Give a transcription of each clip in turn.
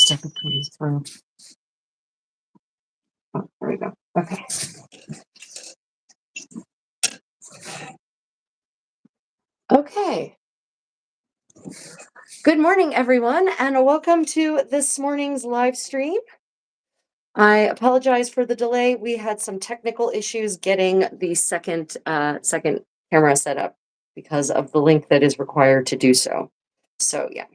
step between his throat. Oh, there we go. Okay. Okay. Good morning, everyone, and welcome to this morning's live stream. I apologize for the delay. We had some technical issues getting the second camera set up because of the link that is required to do so. So yeah.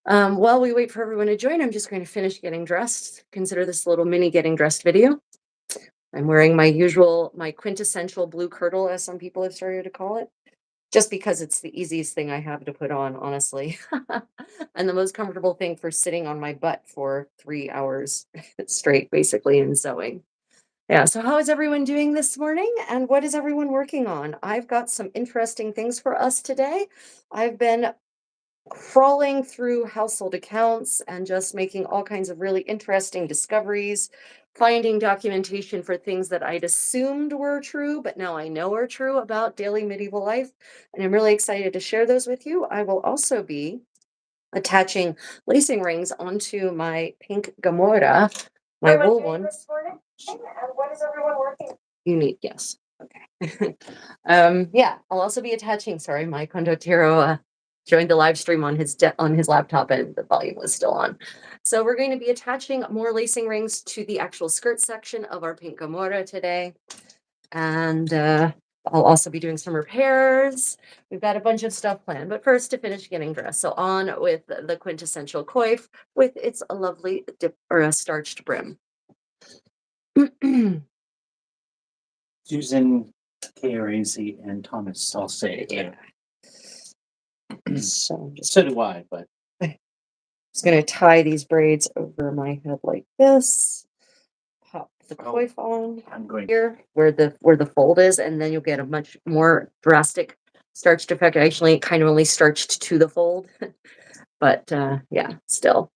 While we wait for everyone to join, I'm just going to finish getting dressed. Consider this a little mini getting dressed video. I'm wearing my quintessential blue kirtle, as some people have started to call it, just because it's the easiest thing I have to put on, honestly. And the most comfortable thing for sitting on my butt for 3 hours straight, basically, in sewing. Yeah, so how is everyone doing this morning? And what is everyone working on? I've got some interesting things for us today. I've been crawling through household accounts and just making all kinds of really interesting discoveries, finding documentation for things that I'd assumed were true, but now I know are true about daily medieval life. And I'm really excited to share those with you. I will also be attaching lacing rings onto my pink Gamora, my wool one. And what is everyone working? You need, yes. Okay. Yeah, I'll also be attaching, sorry, my Condottiero joined the live stream on his laptop and the volume was still on. So we're going to be attaching more lacing rings to the actual skirt section of our pink Gamora today. And I'll also be doing some repairs. We've got a bunch of stuff planned, but first to finish getting dressed. So on with the quintessential coif with its lovely dip or a starched brim. Susan K-R-A-Z and Thomas Salce. Yeah. So do I, but just going to tie these braids over my head like this. Pop the coif on here where the fold is, and then you'll get a much more drastic starched effect. Actually, it kind of only starched to the fold, but yeah, still,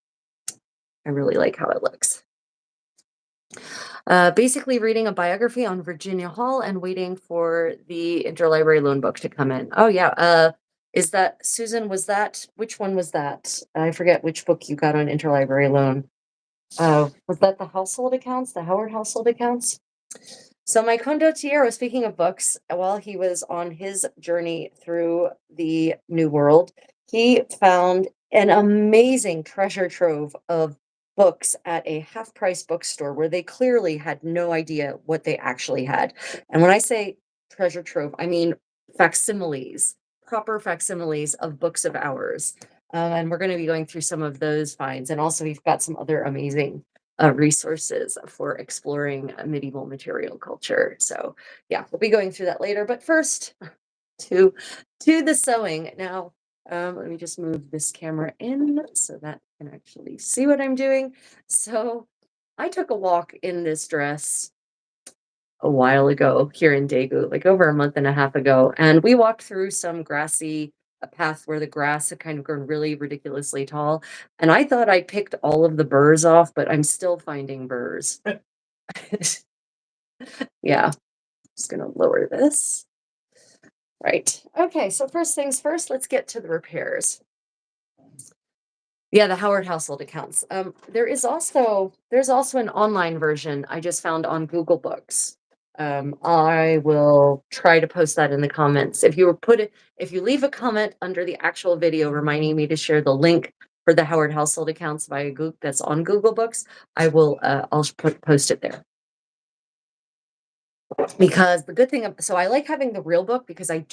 I really like how it looks. Basically reading a biography on Virginia Hall and waiting for the interlibrary loan book to come in. Oh yeah, is that Susan? Which one was that? I forget which book you got on interlibrary loan. Was that the household accounts, the Howard household accounts? So my condottiero, speaking of books, while he was on his journey through the New World, he found an amazing treasure trove of books at a half-price bookstore where they clearly had no idea what they actually had. And when I say treasure trove, I mean facsimiles, proper facsimiles of books of ours. And we're going to be going through some of those finds. And also we've got some other amazing resources for exploring medieval material culture. So yeah, we'll be going through that later. But first, to the sewing. Now, let me just move this camera in so that you can actually see what I'm doing. So I took a walk in this dress a while ago here in Daegu, like over a month and a half ago, and we walked through some grassy a path where the grass had kind of grown really ridiculously tall. And I thought I picked all of the burrs off, but I'm still finding burrs. Yeah, just gonna lower this. Right. Okay, so first things first, let's get to the repairs. Yeah, the Howard household accounts. There's also an online version I just found on Google Books. I will try to post that in the comments. If you leave a comment under the actual video reminding me to share the link for the Howard household accounts via Google that's on Google Books, I'll post it there. Because the good thing, so I like having the real book because I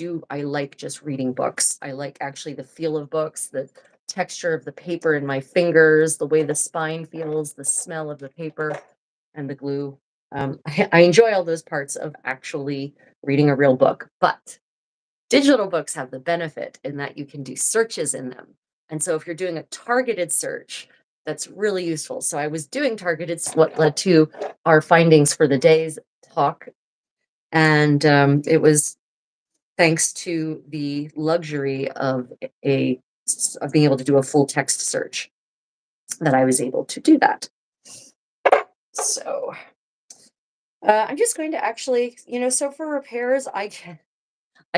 like just reading books. I like actually the feel of books, the texture of the paper in my fingers, the way the spine feels, the smell of the paper and the glue. I enjoy all those parts of actually reading a real book, but digital books have the benefit in that you can do searches in them. And so if you're doing a targeted search, that's really useful. So I was doing targeted, what led to our findings for the day's talk. And it was thanks to the luxury of being able to do a full text search that I was able to do that. So I'm just going to actually, so for repairs, I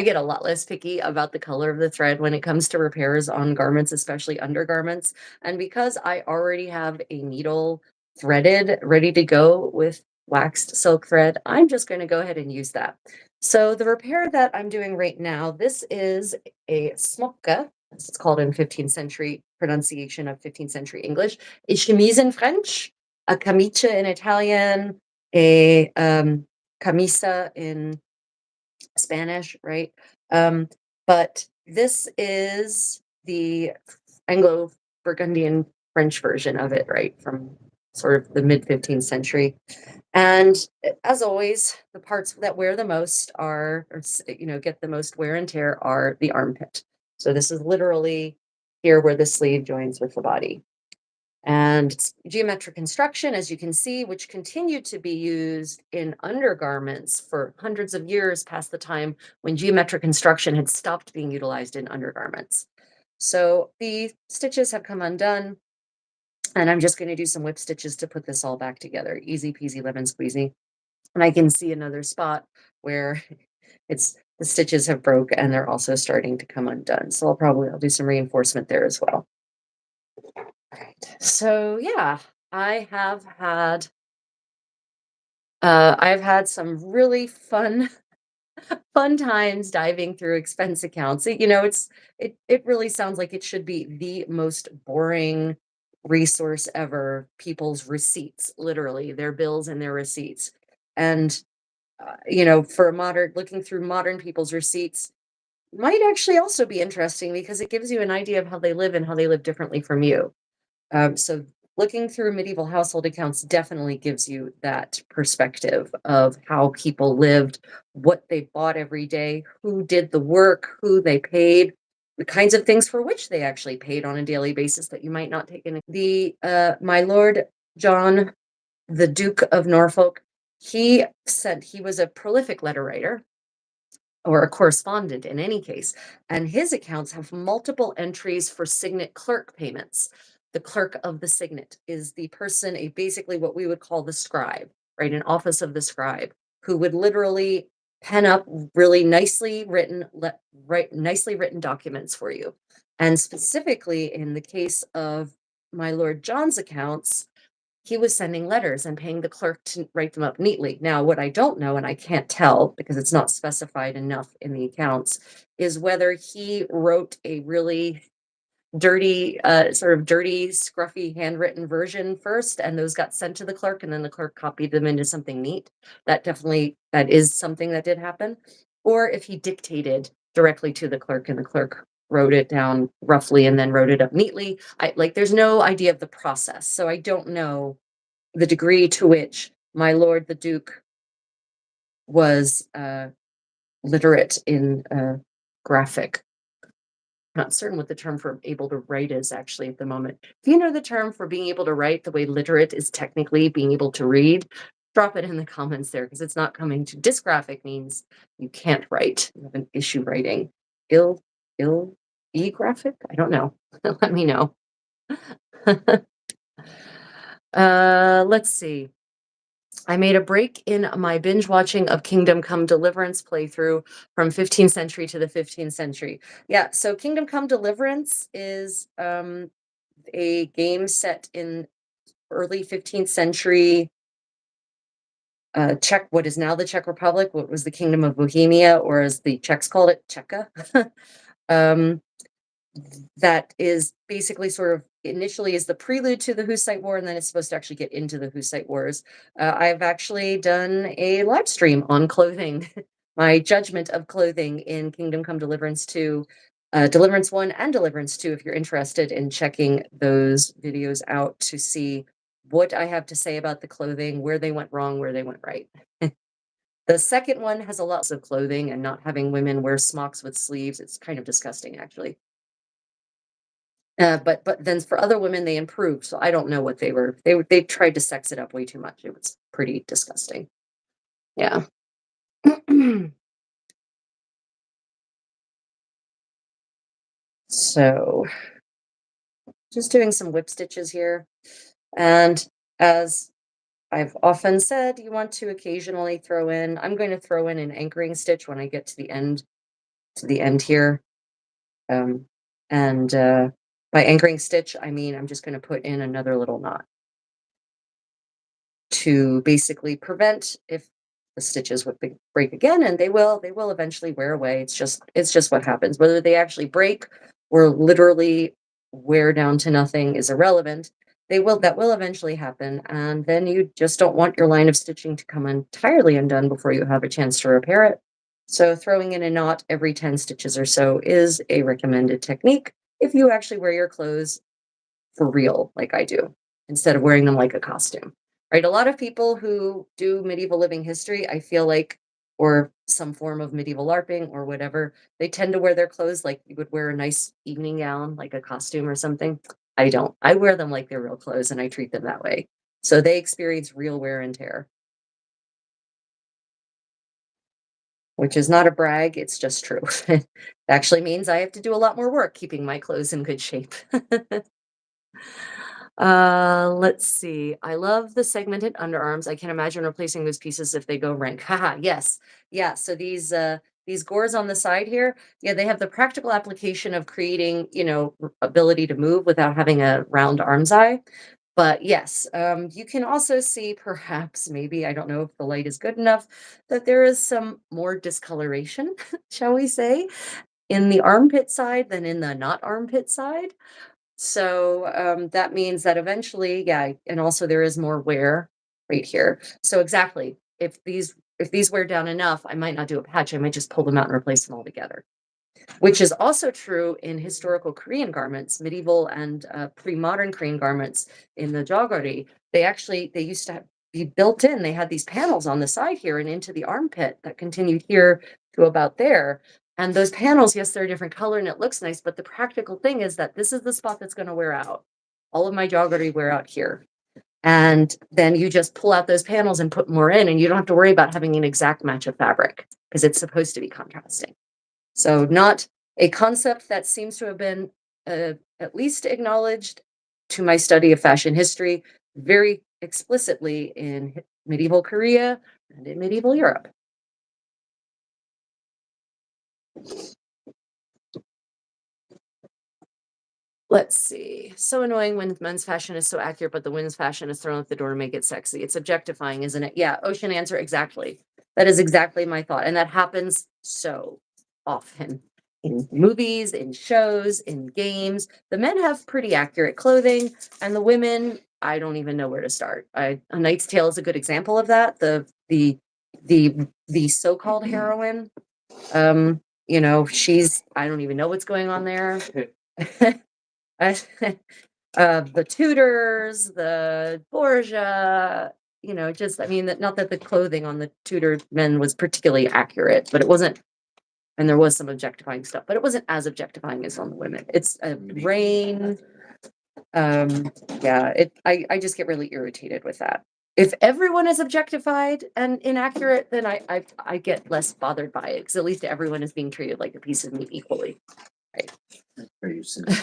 I get a lot less picky about the color of the thread when it comes to repairs on garments, especially undergarments. And because I already have a needle threaded, ready to go with waxed silk thread, I'm just going to go ahead and use that. So the repair that I'm doing right now, this is a smocka, as it's called in 15th century pronunciation of 15th century English, a chemise in French, a camicia in Italian, a camisa in Spanish, right? Um, but this is the Anglo-Burgundian French version of it, right? From sort of the mid 15th century. And as always, the parts that wear the most are, get the most wear and tear are the armpit. So this is literally here where the sleeve joins with the body. And geometric construction, as you can see, which continued to be used in undergarments for hundreds of years past the time when geometric construction had stopped being utilized in undergarments. So the stitches have come undone, and I'm just going to do some whip stitches to put this all back together. Easy peasy lemon squeezy. And I can see another spot where the stitches have broke and they're also starting to come undone. So I'll do some reinforcement there as well. Right. So yeah, I have had I've had some really fun times diving through expense accounts. It really sounds like it should be the most boring resource ever, people's receipts, literally, their bills and their receipts. And for modern looking through modern people's receipts might actually also be interesting because it gives you an idea of how they live and how they live differently from you. So looking through medieval household accounts definitely gives you that perspective of how people lived, what they bought every day, who did the work, who they paid, the kinds of things for which they actually paid on a daily basis that you might not take in. The My Lord John, the Duke of Norfolk, he was a prolific letter writer or a correspondent in any case, and his accounts have multiple entries for signet clerk payments. The clerk of the signet is the person, basically what we would call the scribe, right? An office of the scribe, who would literally pen up really write nicely written documents for you. And specifically in the case of my Lord John's accounts, he was sending letters and paying the clerk to write them up neatly. Now, what I don't know, and I can't tell because it's not specified enough in the accounts, is whether he wrote a really dirty, scruffy handwritten version first, and those got sent to the clerk, and then the clerk copied them into something neat. That is something that did happen. Or if he dictated directly to the clerk and the clerk wrote it down roughly and then wrote it up neatly. There's no idea of the process. So I don't know the degree to which my lord the Duke was literate in graphic. Not certain what the term for able to write is actually at the moment. If you know the term for being able to write the way literate is technically being able to read, drop it in the comments there because it's not coming to. Dysgraphic means you can't write. You have an issue writing. Ill, ill, graphic? I don't know. Let me know. Let's see. I made a break in my binge watching of Kingdom Come Deliverance playthrough from 15th century to the 15th century. Yeah, so Kingdom Come Deliverance is a game set in early 15th century what is now the Czech Republic, what was the Kingdom of Bohemia, or as the Czechs called it, Czechia. um, that is basically sort of initially is the prelude to the Hussite War, and then it's supposed to actually get into the Hussite Wars. I've actually done a live stream on clothing, my judgment of clothing in Kingdom Come Deliverance 2, Deliverance 1 and Deliverance 2, if you're interested in checking those videos out to see what I have to say about the clothing, where they went wrong, where they went right. The second one has a lot of clothing and not having women wear smocks with sleeves. It's kind of disgusting, actually. But then for other women, they improved. So I don't know what they were. They tried to sex it up way too much. It was pretty disgusting. Yeah. So just doing some whip stitches here. And as I've often said, you want to occasionally throw in, I'm going to throw in an anchoring stitch when I get to the end to the end here. Um, and by anchoring stitch, I mean I'm just going to put in another little knot to basically prevent if the stitches would break again, and they will eventually wear away. It's just what happens. Whether they actually break or literally wear down to nothing is irrelevant. That will eventually happen, and then you just don't want your line of stitching to come entirely undone before you have a chance to repair it. So throwing in a knot every 10 stitches or so is a recommended technique if you actually wear your clothes for real, like I do, instead of wearing them like a costume. Right? A lot of people who do medieval living history, I feel like, or some form of medieval LARPing or whatever, they tend to wear their clothes like you would wear a nice evening gown, like a costume or something. I don't. I wear them like they're real clothes and I treat them that way. So they experience real wear and tear, which is not a brag. It's just true. It actually means I have to do a lot more work keeping my clothes in good shape. Let's see. I love the segmented underarms. I can imagine replacing those pieces if they go rank. Haha, yes. Yeah, so these gores on the side here, yeah, they have the practical application of creating, ability to move without having a round arm's eye. But yes, you can also see perhaps maybe, I don't know if the light is good enough, that there is some more discoloration, shall we say, in the armpit side than in the not armpit side. So, that means that eventually, yeah, and also there is more wear right here. So exactly, if these wear down enough, I might not do a patch. I might just pull them out and replace them all together, which is also true in historical Korean garments, medieval and pre-modern Korean garments in the jogari. They used to be built in. They had these panels on the side here and into the armpit that continued here to about there. And those panels, yes, they're a different color and it looks nice, but the practical thing is that this is the spot that's going to wear out. All of my jogari wear out here. And then you just pull out those panels and put more in, and you don't have to worry about having an exact match of fabric because it's supposed to be contrasting. So, not a concept that seems to have been at least acknowledged to my study of fashion history very explicitly in medieval Korea and in medieval Europe. Let's see. So annoying when men's fashion is so accurate, but the women's fashion is thrown out the door to make it sexy. It's objectifying, isn't it? Yeah, ocean answer, exactly. That is exactly my thought. And that happens so often in movies, in shows, in games. The men have pretty accurate clothing, and the women, I don't even know where to start. A Knight's Tale is a good example of that. The so-called heroine. She's I don't even know what's going on there. I the Tudors, the Borgia, just I mean, that not that the clothing on the Tudor men was particularly accurate, but it wasn't, and there was some objectifying stuff, but it wasn't as objectifying as on the women. It's a rain. Yeah, I just get really irritated with that. If everyone is objectified and inaccurate, then I get less bothered by it because at least everyone is being treated like a piece of meat equally. Right. Very simple.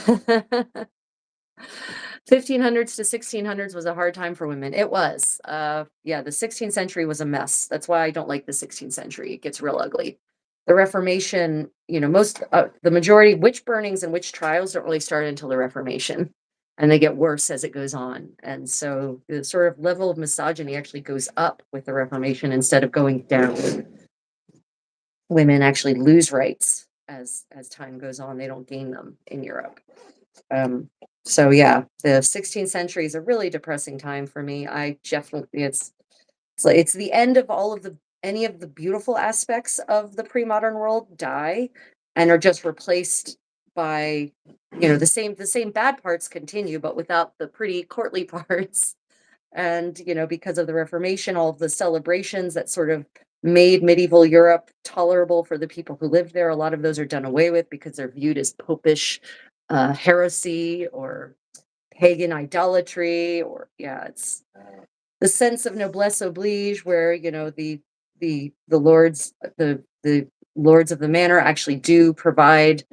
1500s to 1600s was a hard time for women. It was. Yeah, the 16th century was a mess. That's why I don't like the 16th century. It gets real ugly. The Reformation, the majority, witch burnings and witch trials don't really start until the Reformation, and they get worse as it goes on. And so the sort of level of misogyny actually goes up with the Reformation instead of going down. Women actually lose rights as time goes on. They don't gain them in Europe. Um, so yeah, the 16th century is a really depressing time for me. I definitely it's the end of all of the any of the beautiful aspects of the pre-modern world die and are just replaced by the same bad parts continue, but without the pretty courtly parts. And because of the Reformation, all of the celebrations that sort of made medieval Europe tolerable for the people who lived there, a lot of those are done away with because they're viewed as popish heresy or pagan idolatry, or yeah, it's the sense of noblesse oblige, where the lords of the manor actually do provide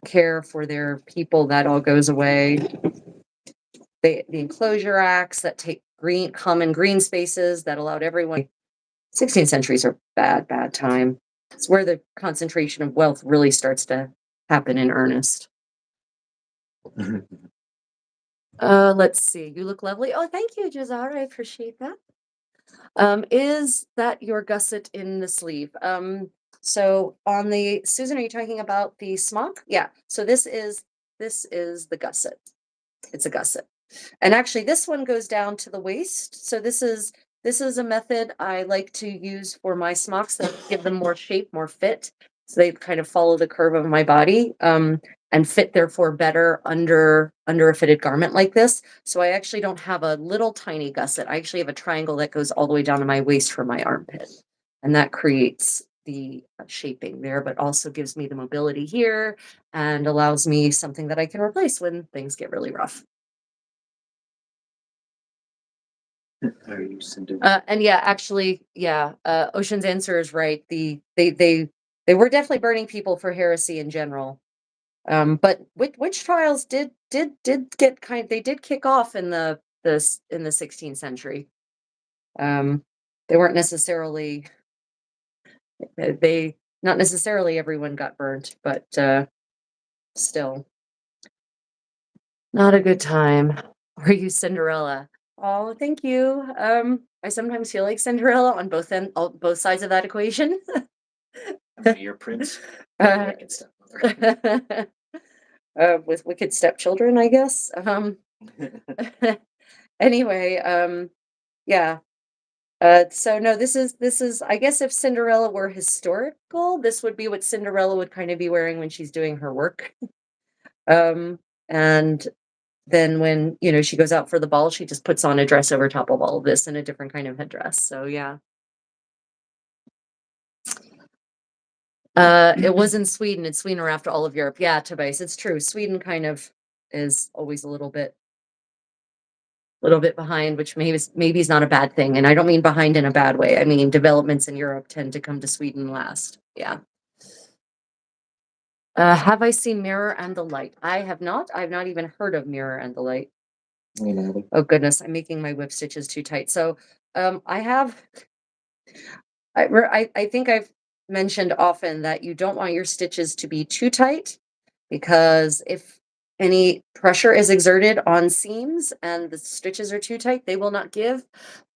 care for their people. That all goes away. The enclosure acts that take common green spaces that allowed everyone. 16th centuries are bad time. It's where the concentration of wealth really starts to happen in earnest. Let's see. You look lovely. Oh, thank you, Jazara. I appreciate that. Is that your gusset in the sleeve? So on the Susan, are you talking about the smock? Yeah. So this is the gusset. It's a gusset. And actually this one goes down to the waist. So this is a method I like to use for my smocks that give them more shape, more fit. So they kind of follow the curve of my body, and fit therefore better under a fitted garment like this. So I actually don't have a little tiny gusset. I actually have a triangle that goes all the way down to my waist for my armpit. And that creates the shaping there, but also gives me the mobility here and allows me something that I can replace when things get really rough. Are you sending? And yeah, actually, yeah, Ocean's answer is right. They were definitely burning people for heresy in general. But witch trials did get they did kick off in the 16th century. Um, they weren't necessarily they not necessarily everyone got burnt, but still not a good time. Are you Cinderella? Oh, thank you. I sometimes feel like Cinderella on both sides of that equation. Your prince. Uh, Wicked stepmother. with wicked stepchildren, I guess. Anyway, yeah. So no, this is I guess if Cinderella were historical, this would be what Cinderella would kind of be wearing when she's doing her work. And then when, she goes out for the ball, she just puts on a dress over top of all of this and a different kind of headdress. So yeah. It was in Sweden. It's Sweden or after all of Europe. Yeah, Tobias, it's true. Sweden kind of is always a little bit behind, which maybe is not a bad thing. And I don't mean behind in a bad way. I mean developments in Europe tend to come to Sweden last. Yeah. Have I seen Mirror and the Light? I have not. I've not even heard of Mirror and the Light. Oh goodness, I'm making my whip stitches too tight. So I have I think I've mentioned often that you don't want your stitches to be too tight, because if any pressure is exerted on seams and the stitches are too tight, they will not give,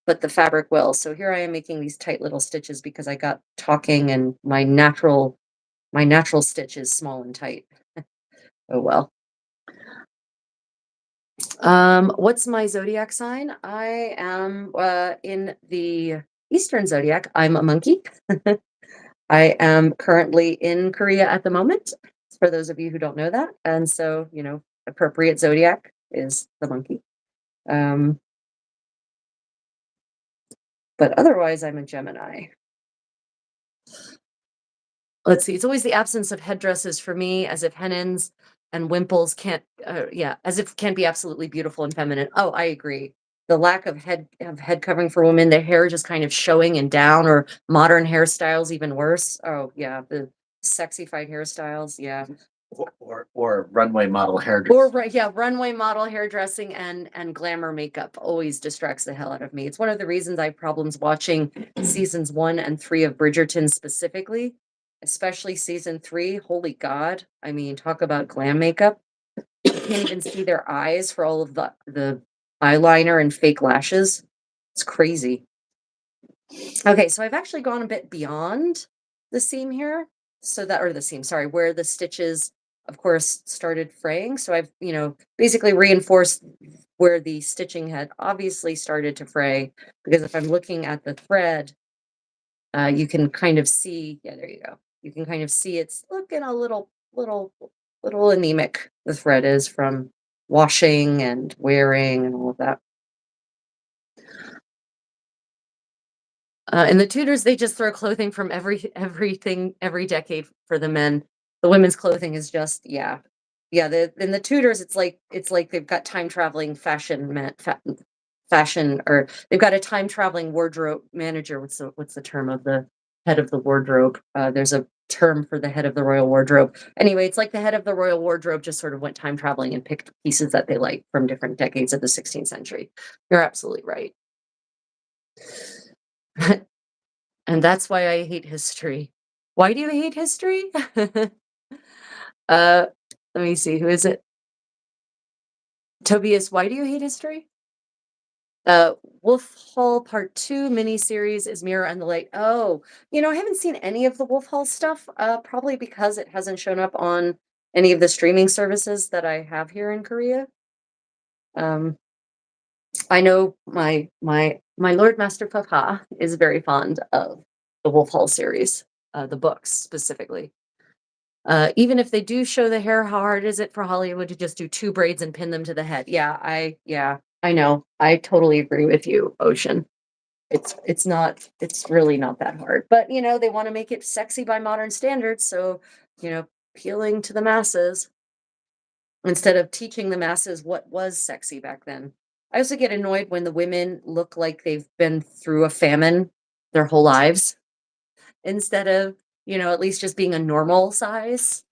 but the fabric will. So here I am making these tight little stitches because I got talking and my natural stitch is small and tight. Oh well. What's my zodiac sign? I am in the Eastern zodiac. I'm a monkey. I am currently in Korea at the moment, for those of you who don't know that. And so, appropriate zodiac is the monkey. Um, but otherwise, I'm a Gemini. Let's see, it's always the absence of headdresses for me, as if hennins and wimples can't be absolutely beautiful and feminine. Oh, I agree. The lack of head covering for women, the hair just kind of showing and down, or modern hairstyles even worse. Oh yeah, the sexified hairstyles. Yeah. Or runway model Or hairdresser. right, yeah, runway model hairdressing and glamour makeup always distracts the hell out of me. It's one of the reasons I have problems watching seasons 1 and 3 of Bridgerton specifically, especially season 3. Holy God. I mean, talk about glam makeup. You can't even see their eyes for all of the eyeliner and fake lashes. It's crazy. Okay, so I've actually gone a bit beyond the seam here. Or the seam, sorry, where the stitches, of course, started fraying. So I've, basically reinforced where the stitching had obviously started to fray. Because if I'm looking at the thread, you can kind of see, yeah, there you go. You can kind of see it's looking a little anemic. The thread is from washing and wearing and all of that. In the Tudors, they just throw clothing from everything every decade for the men. The women's clothing is just, yeah. Yeah, in the Tudors, it's like they've got time traveling fashion, or they've got a time traveling wardrobe manager. What's the term of the head of the wardrobe? There's a term for the head of the royal wardrobe. Anyway, it's like the head of the royal wardrobe just sort of went time traveling and picked pieces that they liked from different decades of the 16th century. You're absolutely right. And that's why I hate history. Why do you hate history? Uh, let me see, who is it? Tobias, why do you hate history? Wolf Hall Part 2 miniseries is Mirror and the Light. Oh, I haven't seen any of the Wolf Hall stuff, probably because it hasn't shown up on any of the streaming services that I have here in Korea. Um, I know my Lord Master Papa is very fond of the Wolf Hall series, the books specifically. Even if they do show the hair, how hard is it for Hollywood to just do two braids and pin them to the head? Yeah, I know. I totally agree with you, Ocean. It's really not that hard. But they want to make it sexy by modern standards, so appealing to the masses instead of teaching the masses what was sexy back then. I also get annoyed when the women look like they've been through a famine their whole lives instead of, at least just being a normal size.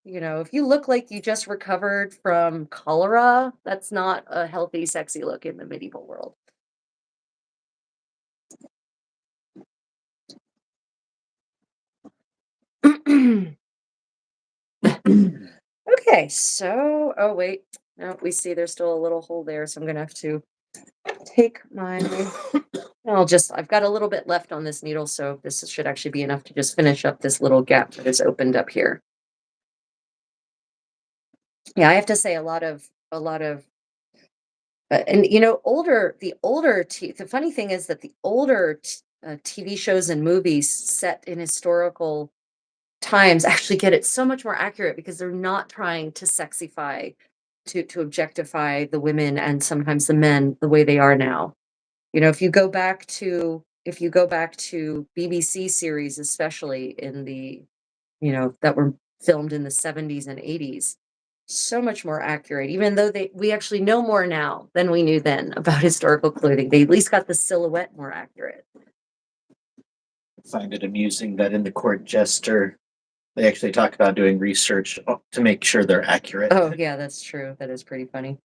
If you look like you just recovered from cholera, that's not a healthy, sexy look in the medieval world. Okay, so oh wait, no, we see there's still a little hole there, so I'm gonna have to take my I've got a little bit left on this needle, so this should actually be enough to just finish up this little gap that is opened up here. Yeah, I have to say a lot of and the funny thing is that the older TV shows and movies set in historical times actually get it so much more accurate because they're not trying to sexify, to objectify the women and sometimes the men the way they are now. If you go back to BBC series, especially in the that were filmed in the 70s and 80s, so much more accurate, even though we actually know more now than we knew then about historical clothing. They at least got the silhouette more accurate. Find it amusing that in the court jester, they actually talk about doing research to make sure they're accurate. Oh yeah, that's true. That is pretty funny.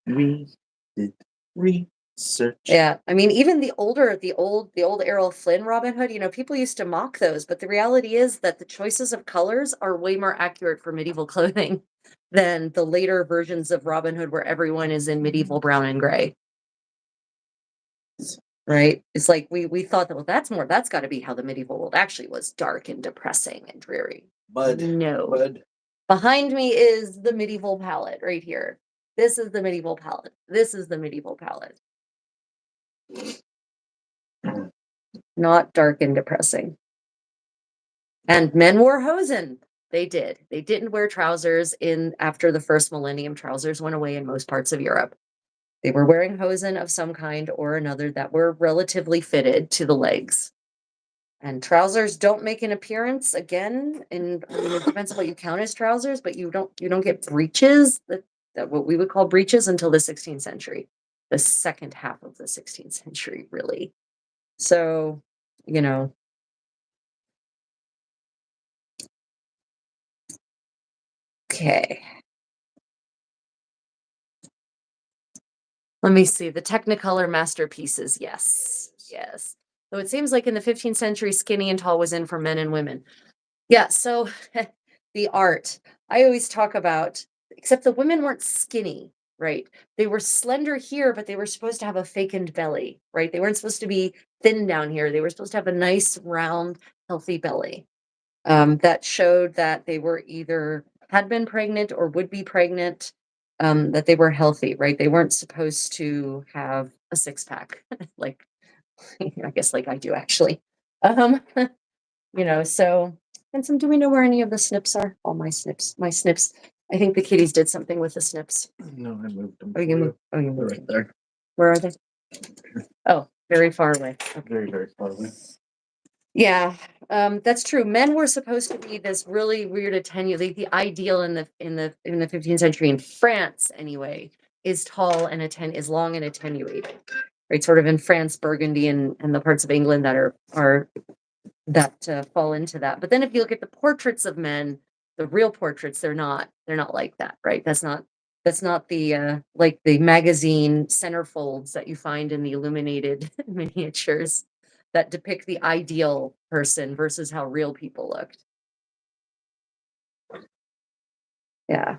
We did research. Yeah, I mean, even the old Errol Flynn Robin Hood, people used to mock those, but the reality is that the choices of colors are way more accurate for medieval clothing than the later versions of Robin Hood where everyone is in medieval brown and gray. Right? It's like we thought that, well, that's got to be how the medieval world actually was, dark and depressing and dreary. Mud. No. Mud. Behind me is the medieval palette right here. This is the medieval palette. This is the medieval palette. Not dark and depressing. And men wore hosen. They did. They didn't wear trousers in after the first millennium. Trousers went away in most parts of Europe. They were wearing hosen of some kind or another that were relatively fitted to the legs. And trousers don't make an appearance again. And I mean, it depends on what you count as trousers, but you don't get breeches that what we would call breeches until the 16th century, the second half of the 16th century, really. So, you know, okay. Let me see. The Technicolor masterpieces. Yes. Yes. So it seems like in the 15th century, skinny and tall was in for men and women. Yeah. So the art, I always talk about, except the women weren't skinny, right? They were slender here, but they were supposed to have a fakened belly, right? They weren't supposed to be thin down here. They were supposed to have a nice, round, healthy belly, that showed that they were either had been pregnant or would be pregnant, that they were healthy, right? They weren't supposed to have a six pack, like I guess like I do actually. Um, so and do we know where any of the snips are? All my snips. I think the kitties did something with the snips. No, I moved them. Oh, you moved. Oh, you They're moved. right there. Where are they? Oh, very far away. Okay. Very, very far away. Yeah, that's true. Men were supposed to be this really weird the ideal in the 15th century in France anyway is tall and is long and attenuated, right? Sort of in France, Burgundy, and the parts of England that are that fall into that. But then if you look at the portraits of men, the real portraits, they're not like that, right? That's not the like the magazine centerfolds that you find in the illuminated miniatures. that depict the ideal person versus how real people looked. Yeah.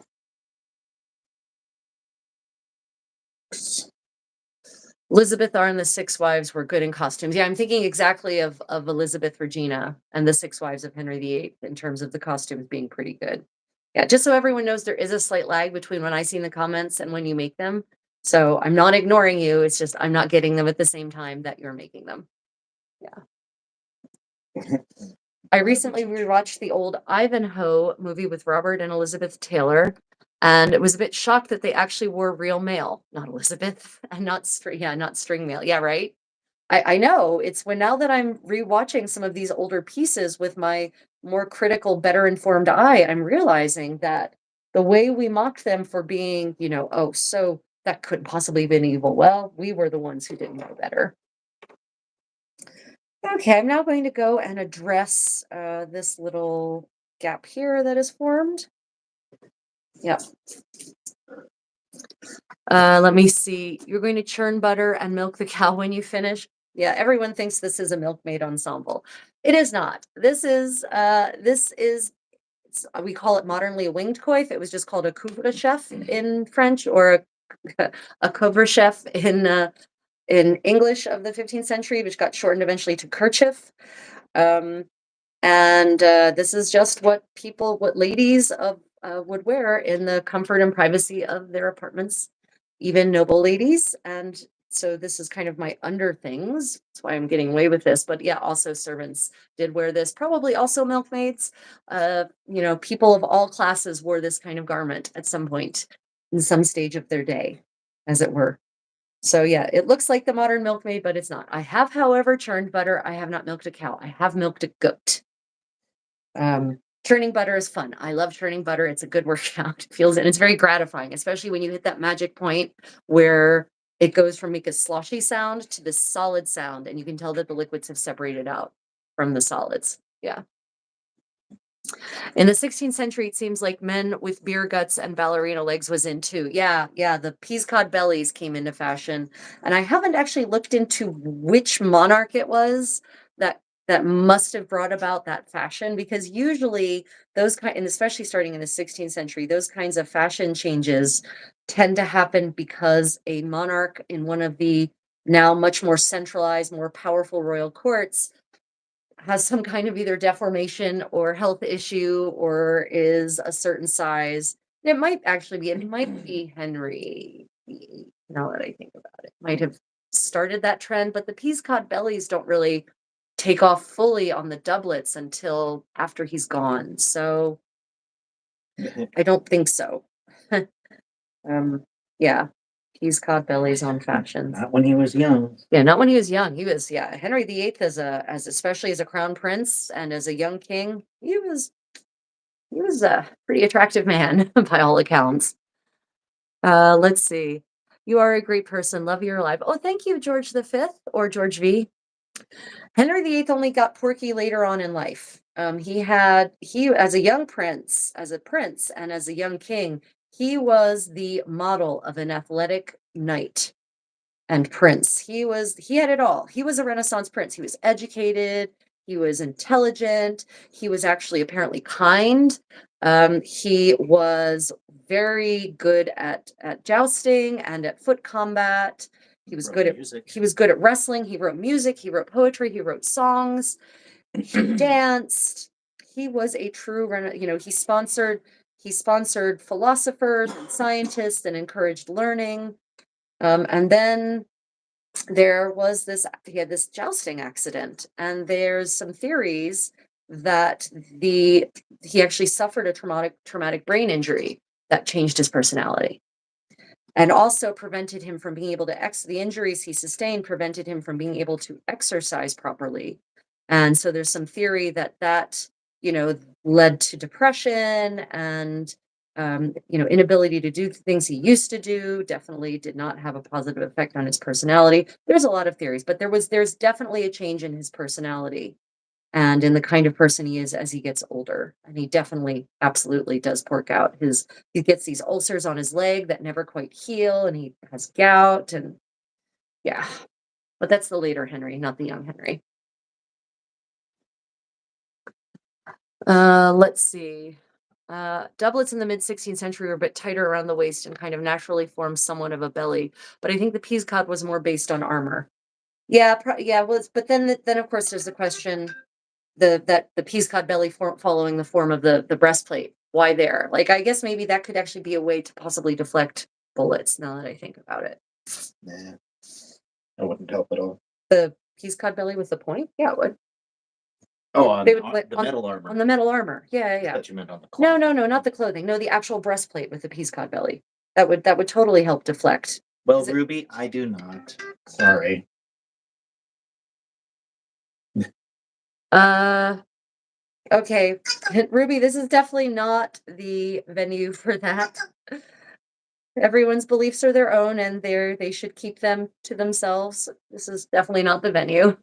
Elizabeth R and the Six Wives were good in costumes. Yeah, I'm thinking exactly of Elizabeth Regina and the Six Wives of Henry VIII in terms of the costumes being pretty good. Yeah, just so everyone knows, there is a slight lag between when I see in the comments and when you make them. So I'm not ignoring you. It's just I'm not getting them at the same time that you're making them. Yeah. I recently rewatched the old Ivanhoe movie with Robert and Elizabeth Taylor, and it was a bit shocked that they actually wore real mail, not Elizabeth, and not string mail. Yeah, right. I know. It's when now that I'm rewatching some of these older pieces with my more critical, better informed eye, I'm realizing that the way we mocked them for being, oh, so that couldn't possibly have been evil. Well, we were the ones who didn't know better. Okay, I'm now going to go and address this little gap here that is formed. Yep. Let me see. You're going to churn butter and milk the cow when you finish. Yeah, everyone thinks this is a milkmaid ensemble. It is not. We call it modernly a winged coif. It was just called a couvre-chef in French, or a couvre-chef in English of the 15th century, which got shortened eventually to kerchief. And this is just what ladies would wear in the comfort and privacy of their apartments, even noble ladies. And so this is kind of my under things. That's why I'm getting away with this. But yeah, also servants did wear this. Probably also milkmaids. People of all classes wore this kind of garment at some point in some stage of their day, as it were. So yeah, it looks like the modern milkmaid, but it's not. I have, however, churned butter. I have not milked a cow. I have milked a goat. Churning butter is fun. I love churning butter. It's a good workout. And it's very gratifying, especially when you hit that magic point where it goes from make a sloshy sound to this solid sound, and you can tell that the liquids have separated out from the solids. Yeah. In the 16th century, it seems like men with beer guts and ballerina legs was in too. Yeah, yeah. The peascod bellies came into fashion, and I haven't actually looked into which monarch it was that must have brought about that fashion, because usually and especially starting in the 16th century, those kinds of fashion changes tend to happen because a monarch in one of the now much more centralized, more powerful royal courts has some kind of either deformation or health issue, or is a certain size. And it might be Henry VIII, now that I think about it. Might have started that trend, but the peascod bellies don't really take off fully on the doublets until after he's gone. So I don't think so. Yeah. Peascod bellies on fashions. Not when he was young. Yeah, not when he was young. Henry VIII as especially as a crown prince and as a young king, he was a pretty attractive man by all accounts. Let's see. You are a great person. Love you're alive. Oh, thank you, George V or George V. Henry VIII only got porky later on in life. He as a young prince, as a prince, and as a young king, he was the model of an athletic knight and prince. He had it all. He was a Renaissance prince. He was educated, he was intelligent, he was actually apparently kind. He was very good at jousting and at foot combat. He was good at music. He was good at wrestling. He wrote music, he wrote poetry, he wrote songs, he danced. He was a true he sponsored philosophers and scientists and encouraged learning. And then he had this jousting accident, and there's some theories that he actually suffered a traumatic brain injury that changed his personality, and also prevented him from being able to the injuries he sustained prevented him from being able to exercise properly. And so there's some theory that led to depression and inability to do things he used to do. Definitely did not have a positive effect on his personality. There's a lot of theories, but there's definitely a change in his personality and in the kind of person he is as he gets older. And he definitely, absolutely does pork out. He gets these ulcers on his leg that never quite heal, and he has gout, and yeah. But that's the later Henry, not the young Henry. Let's see. Doublets in the mid 16th century were a bit tighter around the waist and kind of naturally formed somewhat of a belly, but I think the peascod was more based on armor. Yeah, yeah. Well, but then of course there's the question the peascod belly following the form of the breastplate. Why there? Like, I guess maybe that could actually be a way to possibly deflect bullets. Now that I think about it, Nah, that wouldn't help at all. the peascod belly with the point. Yeah, it would. Oh, on, They would on like the metal armor. on the metal armor. Yeah, I yeah. thought you meant on the No, cloth. no, not the clothing. No, the actual breastplate with the peascod belly. That would totally help deflect. Well, Is it- Ruby, I do not. Sorry. Uh, okay, Ruby, this is definitely not the venue for that. Everyone's beliefs are their own, and they should keep them to themselves. This is definitely not the venue.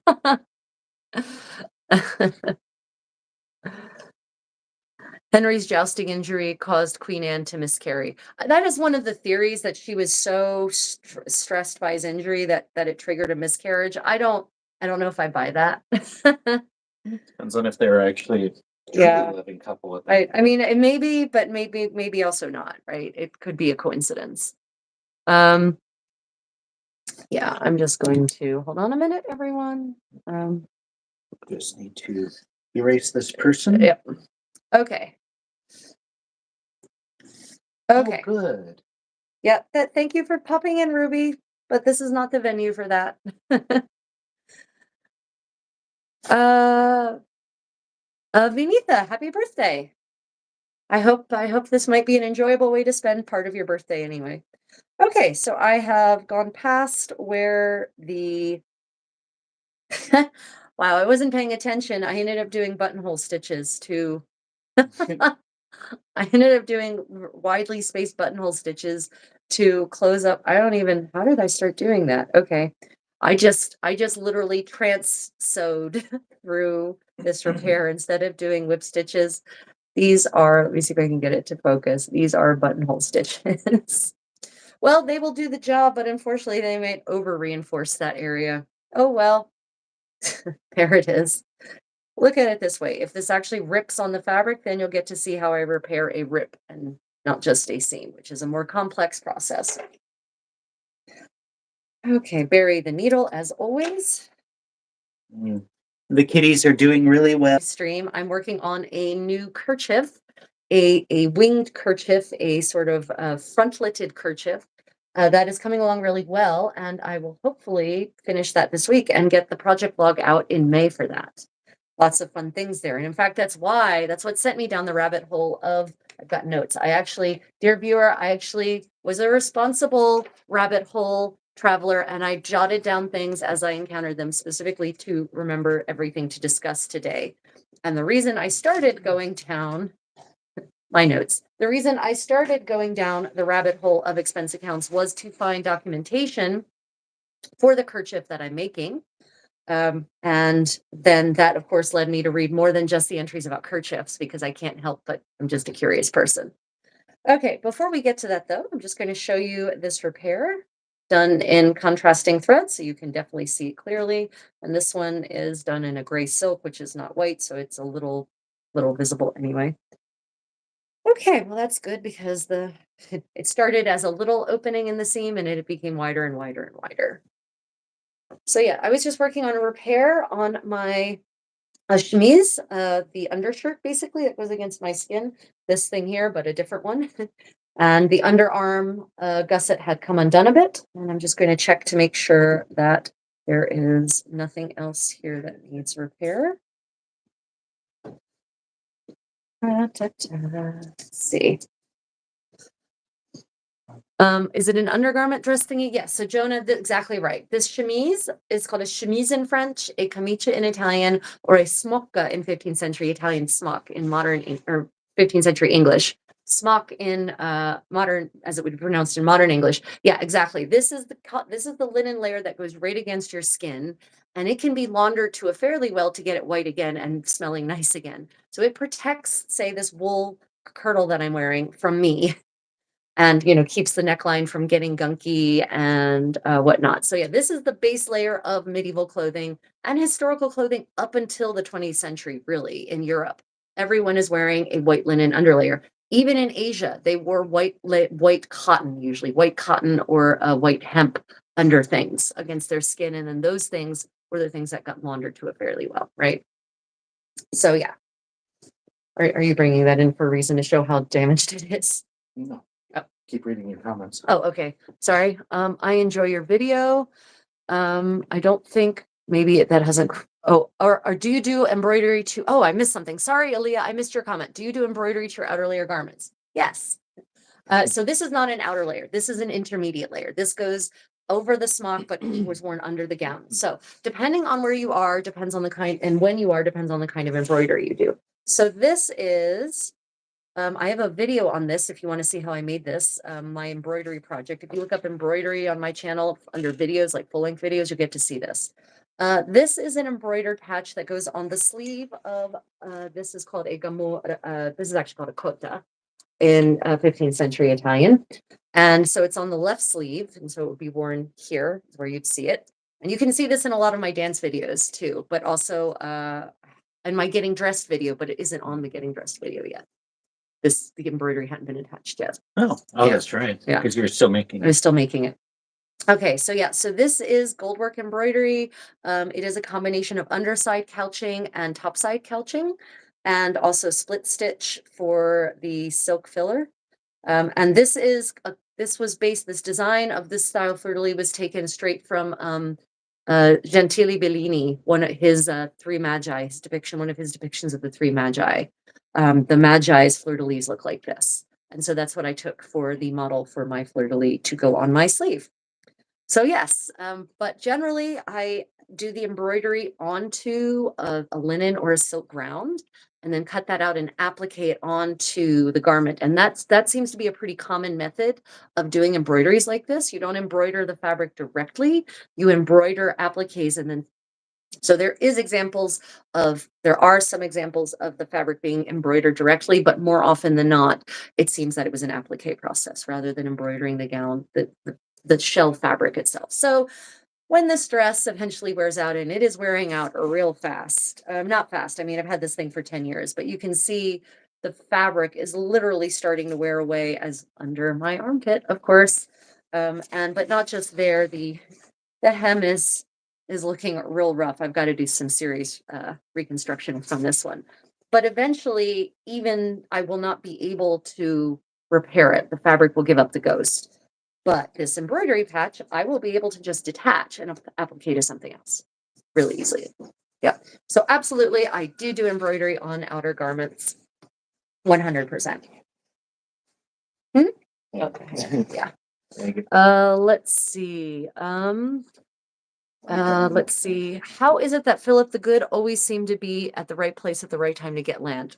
Henry's jousting injury caused Queen Anne to miscarry. That is one of the theories, that she was so stressed by his injury that it triggered a miscarriage. I don't know if I buy that. Depends on if they're actually a Yeah. truly living couple at that I mean, it may be, but maybe also not, right? It could be a coincidence. Yeah, I'm just going to hold on a minute, everyone. Just need to erase this person. Yep. Okay. Okay. Oh, good. Yeah, thank you for popping in, Ruby, but this is not the venue for that. uh, Vinitha, happy birthday. I hope this might be an enjoyable way to spend part of your birthday anyway. Okay, so I have gone past where the wow, I wasn't paying attention. I ended up doing buttonhole stitches to I ended up doing widely spaced buttonhole stitches to close up. I don't even, how did I start doing that? Okay. I just literally trans sewed through this repair instead of doing whip stitches. These are, let me see if I can get it to focus. These are buttonhole stitches. Well, they will do the job, but unfortunately they might over reinforce that area. Oh well. There it is. Look at it this way. If this actually rips on the fabric, then you'll get to see how I repair a rip and not just a seam, which is a more complex process. Okay, bury the needle as always. Mm. The kitties are doing really well. Stream. I'm working on a new kerchief, a winged kerchief, a sort of frontleted kerchief that is coming along really well, and I will hopefully finish that this week and get the project log out in May for that. Lots of fun things there. And in fact, that's what sent me down the rabbit hole of, I've got notes. Dear viewer, I actually was a responsible rabbit hole traveler, and I jotted down things as I encountered them, specifically to remember everything to discuss today. And the reason I started going down my notes, the reason I started going down the rabbit hole of expense accounts was to find documentation for the kerchief that I'm making. And then that, of course, led me to read more than just the entries about kerchiefs, because I can't help but I'm just a curious person. Okay, before we get to that, though, I'm just going to show you this repair done in contrasting threads, so you can definitely see it clearly. And this one is done in a gray silk, which is not white, so it's a little visible anyway. Okay, well, that's good, because it started as a little opening in the seam and it became wider and wider and wider. So yeah, I was just working on a repair on my chemise, the undershirt basically that goes against my skin. This thing here, but a different one. And the underarm gusset had come undone a bit, and I'm just going to check to make sure that there is nothing else here that needs repair. Let's see. Is it an undergarment dress thingy? Yes. So Jonah, exactly right. This chemise is called a chemise in French, a camicia in Italian, or a smocca in 15th century Italian, smock in modern or 15th century English. Smock in modern, as it would be pronounced in modern English. Yeah, exactly. This is the linen layer that goes right against your skin, and it can be laundered to a fairly well to get it white again and smelling nice again. So it protects, say, this wool kirtle that I'm wearing from me, and keeps the neckline from getting gunky and whatnot. So yeah, this is the base layer of medieval clothing and historical clothing up until the 20th century, really, in Europe. everyone is wearing a white linen underlayer. Even in Asia, they wore white cotton, usually white cotton or white hemp under things against their skin, and then those things were the things that got laundered to it fairly well, right? So yeah, are you bringing that in for a reason to show how damaged it is? No. Oh. Keep reading your comments. Oh, okay. Sorry. I enjoy your video. I don't think maybe that hasn't. Oh, or do you do embroidery to? Oh, I missed something. Sorry, Aaliyah, I missed your comment. Do you do embroidery to your outer layer garments? Yes. So this is not an outer layer. This is an intermediate layer. This goes over the smock, but was worn under the gown. So depending on where you are, depends on the kind, and when you are, depends on the kind of embroidery you do. So this is, I have a video on this if you want to see how I made this, my embroidery project. If you look up embroidery on my channel under videos, like full-length videos, you'll get to see this. This is an embroidered patch that goes on the sleeve of, this is called a this is actually called a cotta in 15th century Italian. And so it's on the left sleeve, and so it would be worn here where you'd see it. And you can see this in a lot of my dance videos too, but also in my getting dressed video, but it isn't on the getting dressed video yet. The embroidery hadn't been attached yet. Oh, Yeah. that's right. Yeah. Because you're still making I was it. still making it. Okay, so yeah, so this is goldwork embroidery. It is a combination of underside couching and topside couching, and also split stitch for the silk filler. And this design of this style fleur-de-lis was taken straight from Gentile Bellini, one of his three magi, one of his depictions of the three magi. The magi's fleur-de-lis look like this. And so that's what I took for the model for my fleur-de-lis to go on my sleeve. So yes, but generally I do the embroidery onto a linen or a silk ground and then cut that out and applique it onto the garment. And that seems to be a pretty common method of doing embroideries like this. You don't embroider the fabric directly, you embroider appliques, and then so there are some examples of the fabric being embroidered directly, but more often than not, it seems that it was an applique process rather than embroidering the gown, the shell fabric itself. So when this dress eventually wears out, and it is wearing out real fast, not fast, I mean, I've had this thing for 10 years, but you can see the fabric is literally starting to wear away as under my armpit, of course. But not just there, the hem is looking real rough. I've got to do some serious reconstruction from this one. But eventually, even I will not be able to repair it. The fabric will give up the ghost. But this embroidery patch, I will be able to just detach and applique to something else really easily. Yeah. So absolutely, I do embroidery on outer garments. 100%. Okay. Yeah. Let's see. Let's see. How is it that Philip the Good always seemed to be at the right place at the right time to get land?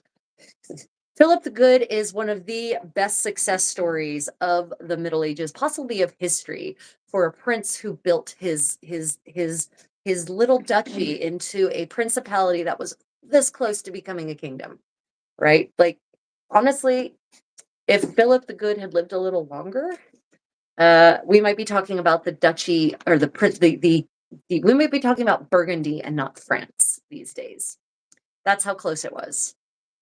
Philip the Good is one of the best success stories of the Middle Ages, possibly of history, for a prince who built his little duchy into a principality that was this close to becoming a kingdom, right? Like, honestly, if Philip the Good had lived a little longer, we might be talking about the duchy or the prince, we might be talking about Burgundy and not France these days. That's how close it was.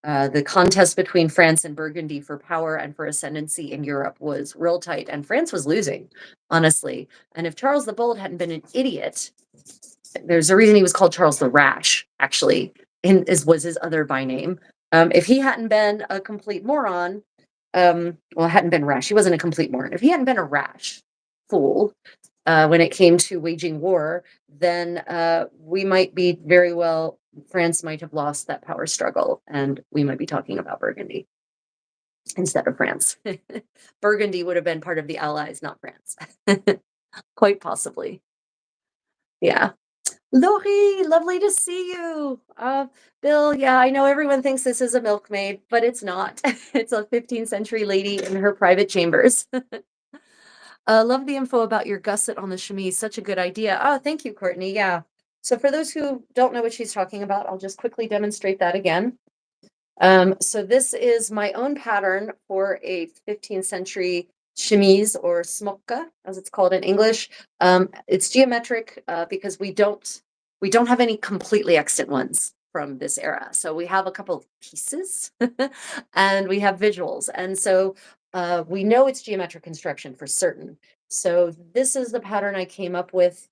The contest between France and Burgundy for power and for ascendancy in Europe was real tight, and France was losing, honestly. And if Charles the Bold hadn't been an idiot, there's a reason he was called Charles the Rash, actually, was his other by name. If he hadn't been a complete moron, hadn't been rash, he wasn't a complete moron. If he hadn't been a rash fool when it came to waging war, then we might be France might have lost that power struggle, and we might be talking about Burgundy instead of France. Burgundy would have been part of the Allies, not France. Quite possibly. Yeah. Lori, lovely to see you. Bill, yeah, I know everyone thinks this is a milkmaid, but it's not. It's a 15th century lady in her private chambers. Love the info about your gusset on the chemise. Such a good idea. Oh, thank you, Courtney. Yeah. So for those who don't know what she's talking about, I'll just quickly demonstrate that again. So this is my own pattern for a 15th century chemise, or smocca, as it's called in English. It's geometric because we don't have any completely extant ones. from this era. So we have a couple pieces and we have visuals. And so we know it's geometric construction for certain. So this is the pattern I came up with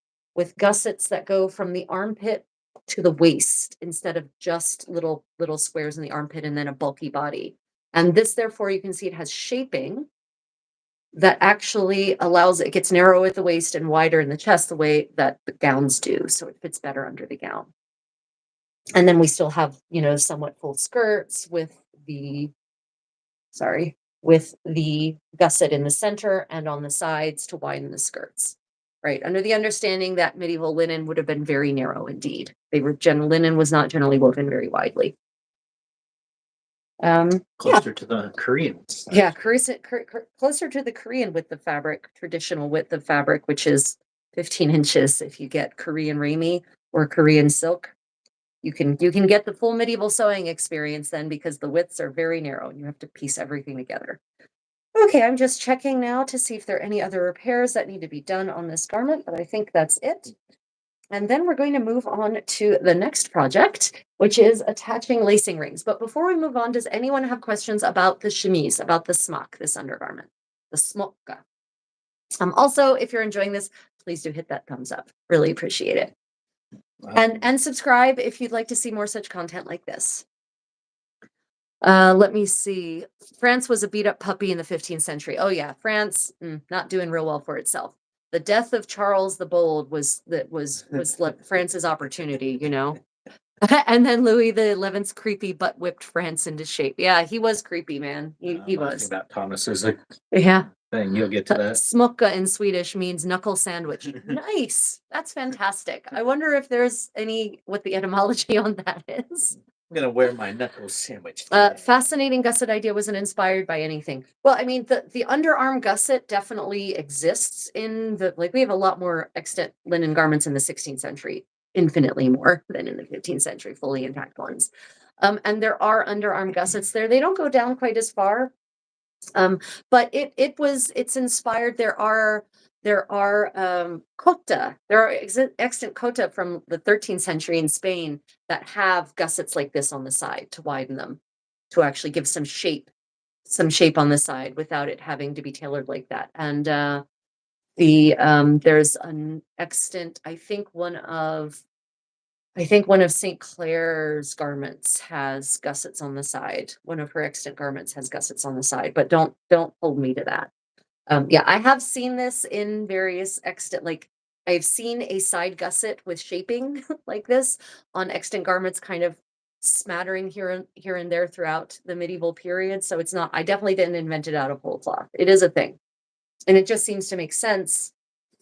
gussets that go from the armpit to the waist instead of just little squares in the armpit and then a bulky body. And this, therefore, you can see it has shaping that actually allows it gets narrow at the waist and wider in the chest the way that the gowns do. So it fits better under the gown. And then we still have, somewhat full skirts with the gusset in the center and on the sides to widen the skirts. Right, under the understanding that medieval linen would have been very narrow indeed. Linen was not generally woven very widely. Closer to the Korean side. Yeah, closer to the Korean width of fabric, traditional width of fabric, which is 15 inches. If you get Korean ramie or Korean silk, you can get the full medieval sewing experience then, because the widths are very narrow and you have to piece everything together. Okay, I'm just checking now to see if there are any other repairs that need to be done on this garment, but I think that's it. And then we're going to move on to the next project, which is attaching lacing rings. But before we move on, does anyone have questions about the chemise, about the smock, this undergarment, the smokka? Also, if you're enjoying this, please do hit that thumbs up. Really appreciate it. Wow. And subscribe if you'd like to see more such content like this. Let me see. France was a beat up puppy in the 15th century. Oh yeah, France, not doing real well for itself. The death of Charles the Bold was like France's opportunity, And then Louis XI's creepy butt whipped France into shape. Yeah, he was creepy, man. He was. About Thomas's thing. Yeah. You'll get to that. Smokka in Swedish means knuckle sandwich. Nice. That's fantastic. I wonder if there's what the etymology on that is. I'm gonna wear my knuckle sandwich. Fascinating gusset idea. Wasn't inspired by anything. Well, I mean, the underarm gusset definitely exists we have a lot more extant linen garments in the 16th century, infinitely more than in the 15th century, fully intact ones. And there are underarm gussets there. They don't go down quite as far. But it's inspired. There are kota. There are extant kota from the 13th century in Spain that have gussets like this on the side to widen them, to actually give some shape on the side without it having to be tailored like that. And there's an extant, I think one of St. Clair's garments has gussets on the side. One of her extant garments has gussets on the side, but don't hold me to that. Yeah, I have seen this in various extant, I've seen a side gusset with shaping like this on extant garments, kind of smattering here and there throughout the medieval period. So it's not, I definitely didn't invent it out of whole cloth. It is a thing. And it just seems to make sense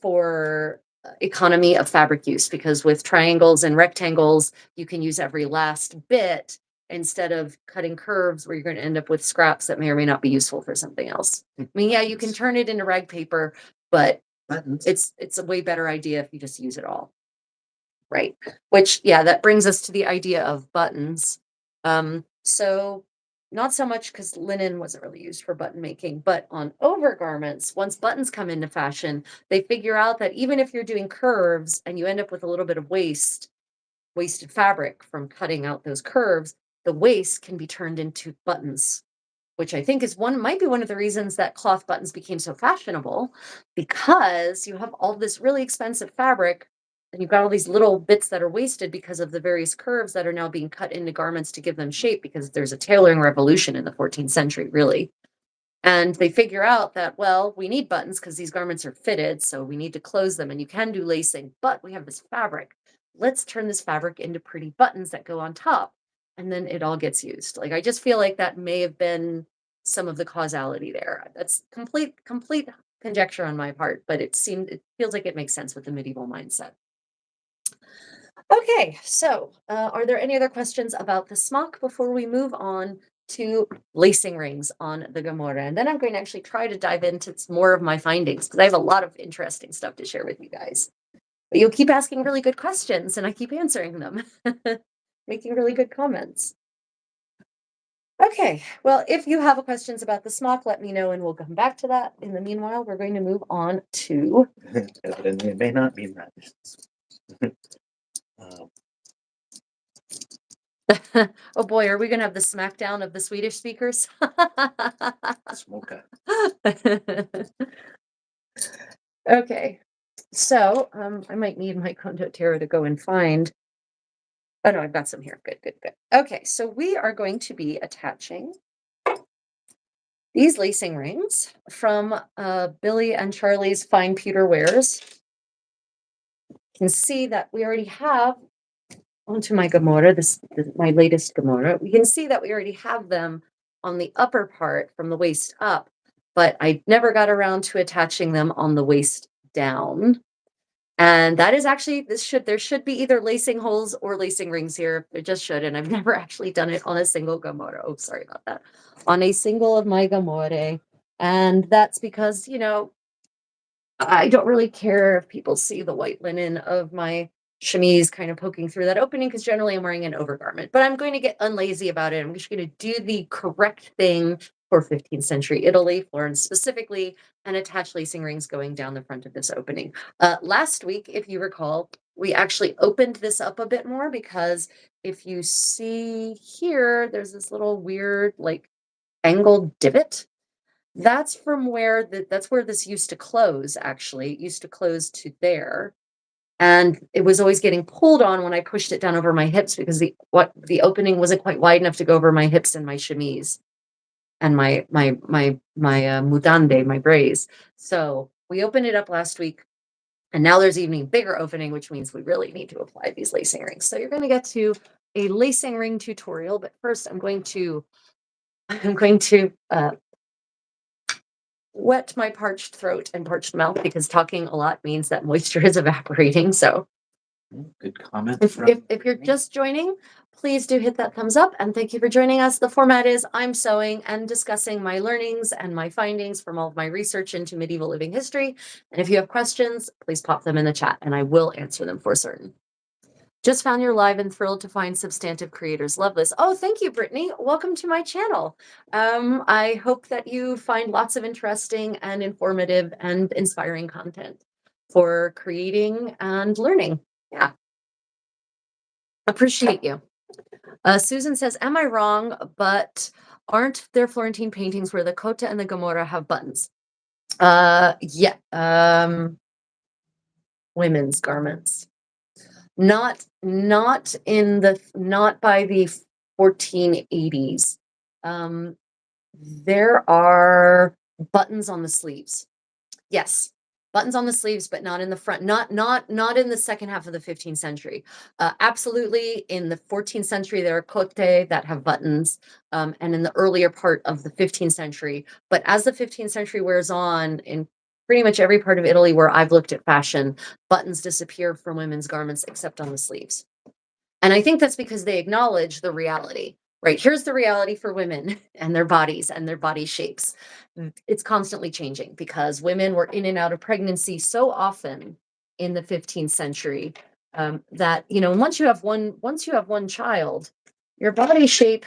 for economy of fabric use, because with triangles and rectangles, you can use every last bit instead of cutting curves where you're going to end up with scraps that may or may not be useful for something else. I mean, yeah, you can turn it into rag paper, but it's a way better idea if you just use it all. Right. Which, yeah, that brings us to the idea of buttons. So not so much because linen wasn't really used for button making, but on overgarments, once buttons come into fashion, they figure out that even if you're doing curves and you end up with a little bit of wasted fabric from cutting out those curves, the waste can be turned into buttons, which I think might be one of the reasons that cloth buttons became so fashionable, because you have all this really expensive fabric and you've got all these little bits that are wasted because of the various curves that are now being cut into garments to give them shape, because there's a tailoring revolution in the 14th century, really. And they figure out that, well, we need buttons because these garments are fitted, so we need to close them, and you can do lacing, but we have this fabric. Let's turn this fabric into pretty buttons that go on top, and then it all gets used. I just feel like that may have been some of the causality there. That's complete conjecture on my part, but it feels like it makes sense with the medieval mindset. Okay, so are there any other questions about the smock before we move on to lacing rings on the Gomorrah? And then I'm going to actually try to dive into more of my findings, because I have a lot of interesting stuff to share with you guys. But you'll keep asking really good questions and I keep answering them, making really good comments. Okay, well, if you have questions about the smock, let me know and we'll come back to that. In the meanwhile, we're going to move on to It may not be right. Oh boy, are we gonna have the smackdown of the Swedish speakers? Smoka. Okay. So, I might need my condottiero to go and find. Oh no, I've got some here. Good, good, good. Okay, so we are going to be attaching these lacing rings from Billy and Charlie's Fine Pewter Wares. You can see that we already have onto my Gamora, my latest Gamora. We can see that we already have them on the upper part from the waist up, but I never got around to attaching them on the waist down. And that is actually, there should be either lacing holes or lacing rings here. There just should. And I've never actually done it on a single Gamora. Oh, sorry about that. On a single of my Gamore. And that's because, I don't really care if people see the white linen of my chemise kind of poking through that opening because generally I'm wearing an overgarment. But I'm going to get unlazy about it. I'm just going to do the correct thing for 15th century Italy, Florence specifically, and attach lacing rings going down the front of this opening. Last week, if you recall, we actually opened this up a bit more because if you see here, there's this little weird like angled divot. That's where this used to close, actually. It used to close to there. And it was always getting pulled on when I pushed it down over my hips because the opening wasn't quite wide enough to go over my hips and my chemise and my mudande, my braids. So we opened it up last week, and now there's even bigger opening, which means we really need to apply these lacing rings. So you're going to get to a lacing ring tutorial, but first I'm going to wet my parched throat and parched mouth because talking a lot means that moisture is evaporating. So Good comment. if you're just joining, please do hit that thumbs up and thank you for joining us. The format is I'm sewing and discussing my learnings and my findings from all of my research into medieval living history. And if you have questions, please pop them in the chat and I will answer them for certain. Just found your live and thrilled to find substantive creators. Love this. Oh, thank you, Brittany. Welcome to my channel. I hope that you find lots of interesting and informative and inspiring content for creating and learning. Yeah. Appreciate you. Susan says, am I wrong, but aren't there Florentine paintings where the Cota and the Gomorrah have buttons? Yeah. Women's garments. Not by the 1480s. There are buttons on the sleeves. Yes, buttons on the sleeves, but not in the front. Not in the second half of the 15th century. Absolutely, in the 14th century, there are cotte that have buttons, and in the earlier part of the 15th century. But as the 15th century wears on, in pretty much every part of Italy where I've looked at fashion, buttons disappear from women's garments except on the sleeves. And I think that's because they acknowledge the reality, right? Here's the reality for women and their bodies and their body shapes. It's constantly changing because women were in and out of pregnancy so often in the 15th century that, once you have one child, your body shape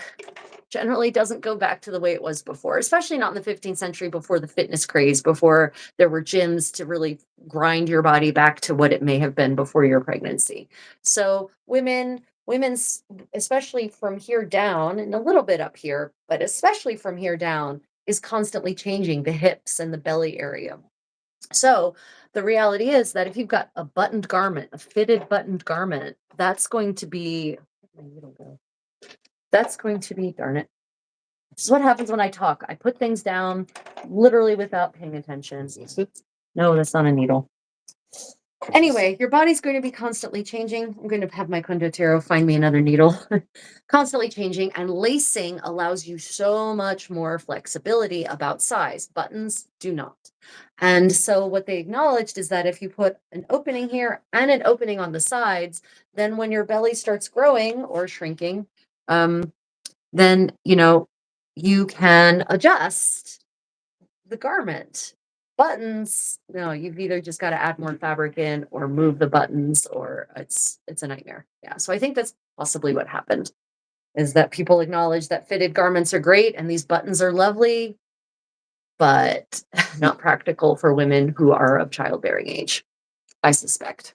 generally doesn't go back to the way it was before, especially not in the 15th century before the fitness craze, before there were gyms to really grind your body back to what it may have been before your pregnancy. So women's, especially from here down and a little bit up here, but especially from here down, is constantly changing the hips and the belly area. So the reality is that if you've got a buttoned garment, a fitted buttoned garment, that's going to be, darn it. This is what happens when I talk. I put things down literally without paying attention. No, that's not a needle. Anyway, your body's going to be constantly changing. I'm going to have my condottiero find me another needle. Constantly changing, and lacing allows you so much more flexibility about size. Buttons do not. And so what they acknowledged is that if you put an opening here and an opening on the sides, then when your belly starts growing or shrinking, then you can adjust the garment. Buttons, no, you've either just got to add more fabric in or move the buttons, or it's a nightmare. Yeah, so I think that's possibly what happened, is that people acknowledge that fitted garments are great and these buttons are lovely, but not practical for women who are of childbearing age, I suspect.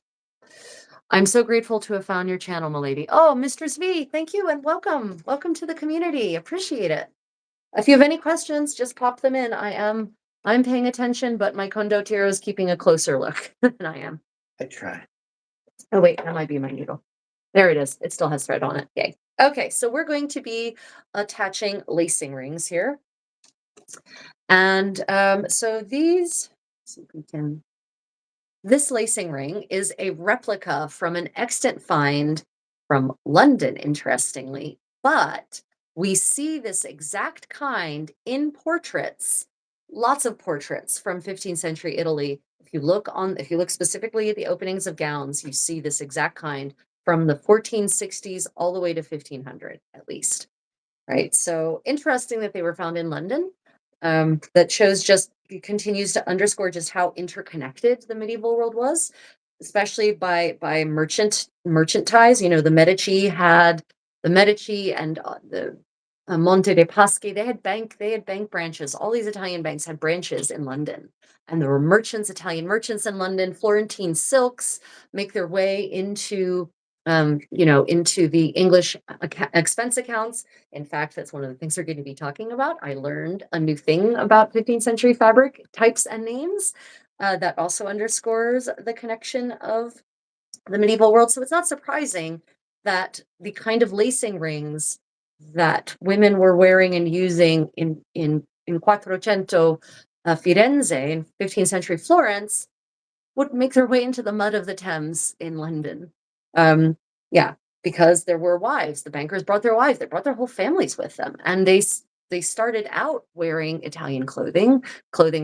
I'm so grateful to have found your channel, milady. Oh, Mistress V, thank you and welcome. Welcome to the community. Appreciate it. If you have any questions, just pop them in. I'm paying attention, but my condottiero is keeping a closer look than I am. I try. Oh wait, that might be my needle. There it is. It still has thread on it. Yay. Okay, so we're going to be attaching lacing rings here. And so these, let's see if we can. This lacing ring is a replica from an extant find from London, interestingly, but we see this exact kind in portraits, lots of portraits from 15th century Italy. If you look specifically at the openings of gowns, you see this exact kind from the 1460s all the way to 1500 at least. Right. So interesting that they were found in London. That shows just continues to underscore just how interconnected the medieval world was, especially by merchant ties. You know, the Medici and the Monte dei Paschi. They had bank branches. All these Italian banks had branches in London, and there were merchants, Italian merchants in London. Florentine silks make their way into into the English expense accounts. In fact, that's one of the things we're going to be talking about. I learned a new thing about 15th century fabric types and names that also underscores the connection of the medieval world. So it's not surprising that the kind of lacing rings that women were wearing and using in Quattrocento Firenze in 15th century Florence would make their way into the mud of the Thames in London. Yeah, because there were wives. The bankers brought their wives. They brought their whole families with them, and they started out wearing Italian clothing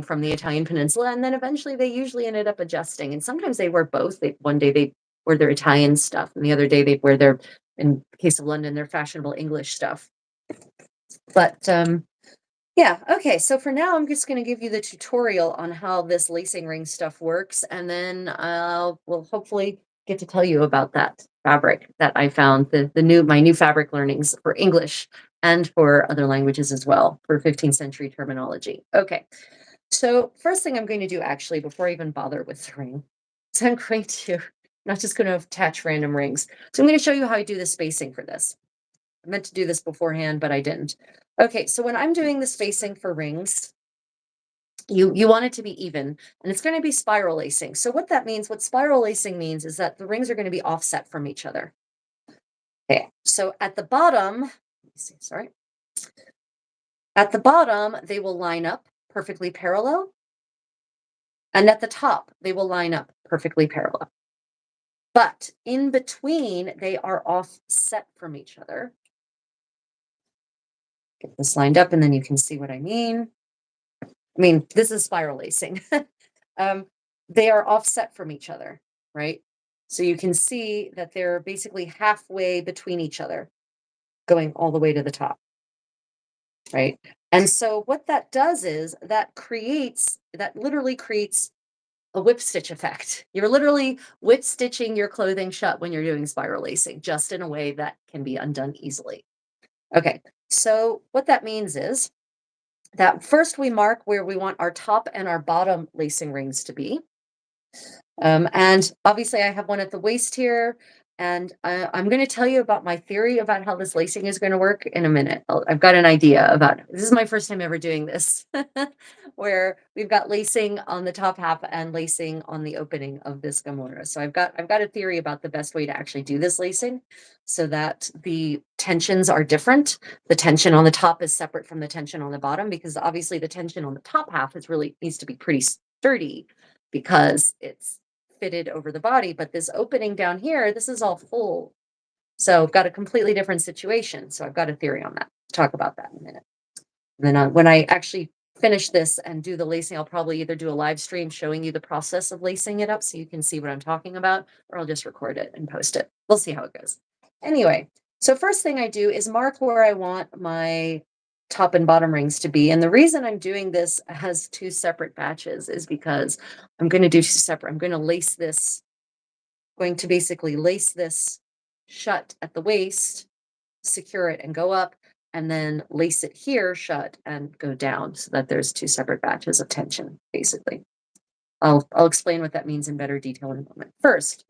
from the Italian peninsula, and then eventually they usually ended up adjusting. And sometimes they wear both. One day they wear their Italian stuff, and the other day they'd wear their, in the case of London, their fashionable English stuff. But yeah, okay, so for now, I'm just going to give you the tutorial on how this lacing ring stuff works, and then we'll hopefully get to tell you about that fabric that I found, my new fabric learnings for English and for other languages as well, for 15th century terminology. Okay, so first thing I'm going to do, actually, before I even bother with the ring, is I'm not just going to attach random rings. So I'm going to show you how I do the spacing for this. I meant to do this beforehand, but I didn't. Okay, so when I'm doing the spacing for rings, you want it to be even, and it's going to be spiral lacing. So what spiral lacing means is that the rings are going to be offset from each other. Okay, so at the bottom, let me see, sorry. At the bottom, they will line up perfectly parallel. And at the top, they will line up perfectly parallel. But in between, they are offset from each other. Get this lined up, and then you can see what I mean. I mean, this is spiral lacing. They are offset from each other, right? So you can see that they're basically halfway between each other, going all the way to the top, right? And so what that does is that literally creates a whip stitch effect. You're literally whip stitching your clothing shut when you're doing spiral lacing, just in a way that can be undone easily. Okay, so what that means is that first we mark where we want our top and our bottom lacing rings to be. And obviously I have one at the waist here, and I'm going to tell you about my theory about how this lacing is going to work in a minute. I've got an idea about this. Is my first time ever doing this, where we've got lacing on the top half and lacing on the opening of this gamora. So I've got a theory about the best way to actually do this lacing, so that the tensions are different. The tension on the top is separate from the tension on the bottom, because obviously the tension on the top half needs to be pretty sturdy because it's fitted over the body, but this opening down here, this is all full. So I've got a completely different situation. So I've got a theory on that. Talk about that in a minute. And then when I actually finish this and do the lacing, I'll probably either do a live stream showing you the process of lacing it up so you can see what I'm talking about, or I'll just record it and post it. We'll see how it goes. Anyway, so first thing I do is mark where I want my top and bottom rings to be. And the reason I'm doing this as two separate batches is because I'm going to do two separate. I'm going to basically lace this shut at the waist, secure it and go up, and then lace it here shut and go down, so that there's two separate batches of tension, basically. I'll explain what that means in better detail in a moment. First,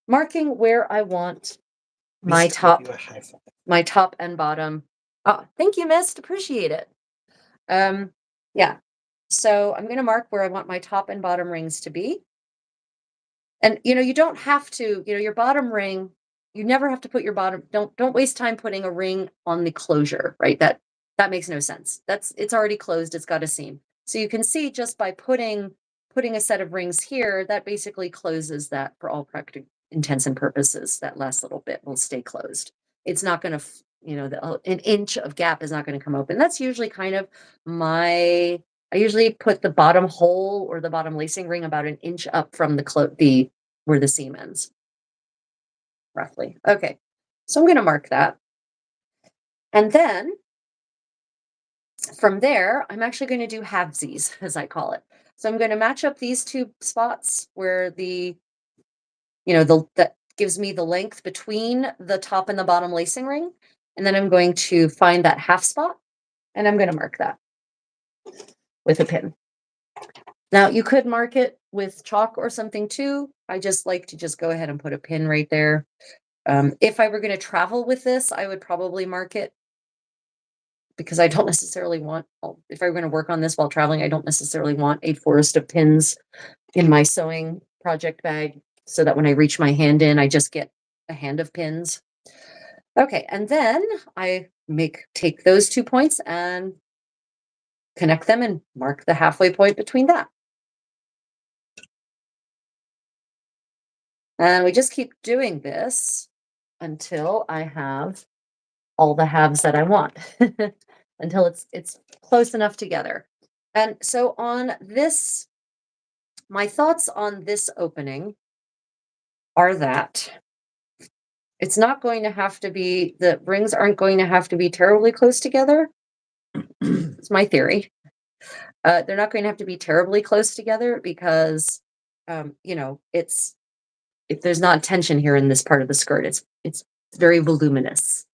marking where I want my Missed, give top, you a high five. my top and bottom. Oh, thank you, Mist. Appreciate it. Yeah. So I'm going to mark where I want my top and bottom rings to be. And you don't have to, your bottom ring, you never have to put your bottom, don't waste time putting a ring on the closure, right? That makes no sense. It's already closed, it's got a seam. So you can see just by putting a set of rings here, that basically closes that for all practical intents and purposes. That last little bit will stay closed. It's not going to, an inch of gap is not going to come open. That's usually kind of I usually put the bottom hole or the bottom lacing ring about an inch up from the where the seam ends, roughly. Okay, so I'm going to mark that. And then from there, I'm actually going to do halvesies, as I call it. So I'm going to match up these two spots where that gives me the length between the top and the bottom lacing ring. And then I'm going to find that half spot and I'm going to mark that with a pin. Now you could mark it with chalk or something too. I just like to just go ahead and put a pin right there. If I were going to travel with this, I would probably mark it because I don't necessarily want, if I'm going to work on this while traveling, I don't necessarily want a forest of pins in my sewing project bag so that when I reach my hand in, I just get a hand of pins. Okay, and then I take those 2 points and connect them and mark the halfway point between that. And we just keep doing this until I have all the halves that I want, until it's close enough together. And so on this, my thoughts on this opening are that it's not going to have to be, the rings aren't going to have to be terribly close together. It's my theory. They're not going to have to be terribly close together because, it's, if there's not tension here in this part of the skirt, it's very voluminous,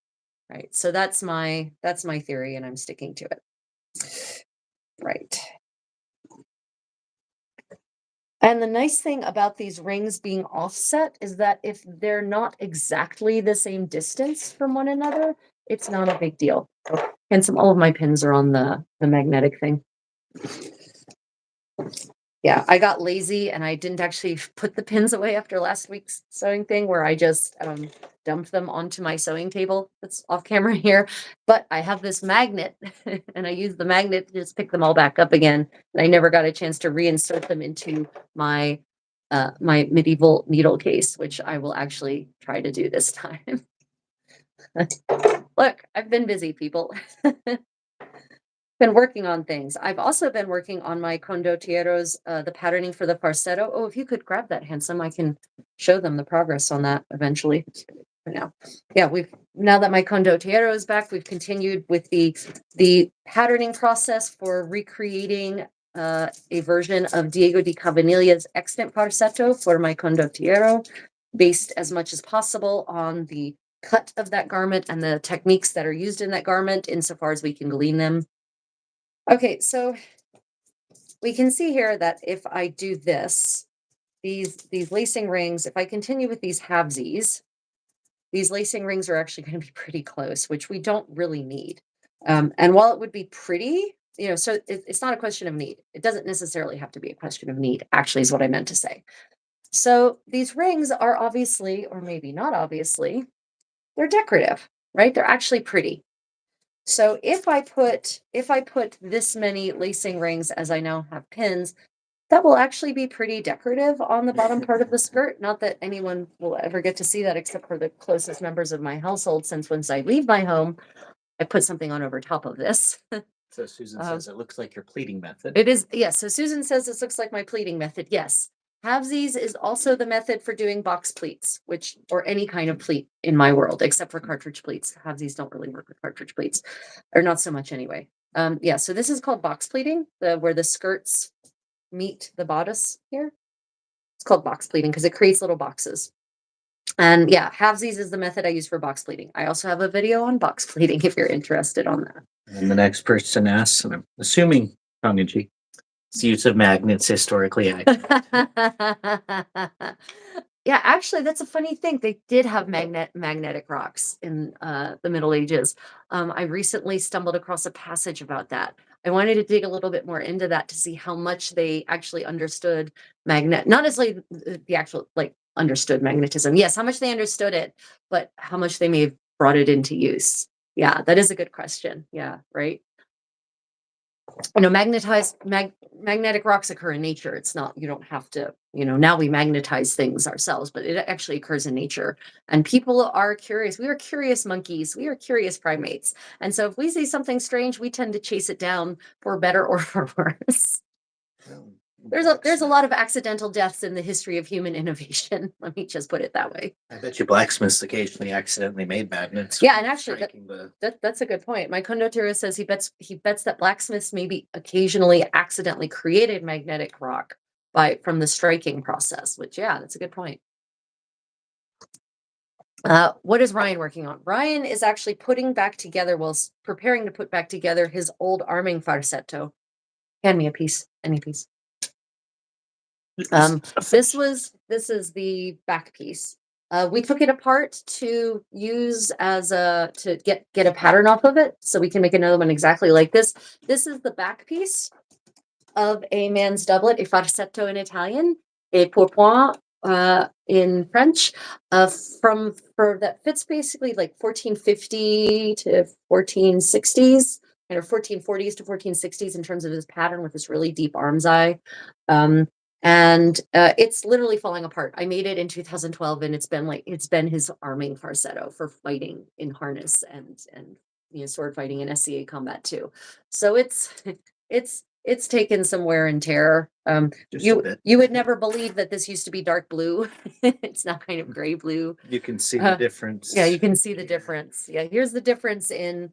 right? So that's my theory, and I'm sticking to it. Right. And the nice thing about these rings being offset is that if they're not exactly the same distance from one another, it's not a big deal. And all of my pins are on the magnetic thing. Yeah, I got lazy and I didn't actually put the pins away after last week's sewing thing where I just dumped them onto my sewing table. That's off camera here, but I have this magnet and I use the magnet to just pick them all back up again. And I never got a chance to reinsert them into my my medieval needle case, which I will actually try to do this time. Look, I've been busy, people. Been working on things. I've also been working on my condotieros, the patterning for the farsetto. Oh, if you could grab that, handsome, I can show them the progress on that eventually. For now, yeah, now that my condotiero is back, we've continued with the patterning process for recreating a version of Diego di Cavaniglia's extant farsetto for my condottiero, based as much as possible on the cut of that garment and the techniques that are used in that garment, insofar as we can glean them. Okay, so we can see here that if I do this, these lacing rings, if I continue with these halvesies, these lacing rings are actually going to be pretty close, which we don't really need. And while it would be pretty, so it's not a question of need. It doesn't necessarily have to be a question of need, actually, is what I meant to say. So these rings are obviously, or maybe not obviously, they're decorative, right? They're actually pretty. So if I put this many lacing rings as I now have pins, that will actually be pretty decorative on the bottom part of the skirt. Not that anyone will ever get to see that except for the closest members of my household, since once I leave my home, I put something on over top of this. So Susan says it looks like your pleating method. It is, yes. So Susan says this looks like my pleating method. Yes. Halvesies is also the method for doing box pleats, or any kind of pleat in my world, except for cartridge pleats. Halvesies don't really work with cartridge pleats, or not so much anyway. Yeah, so this is called box pleating, where the skirts meet the bodice here. It's called box pleating because it creates little boxes. And yeah, halvesies is the method I use for box pleating. I also have a video on box pleating if you're interested on that. And the next person asks, and I'm assuming tongue in cheek, use of magnets historically accurate. Yeah, actually, that's a funny thing. They did have magnetic rocks in the Middle Ages. I recently stumbled across a passage about that. I wanted to dig a little bit more into that to see how much they actually understood not necessarily the actual like understood magnetism. Yes, how much they understood it, but how much they may have brought it into use. Yeah, that is a good question. Yeah, right. Magnetic rocks occur in nature. It's not, you don't have to, now we magnetize things ourselves, but it actually occurs in nature. And people are curious. We are curious monkeys. We are curious primates. And so if we see something strange, we tend to chase it down for better or for worse. Well, There's a lot of accidental deaths in the history of human innovation. Let me just put it that way. I bet you blacksmiths occasionally accidentally made magnets. Yeah, from and actually striking the that's a good point. My condottero says he bets that blacksmiths maybe occasionally accidentally created magnetic rock from the striking process, which yeah, that's a good point. What is Ryan working on? Ryan is actually putting back together, preparing to put back together his old arming farsetto. Hand me a piece, any piece. This is the back piece. We took it apart to use to get a pattern off of it, so we can make another one exactly like this. This is the back piece of a man's doublet, a farsetto in Italian, a pourpoint in French, that fits basically like 1450 to 1460s, or 1440s to 1460s in terms of his pattern with this really deep arm's eye. And it's literally falling apart. I made it in 2012, and it's been his arming farsetto for fighting in harness and sword fighting and SCA combat too. So it's taken some wear and tear. You would never believe that this used to be dark blue. It's now kind of gray blue. You can see the difference. Yeah, you can see the difference. Yeah, here's the difference in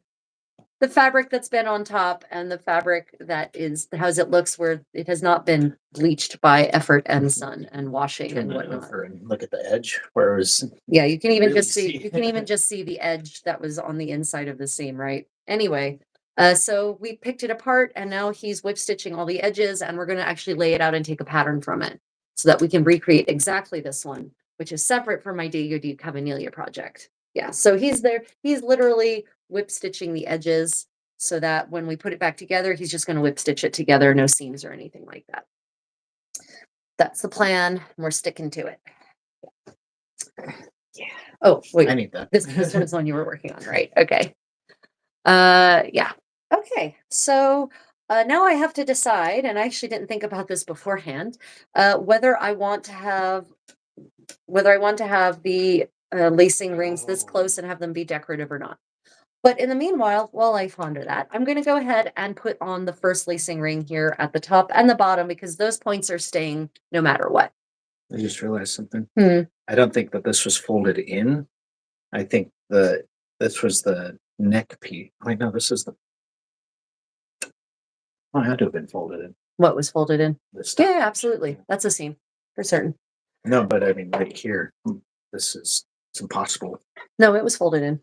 the fabric that's been on top and the fabric that is how it looks, where it has not been bleached by effort and sun and washing and whatnot. And look at the edge. Whereas yeah, you can even really just see you can even just see the edge that was on the inside of the seam, right? Anyway, so we picked it apart, and now he's whip stitching all the edges, and we're going to actually lay it out and take a pattern from it so that we can recreate exactly this one, which is separate from my Diego di Cavagnelia project. Yeah, so he's literally whip stitching the edges so that when we put it back together, he's just going to whip stitch it together, no seams or anything like that. That's the plan. We're sticking to it. Yeah. Oh, wait. I need that. This one's the one you were working on, right? Okay. Yeah. Okay. So now I have to decide, and I actually didn't think about this beforehand, whether I want to have the lacing rings this close and have them be decorative or not. But in the meanwhile, while I ponder that, I'm going to go ahead and put on the first lacing ring here at the top and the bottom, because those points are staying no matter what. I just realized something. I don't think that this was folded in. I think this was the neck piece. Wait, no, this is the. Oh, it had to have been folded in. What was folded in? This Yeah, absolutely. That's a seam for certain. No, but I mean, right here, it's impossible. No, it was folded in.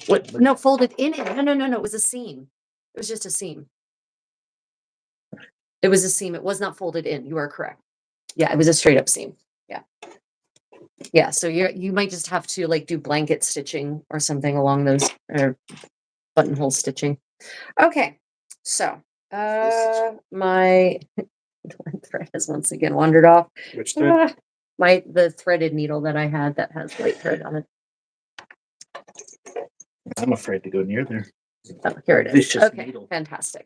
What? No, folded in it. No. It was a seam. It was just a seam. It was a seam. It was not folded in. You are correct. Yeah, it was a straight up seam. Yeah. Yeah. So you might just have to like do blanket stitching or something along those, or buttonhole stitching. Okay. So my thread has once again wandered off. Which thread? The threaded needle that I had that has white thread on it. I'm afraid to go near there. Oh, here it is. Okay, needle. fantastic.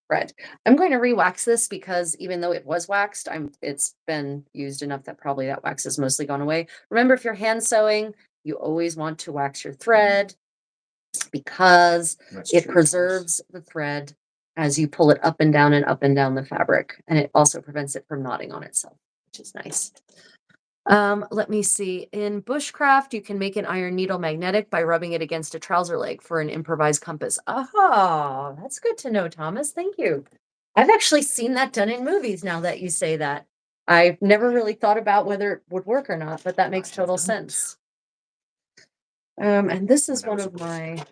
Thread. I'm going to re-wax this because even though it was waxed, it's been used enough that probably that wax has mostly gone away. Remember, if you're hand sewing, you always want to wax your thread because it preserves the thread as you pull it up and down the fabric, and it also prevents it from knotting on itself, which is nice. Let me see. In bushcraft, you can make an iron needle magnetic by rubbing it against a trouser leg for an improvised compass. Oh, that's good to know, Thomas. Thank you. I've actually seen that done in movies now that you say that. I've never really thought about whether it would work or not, but that makes total sense. And this is one of my,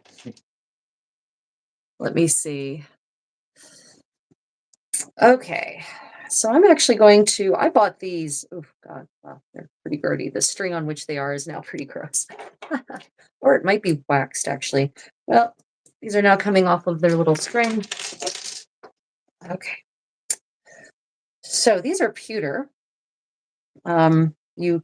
let me see. Okay, So I'm actually going to, I bought these. Oh God, wow, they're pretty dirty. The string on which they are is now pretty gross. Or it might be waxed actually. Well, these are now coming off of their little string. Okay. So these are pewter. You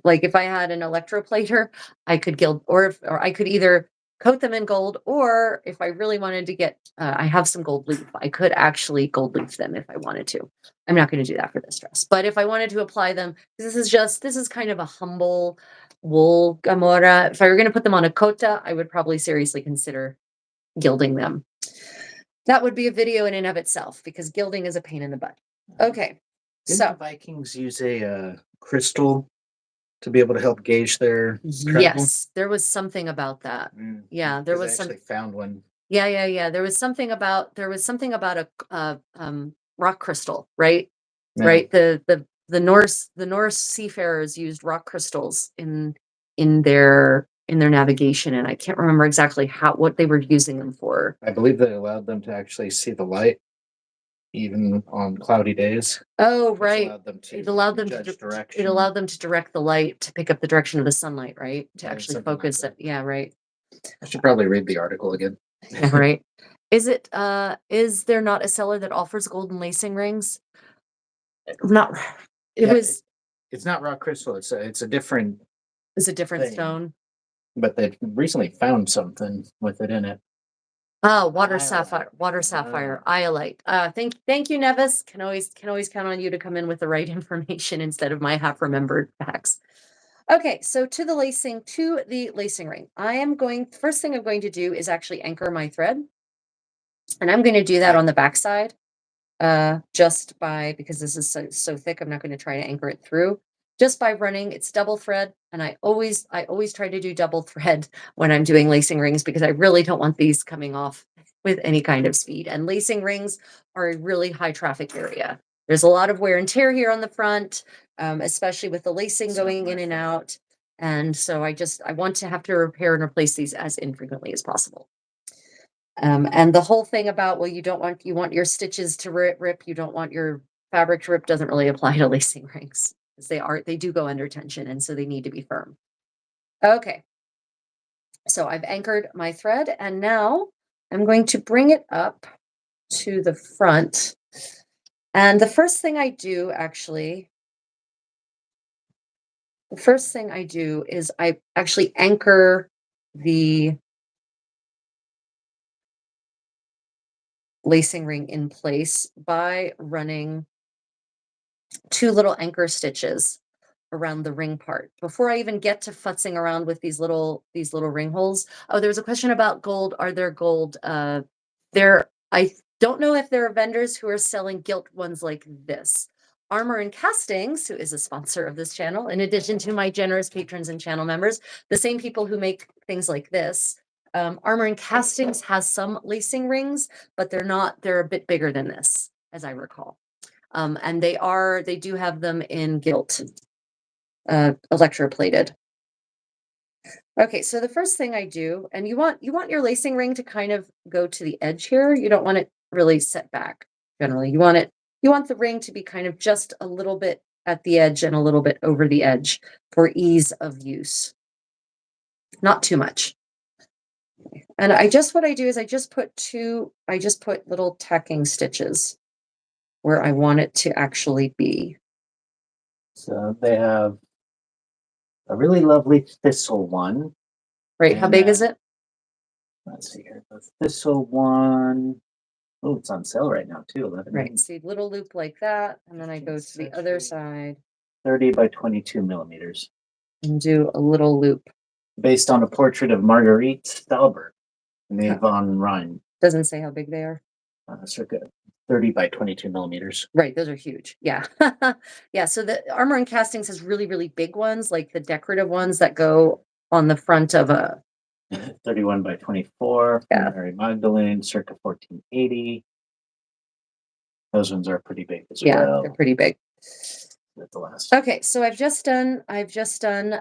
like if I had an electroplater, I could gild, or I could either coat them in gold, or if I really wanted to get, I have some gold leaf. I could actually gold leaf them if I wanted to. I'm not going to do that for this dress, but if I wanted to apply them, this is kind of a humble wool gamora. If I were going to put them on a kota, I would probably seriously consider gilding them. That would be a video in and of itself because gilding is a pain in the butt. Okay. Didn't the So, Vikings use a crystal to be able to help gauge their travel? yes, there was something about that. Yeah, there 'Cause I was some. actually found one. Yeah. There was something about a rock crystal, right? Right. The Norse seafarers used rock crystals in their navigation, and I can't remember exactly what they were using them for. I believe that allowed them to actually see the light even on cloudy days, Oh, which right. allowed them to It allowed them to judge it direction. allowed them to direct the light to pick up the direction of the sunlight, right? To Yeah, actually something like focus that. it. Yeah, right. I should probably read the article again. Yeah, right. Is there not a seller that offers golden lacing rings? Not it Yeah, was it's not rock crystal. It's a different It's a different thing, stone. but they recently found something with it in it. Oh, water Iolite. sapphire, iolite. Thank you, Nevis. Can always count on you to come in with the right information instead of my half remembered facts. Okay, so to the lacing ring. First thing I'm going to do is actually anchor my thread. And I'm going to do that on the back side. Just by, because this is so thick, I'm not going to try to anchor it through. Just by running, it's double thread, and I always try to do double thread when I'm doing lacing rings because I really don't want these coming off with any kind of speed. And lacing rings are a really high traffic area. There's a lot of wear and tear here on the front, especially with the lacing going in and out. And so I want to have to repair and replace these as infrequently as possible. And the whole thing about, well, you want your stitches to rip, you don't want your fabric to rip doesn't really apply to lacing rings because they do go under tension and so they need to be firm. Okay. So I've anchored my thread and now I'm going to bring it up to the front. And the first thing I do is I actually anchor the lacing ring in place by running 2 little anchor stitches around the ring part before I even get to futzing around with these little ring holes. Oh, there was a question about gold. Are there gold? I don't know if there are vendors who are selling gilt ones like this. Armor and Castings, who is a sponsor of this channel, in addition to my generous patrons and channel members, the same people who make things like this. Armor and Castings has some lacing rings, but they're a bit bigger than this, as I recall. And they do have them in gilt, electroplated. Okay, so the first thing I do, and you want your lacing ring to kind of go to the edge here. You don't want it really set back. Generally, you want the ring to be kind of just a little bit at the edge and a little bit over the edge for ease of use. Not too much. And what I do is I just put little tacking stitches where I want it to actually be. So they have a really lovely thistle one. Right, how big is it? Let's see here. The thistle one. Oh, it's on sale right now too. 11. Right, see, little loop like that, and then I go to the other side 30 by 22 millimeters. and do a little loop. Based on a portrait of Marguerite Stalbert, made von Rhine. Doesn't say how big they are. Circa 30 by 22 millimeters. Right, those are huge. Yeah. Yeah, so the Armor and Castings has really, really big ones, like the decorative ones that go on the front of a 31 by 24. Yeah. Mary Magdalene, circa 1480. Those ones are pretty big as Yeah, well. they're pretty big. That's the last. Okay, so I've just done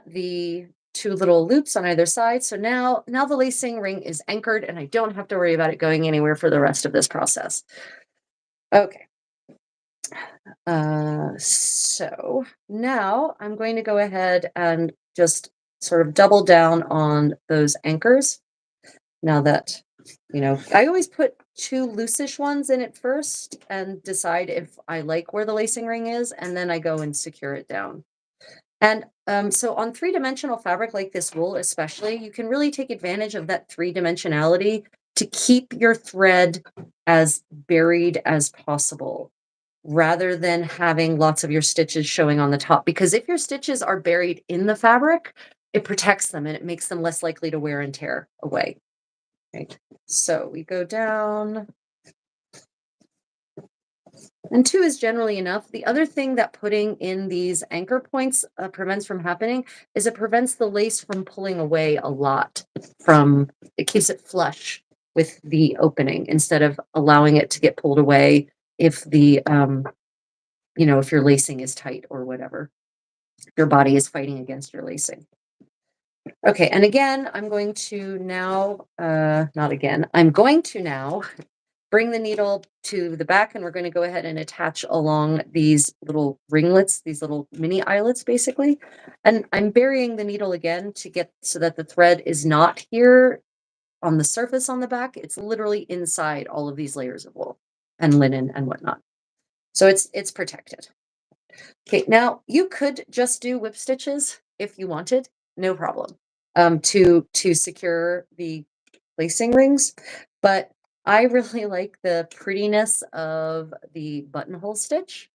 the 2 little loops on either side. So now the lacing ring is anchored and I don't have to worry about it going anywhere for the rest of this process. Okay. So now I'm going to go ahead and just sort of double down on those anchors. Now that, I always put two loosish ones in it first and decide if I like where the lacing ring is, and then I go and secure it down. And so on three-dimensional fabric like this wool, especially, you can really take advantage of that three-dimensionality to keep your thread as buried as possible, rather than having lots of your stitches showing on the top. Because if your stitches are buried in the fabric, it protects them and it makes them less likely to wear and tear away. Right. So we go down, and two is generally enough. The other thing that putting in these anchor points prevents from happening is it prevents the lace from pulling away a lot from, it keeps it flush with the opening instead of allowing it to get pulled away if if your lacing is tight or whatever. Your body is fighting against your lacing. Okay, and again, I'm going to now, not again, I'm going to now bring the needle to the back, and we're going to go ahead and attach along these little ringlets, these little mini eyelets, basically. And I'm burying the needle again to get so that the thread is not here on the surface on the back. It's literally inside all of these layers of wool and linen and whatnot. So it's protected. Okay, now you could just do whip stitches if you wanted, no problem, to secure the lacing rings. But I really like the prettiness of the buttonhole stitch.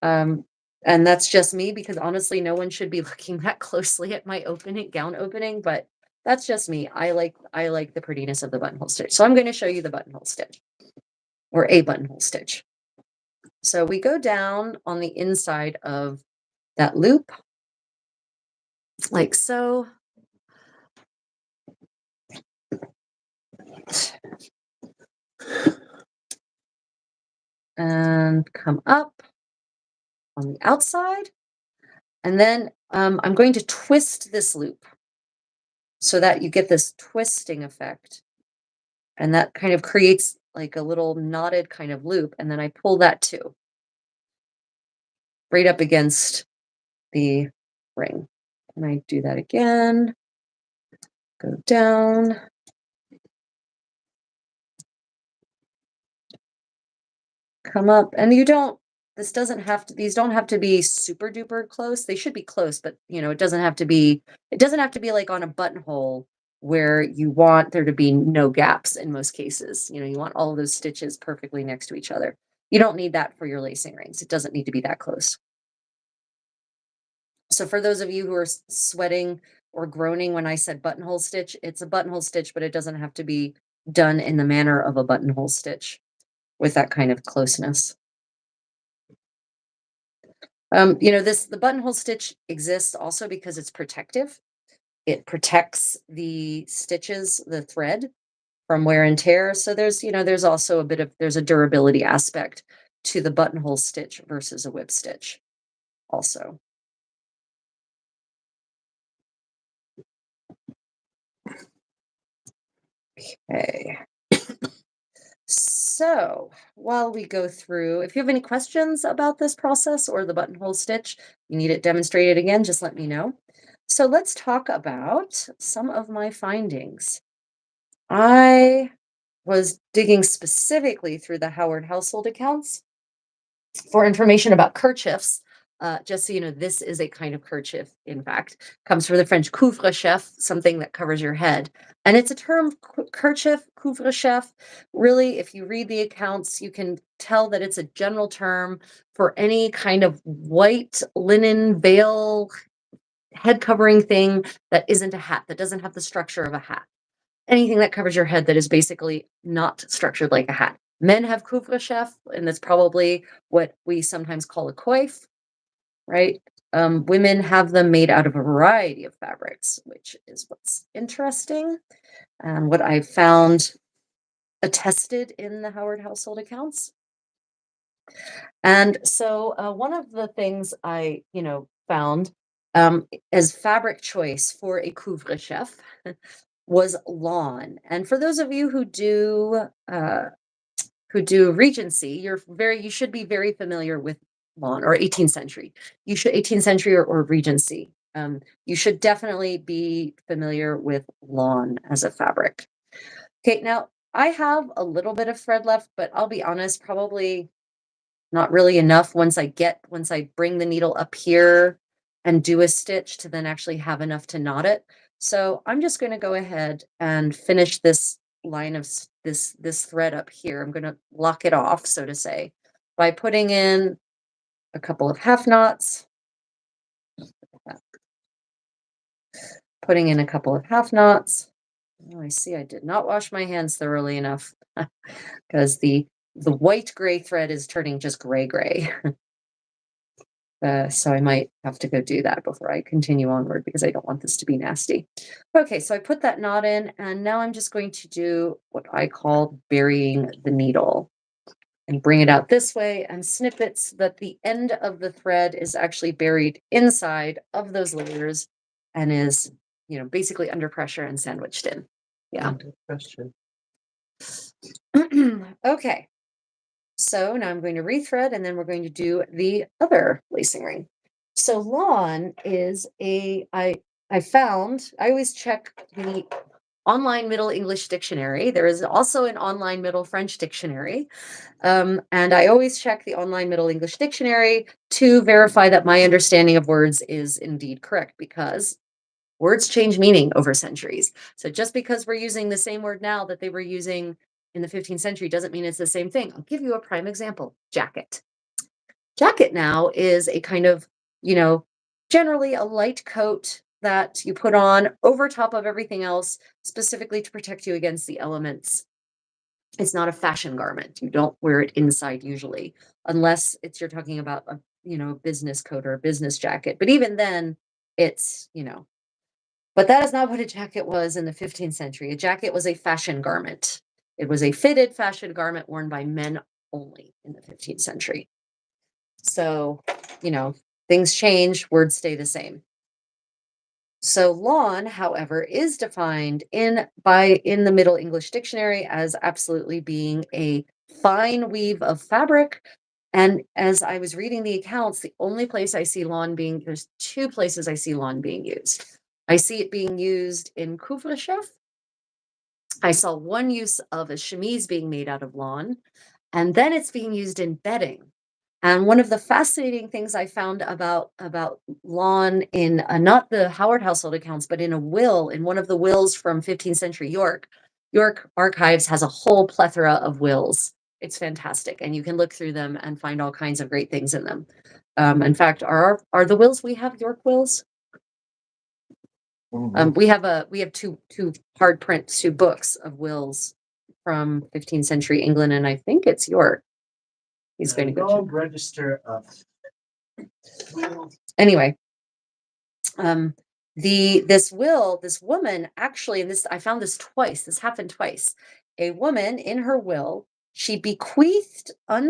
Um, and that's just me because honestly, no one should be looking that closely at my gown opening, but that's just me. I like the prettiness of the buttonhole stitch. So I'm going to show you the buttonhole stitch or a buttonhole stitch. So we go down on the inside of that loop like so. And come up on the outside. And then I'm going to twist this loop so that you get this twisting effect. And that kind of creates like a little knotted kind of loop. And then I pull that too, right up against the ring. And I do that again, go down. Come up, and these don't have to be super duper close. They should be close, but it doesn't have to be like on a buttonhole where you want there to be no gaps in most cases. You want all of those stitches perfectly next to each other. You don't need that for your lacing rings. It doesn't need to be that close. So for those of you who are sweating or groaning when I said buttonhole stitch, it's a buttonhole stitch, but it doesn't have to be done in the manner of a buttonhole stitch with that kind of closeness. The buttonhole stitch exists also because it's protective. It protects the stitches, the thread from wear and tear. So there's also there's a durability aspect to the buttonhole stitch versus a whip stitch also. Okay. So while we go through, if you have any questions about this process or the buttonhole stitch, you need it demonstrated again, just let me know. So let's talk about some of my findings. I was digging specifically through the Howard household accounts for information about kerchiefs. Just so you know, this is a kind of kerchief, in fact, comes from the French couvre-chef, something that covers your head. And it's a term, kerchief, couvre-chef. Really, if you read the accounts, you can tell that it's a general term for any kind of white linen veil head covering thing that isn't a hat, that doesn't have the structure of a hat. Anything that covers your head that is basically not structured like a hat. Men have couvre-chef, and that's probably what we sometimes call a coif, right? Women have them made out of a variety of fabrics, which is what's interesting and what I found attested in the Howard household accounts. And so one of the things I, found as fabric choice for a couvre-chef was lawn. And for those of you who do who do Regency, you should be very familiar with lawn or 18th century. You should 18th century or Regency. You should definitely be familiar with lawn as a fabric. Okay, now I have a little bit of thread left, but I'll be honest, probably not really enough once I bring the needle up here and do a stitch to then actually have enough to knot it. So I'm just going to go ahead and finish this line of this thread up here. I'm going to lock it off, so to say, by putting in a couple of half knots, putting in a couple of half knots. Oh, I see I did not wash my hands thoroughly enough because the white gray thread is turning just gray. So I might have to go do that before I continue onward because I don't want this to be nasty. Okay, so I put that knot in, and now I'm just going to do what I call burying the needle and bring it out this way and snip it so that the end of the thread is actually buried inside of those layers and is, basically under pressure and sandwiched in. Yeah. Under pressure. Okay. So now I'm going to rethread and then we're going to do the other lacing ring. So lawn is I always check the online Middle English dictionary. There is also an online Middle French dictionary. And I always check the online Middle English dictionary to verify that my understanding of words is indeed correct, because words change meaning over centuries. So just because we're using the same word now that they were using in the 15th century doesn't mean it's the same thing. I'll give you a prime example. Jacket. Jacket now is a kind of, you know, generally a light coat that you put on over top of everything else, specifically to protect you against the elements. It's not a fashion garment. You don't wear it inside usually, unless you're talking about a, business coat or a business jacket. But even then, it's, but that is not what a jacket was in the 15th century. A jacket was a fashion garment. It was a fitted fashion garment worn by men only in the 15th century. So, you know, things change, words stay the same. So lawn, however, is defined in the Middle English Dictionary as absolutely being a fine weave of fabric. And as I was reading the accounts, there's two places I see lawn being used. I see it being used in couvre-chef. I saw one use of a chemise being made out of lawn, and then it's being used in bedding. And one of the fascinating things I found about lawn in not the Howard household accounts, but in one of the wills from 15th century York. York Archives has a whole plethora of wills. It's fantastic, and you can look through them and find all kinds of great things in them. In fact, are the wills we have York wills? We have two hard print, two books of wills from 15th century England, and I think it's York. He's going to go Gold register of. anyway. This woman actually, and this I found this twice. This happened twice. A woman in her will, she bequeathed her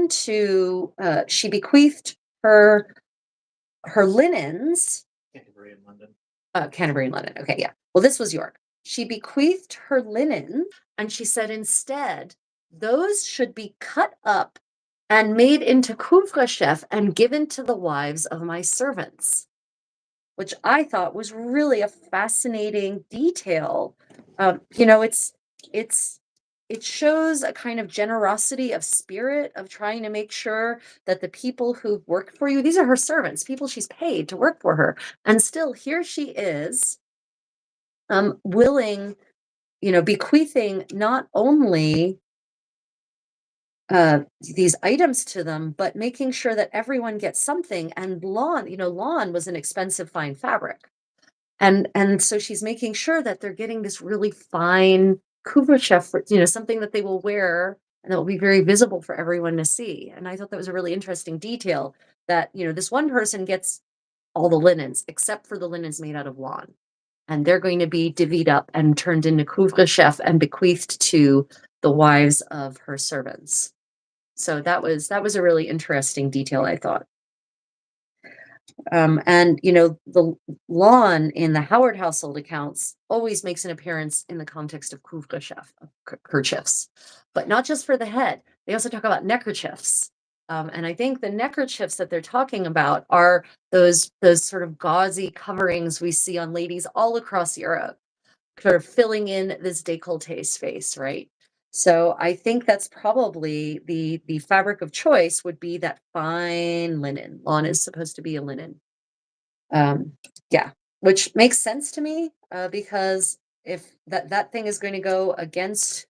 linens. Canterbury in London. Canterbury in London. Okay, yeah. Well, this was York. She bequeathed her linen, and she said instead those should be cut up and made into couvre-chef and given to the wives of my servants, which I thought was really a fascinating detail. It shows a kind of generosity of spirit of trying to make sure that the people who work for you, these are her servants, people she's paid to work for her, and still here she is, willing, bequeathing not only these items to them, but making sure that everyone gets something. And lawn was an expensive fine fabric. And so she's making sure that they're getting this really fine couvre-chef, something that they will wear and that will be very visible for everyone to see. And I thought that was a really interesting detail that, this one person gets all the linens except for the linens made out of lawn. And they're going to be divvied up and turned into couvre-chef and bequeathed to the wives of her servants. So that was a really interesting detail, I thought. And the lawn in the Howard household accounts always makes an appearance in the context of couvre-chef, kerchiefs, but not just for the head. They also talk about neckerchiefs. And I think the neckerchiefs that they're talking about are those sort of gauzy coverings we see on ladies all across Europe, sort of filling in this décolleté space, right? So I think that's probably the fabric of choice would be that fine linen. Lawn is supposed to be a linen. Um, yeah, which makes sense to me, because if that thing is going to go against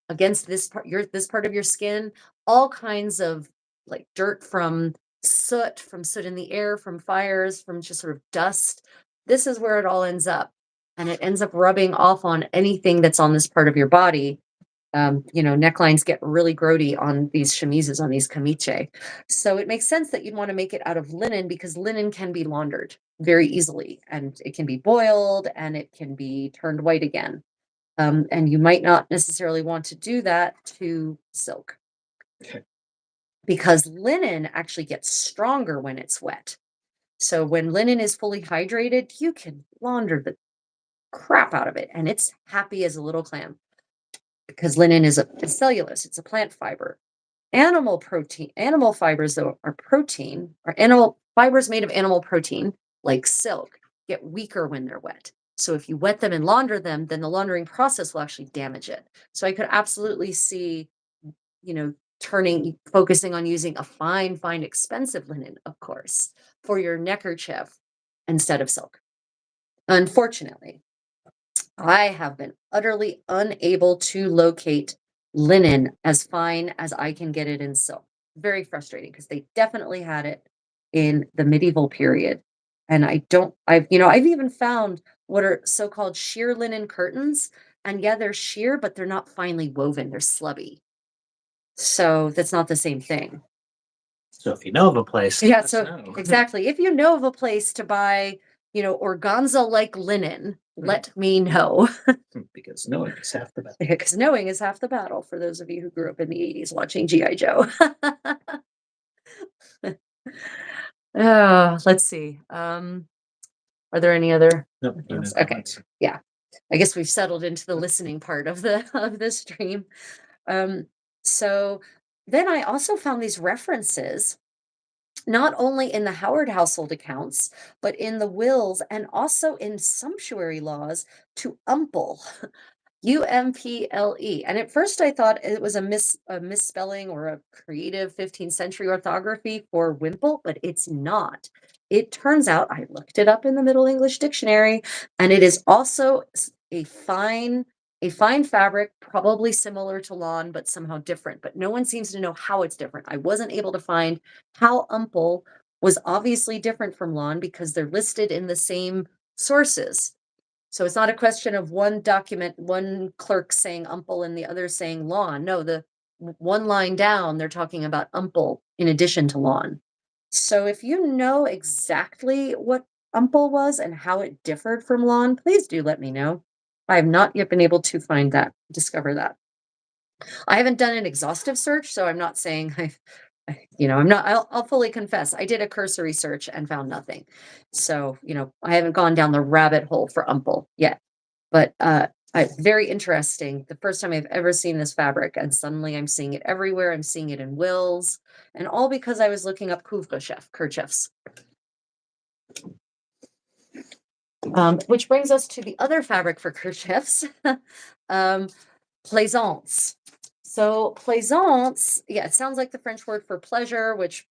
this part of your skin, all kinds of like dirt from soot in the air, from fires, from just sort of dust. This is where it all ends up. And it ends up rubbing off on anything that's on this part of your body. Necklines get really grody on these chemises, on these camicie. So it makes sense that you'd want to make it out of linen because linen can be laundered very easily and it can be boiled and it can be turned white again. And you might not necessarily want to do that to silk Okay. because linen actually gets stronger when it's wet. So when linen is fully hydrated, you can launder the crap out of it and it's happy as a little clam because linen is cellulose, it's a plant fiber. Animal fibers, though, are protein, or animal fibers made of animal protein, like silk, get weaker when they're wet. So if you wet them and launder them, then the laundering process will actually damage it. So I could absolutely see, focusing on using a fine, expensive linen, of course, for your neckerchief instead of silk. Unfortunately, I have been utterly unable to locate linen as fine as I can get it in silk. Very frustrating because they definitely had it in the medieval period. And I've even found what are so-called sheer linen curtains. And yeah, they're sheer, but they're not finely woven. They're slubby. So that's not the same thing. So if you know of a place, Yeah, let us so know. exactly. If you know of a place to buy, organza-like linen, let me know. Because knowing is half the battle. Because knowing is half the battle for those of you who grew up in the 80s watching G.I. Joe. Let's see. Are there any other? Nope, no Okay. comments. Yeah. I guess we've settled into the listening part of the stream. Um, so then I also found these references not only in the Howard household accounts, but in the wills and also in sumptuary laws to umple. Umple. And at first I thought it was a misspelling or a creative 15th century orthography for wimple, but it's not. It turns out I looked it up in the Middle English dictionary, and it is also a fine fabric, probably similar to lawn, but somehow different. But no one seems to know how it's different. I wasn't able to find how umple was obviously different from lawn because they're listed in the same sources. So it's not a question of one document, one clerk saying umple and the other saying lawn. No, the one line down, they're talking about umple in addition to lawn. So if you know exactly what umple was and how it differed from lawn, please do let me know. I have not yet been able to discover that. I haven't done an exhaustive search, so I'm not saying I'll fully confess. I did a cursory search and found nothing. So, I haven't gone down the rabbit hole for umple yet. But very interesting. The first time I've ever seen this fabric, and suddenly I'm seeing it everywhere. I'm seeing it in wills, and all because I was looking up couvre-chef kerchiefs. Which brings us to the other fabric for kerchiefs, um, plaisance. So plaisance, yeah, it sounds like the French word for pleasure, which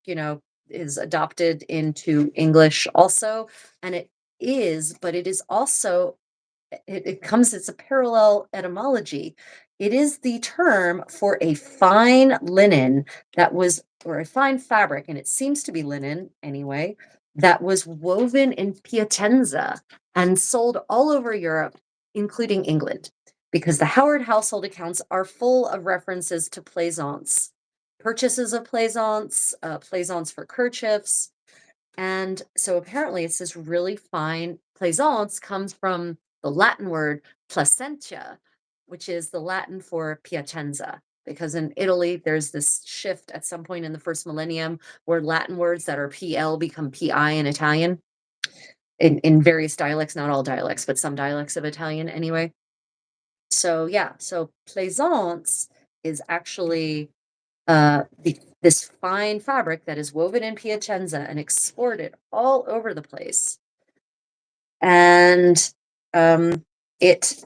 is adopted into English also, and it is, but it is also it's a parallel etymology. It is the term for a fine linen or a fine fabric, and it seems to be linen anyway, that was woven in Piacenza and sold all over Europe, including England, because the Howard household accounts are full of references to plaisance, purchases of plaisance for kerchiefs. And so apparently it's this really fine plaisance comes from the Latin word placentia, which is the Latin for Piacenza. Because in Italy, there's this shift at some point in the first millennium where Latin words that are PL become PI in Italian, in various dialects, not all dialects, but some dialects of Italian anyway. So yeah, so plaisance is actually this fine fabric that is woven in Piacenza and exported all over the place. And it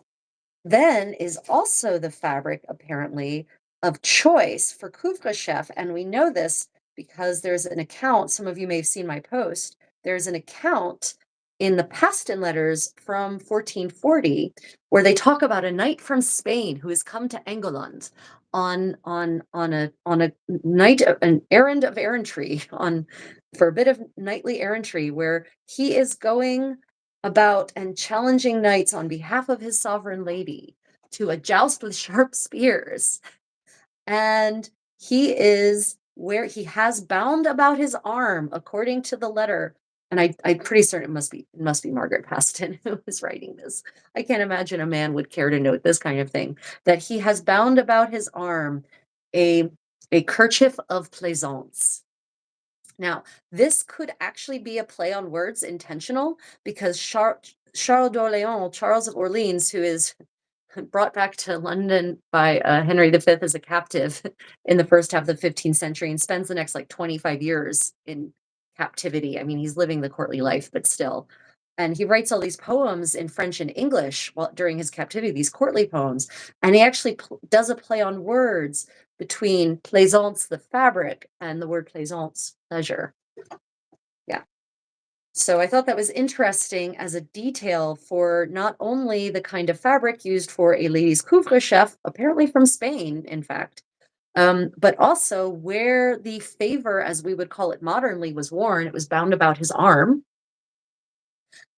then is also the fabric, apparently, of choice for couvre chef. And we know this because there's an account. Some of you may have seen my post. There's an account in the Paston letters from 1440 where they talk about a knight from Spain who has come to Engeland on a night an errand of errantry on for a bit of knightly errantry where he is going about and challenging knights on behalf of his sovereign lady to a joust with sharp spears. And he is where he has bound about his arm, according to the letter. And I'm pretty certain it must be Margaret Paston who is writing this. I can't imagine a man would care to note this kind of thing. That he has bound about his arm a a kerchief of plaisance. Now, this could actually be a play on words intentional because Charles d'Orléans, Charles of Orleans, who is brought back to London by Henry V as a captive in the first half of the 15th century and spends the next like 25 years in captivity. I mean, he's living the courtly life, but still. And he writes all these poems in French and English while during his captivity, these courtly poems. And he actually does a play on words between plaisance, the fabric, and the word plaisance, pleasure. Yeah. So I thought that was interesting as a detail for not only the kind of fabric used for a lady's couvre chef, apparently from Spain, in fact, but also where the favor, as we would call it modernly, was worn. It was bound about his arm,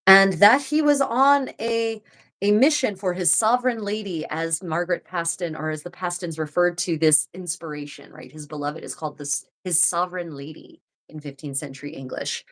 and that he was on a mission for his sovereign lady, as Margaret Paston, or as the Pastons referred to this inspiration, right? His beloved is called this his sovereign lady in 15th century English.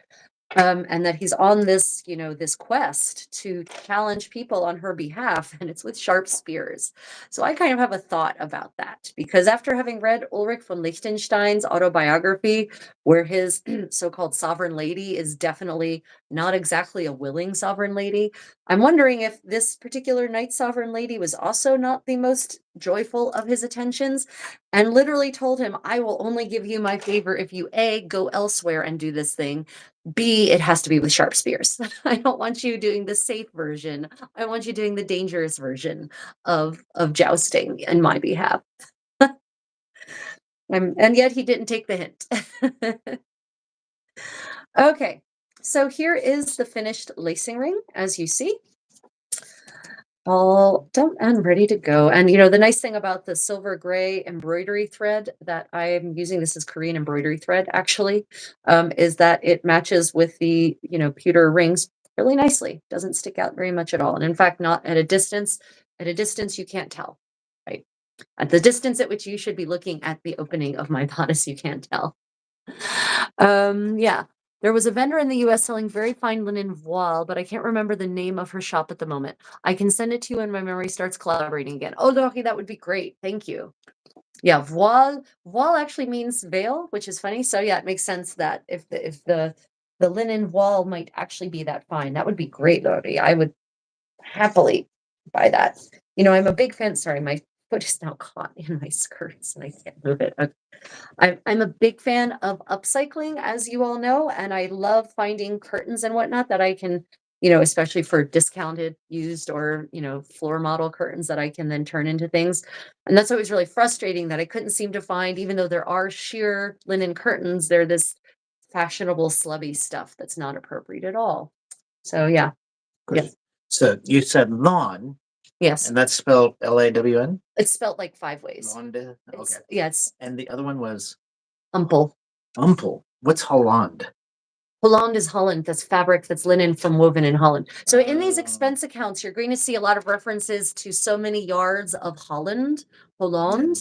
And that he's on this, this quest to challenge people on her behalf, and it's with sharp spears. So I kind of have a thought about that because after having read Ulrich von Liechtenstein's autobiography, where his so-called sovereign lady is definitely not exactly a willing sovereign lady, I'm wondering if this particular knight sovereign lady was also not the most joyful of his attentions and literally told him, I will only give you my favor if you A, go elsewhere and do this thing, B, it has to be with sharp spears. I don't want you doing the safe version. I want you doing the dangerous version of jousting in my behalf. And yet he didn't take the hint. Okay, so here is the finished lacing ring, as you see. All done and ready to go. And the nice thing about the silver gray embroidery thread that I'm using, this is Korean embroidery thread actually, is that it matches with the, pewter rings really nicely. Doesn't stick out very much at all. And in fact, not at a distance. At a distance, you can't tell, right? At the distance at which you should be looking at the opening of my bodice, you can't tell. Yeah. There was a vendor in the US selling very fine linen voile, but I can't remember the name of her shop at the moment. I can send it to you when my memory starts collaborating again. Oh, Doki, that would be great. Thank you. Yeah, voile. Voile actually means veil, which is funny. So yeah, it makes sense that if the linen voile might actually be that fine, that would be great, Doki. I would happily buy that. I'm a big fan. Sorry, my foot is now caught in my skirts and I can't move it. Okay. I'm a big fan of upcycling, as you all know, and I love finding curtains and whatnot that I can, especially for discounted, used, or, floor model curtains that I can then turn into things. And that's always really frustrating that I couldn't seem to find, even though there are sheer linen curtains, they're this fashionable, slubby stuff that's not appropriate at all. So yeah, Great. So you said lawn, yes, and that's spelled Lawn? it's spelled like 5 ways. Londe? It's, Okay. yeah, it's And the other one was umple. Umpel. What's Holland? Holland is Holland. That's fabric that's linen from woven in Holland. So in these Oh. expense accounts, you're going to see a lot of references to so many yards of Holland, in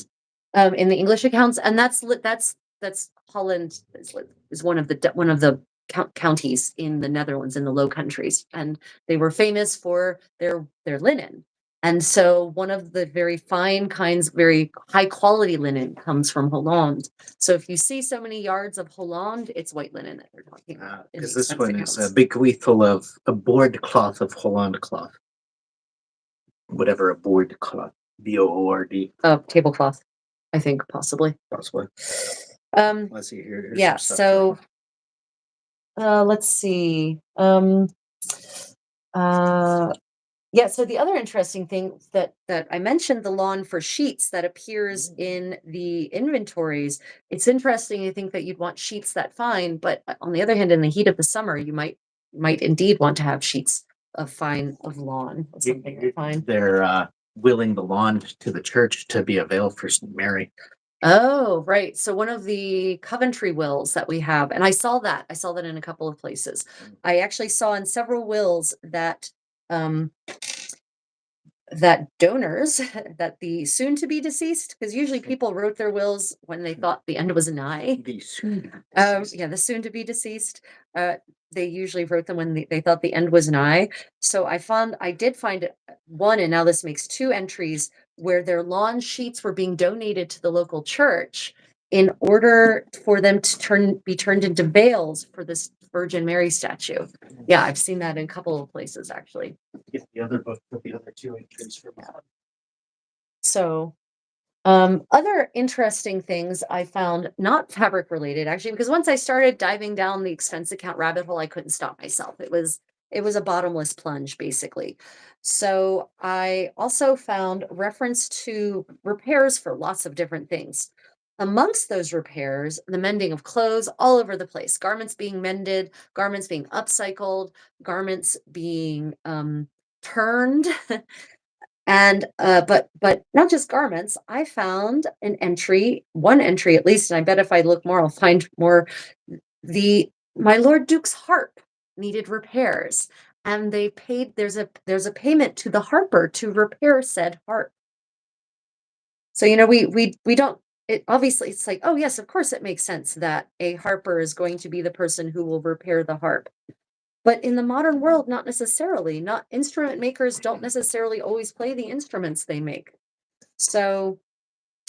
the English accounts, and that's Holland is one of the counties in the Netherlands in the Low Countries, and they were famous for their linen. And so one of the very fine kinds, very high quality linen comes from Holland. So if you see so many yards of Holland, it's white linen that they're talking about. Because this one is a big wreathful of a board cloth of Holland cloth. Whatever a board cloth, BOORD. tablecloth. I think possibly. Possibly. Um, Let's see here. Here's yeah, some stuff. so let's see. Uh Yeah, so the other interesting thing that I mentioned the lawn for sheets that appears in the inventories. It's interesting. I think that you'd want sheets that fine, but on the other hand, in the heat of the summer, you might indeed want to have sheets of lawn or something fine. They're willing the lawn to the church to be a veil for St. Mary. Oh, right. So one of the Coventry wills that we have, and I saw that in a couple of places. I actually saw in several wills um that donors that the soon to be deceased, because usually people wrote their wills when they thought the end was nigh. The soon Yeah, the soon to be deceased, uh they usually wrote them when they thought the end was nigh. So I did find one, and now this makes two entries where their lawn sheets were being donated to the local church in order for them to be turned into veils for this Virgin Mary statue. Yeah, I've seen that in a couple of places actually. Get the other book with the other two entries for So, other interesting things I found, not fabric related actually, because once I started diving down the expense account rabbit hole, I couldn't stop myself. It was a bottomless plunge basically. So I also found reference to repairs for lots of different things. Amongst those repairs, the mending of clothes all over the place, garments being mended, garments being upcycled, garments being turned. And but not just garments. I found one entry at least, and I bet if I look more, I'll find more. The My Lord Duke's harp needed repairs, and they paid. There's a payment to the harper to repair said harp. So we don't. It obviously it's like, oh yes, of course it makes sense that a harper is going to be the person who will repair the harp. But in the modern world, not necessarily. Not instrument makers don't necessarily always play the instruments they make. So,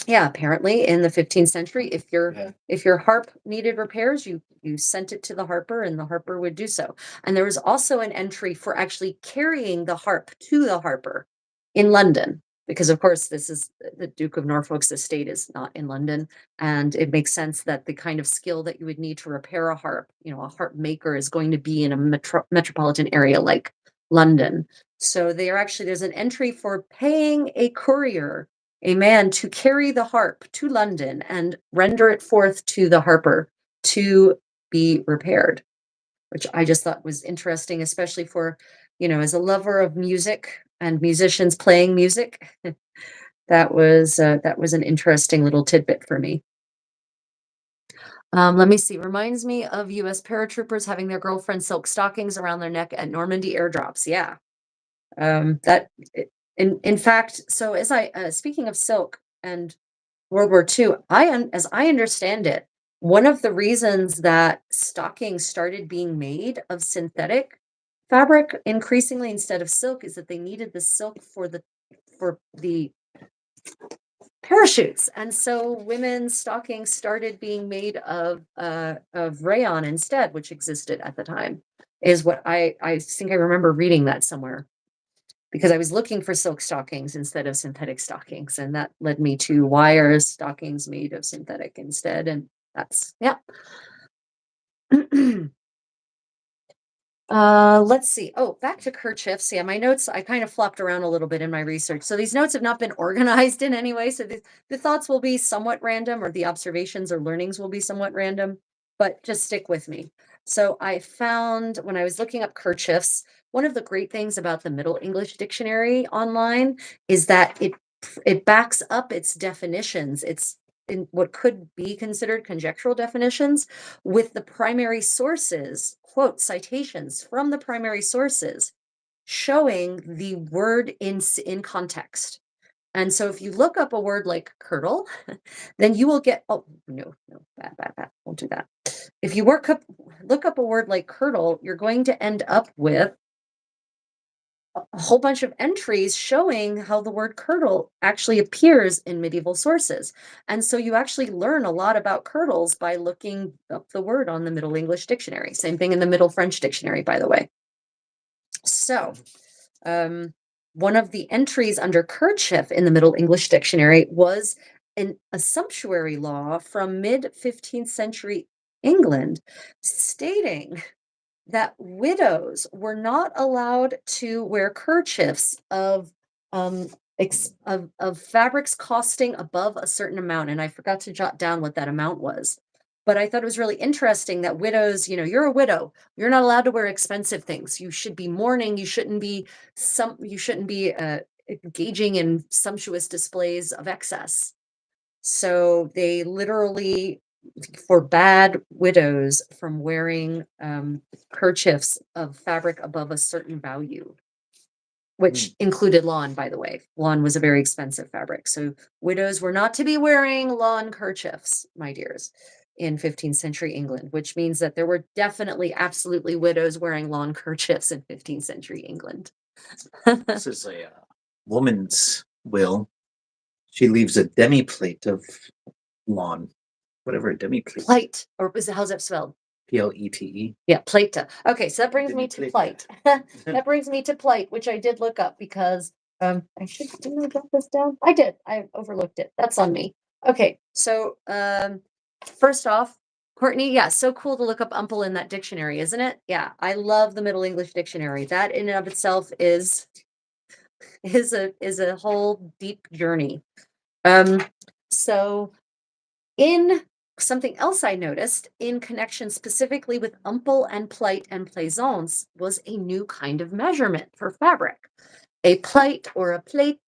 yeah, apparently in the 15th century, Yeah. if your harp needed repairs, you sent it to the harper and the harper would do so. And there was also an entry for actually carrying the harp to the harper in London, because of course this is the Duke of Norfolk's estate is not in London, and it makes sense that the kind of skill that you would need to repair a harp, a harp maker is going to be in a metropolitan area like London. So there's an entry for paying a courier, a man, to carry the harp to London and render it forth to the harper to be repaired, which I just thought was interesting, especially for, as a lover of music and musicians playing music. That was an interesting little tidbit for me. Let me see. Reminds me of U.S. paratroopers having their girlfriend silk stockings around their neck at Normandy airdrops. Yeah, that in fact. So as I speaking of silk and World War II, as I understand it, one of the reasons that stockings started being made of synthetic fabric increasingly instead of silk is that they needed the silk for the parachutes. And so women's stockings started being made of rayon instead, which existed at the time, is what I think I remember reading that somewhere, because I was looking for silk stockings instead of synthetic stockings, and that led me to wire stockings made of synthetic instead, and that's yeah. Let's see. Oh, back to kerchiefs. Yeah, my notes, I kind of flopped around a little bit in my research. So these notes have not been organized in any way. So the thoughts will be somewhat random, or the observations or learnings will be somewhat random, but just stick with me. So I found when I was looking up kerchiefs, one of the great things about the Middle English Dictionary online is that it backs up its definitions. It's in what could be considered conjectural definitions with the primary sources, quote, citations from the primary sources showing the word in context. And so if you look up a word like curdle, then you will get, oh, no, no, bad, won't do that. If you look up a word like curdle, you're going to end up with a whole bunch of entries showing how the word curdle actually appears in medieval sources. And so you actually learn a lot about curdles by looking up the word on the Middle English Dictionary. Same thing in the Middle French Dictionary, by the way. So, one of the entries under kerchief in the Middle English Dictionary was a sumptuary law from mid 15th century England stating that widows were not allowed to wear kerchiefs of of fabrics costing above a certain amount, and I forgot to jot down what that amount was. But I thought it was really interesting that widows, you're a widow, you're not allowed to wear expensive things. You should be mourning. You shouldn't be engaging in sumptuous displays of excess. So they literally forbade widows from wearing kerchiefs of fabric above a certain value, which included lawn, by the way. Lawn was a very expensive fabric. So widows were not to be wearing lawn kerchiefs, my dears, in 15th century England, which means that there were definitely, absolutely widows wearing lawn kerchiefs in 15th century England. This is a woman's will. She leaves a demi plate of lawn, whatever a demi plate. Plate, or how's that spelled? Plete. Yeah, plate. Okay, so that brings me to Demi plate. That brings me to plate, which I did look up because didn't I jot this down? I did. I overlooked it. That's on me. Okay, so first off, Courtney, yeah, so cool to look up umple in that dictionary, isn't it? Yeah, I love the Middle English dictionary. That in and of itself is a whole deep journey. So in something else I noticed in connection specifically with umple and plite and plaisance was a new kind of measurement for fabric. A plite or a plate,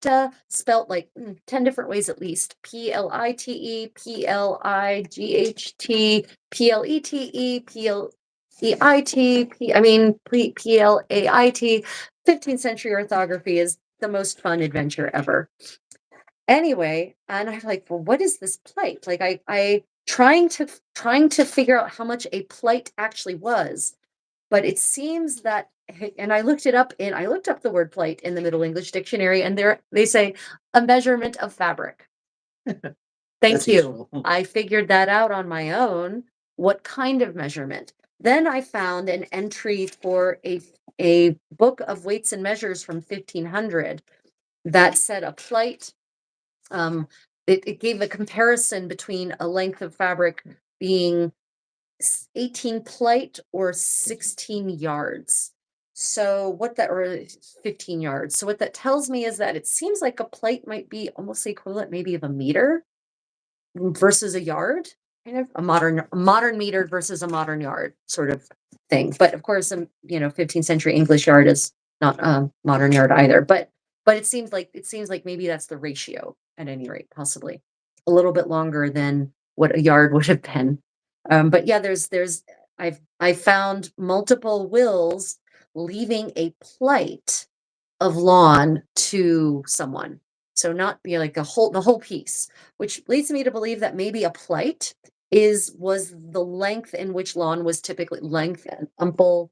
spelt like 10 different ways at least. Plite, Plight, Plete, Pleit, I mean, Plait. 15th century orthography is the most fun adventure ever. Anyway, and I'm like, well, what is this plate? Like I trying to figure out how much a plate actually was, but it seems that and I looked up the word plate in the Middle English dictionary, and they say a measurement of fabric. Thank That's you. useful. I figured that out on my own. What kind of measurement? Then I found an entry for a book of weights and measures from 1500 that said a plate. It gave a comparison between a length of fabric being 18 plate or 16 yards. So what that, or 15 yards. So what that tells me is that it seems like a plate might be almost the equivalent maybe of a meter versus a yard, kind of a modern meter versus a modern yard sort of thing. But of course, 15th century English yard is not a modern yard either. But it seems like maybe that's the ratio at any rate, possibly a little bit longer than what a yard would have been. But yeah, I found multiple wills leaving a plight of lawn to someone. So not like the whole piece, which leads me to believe that maybe a plight was the length in which lawn was typically length and umple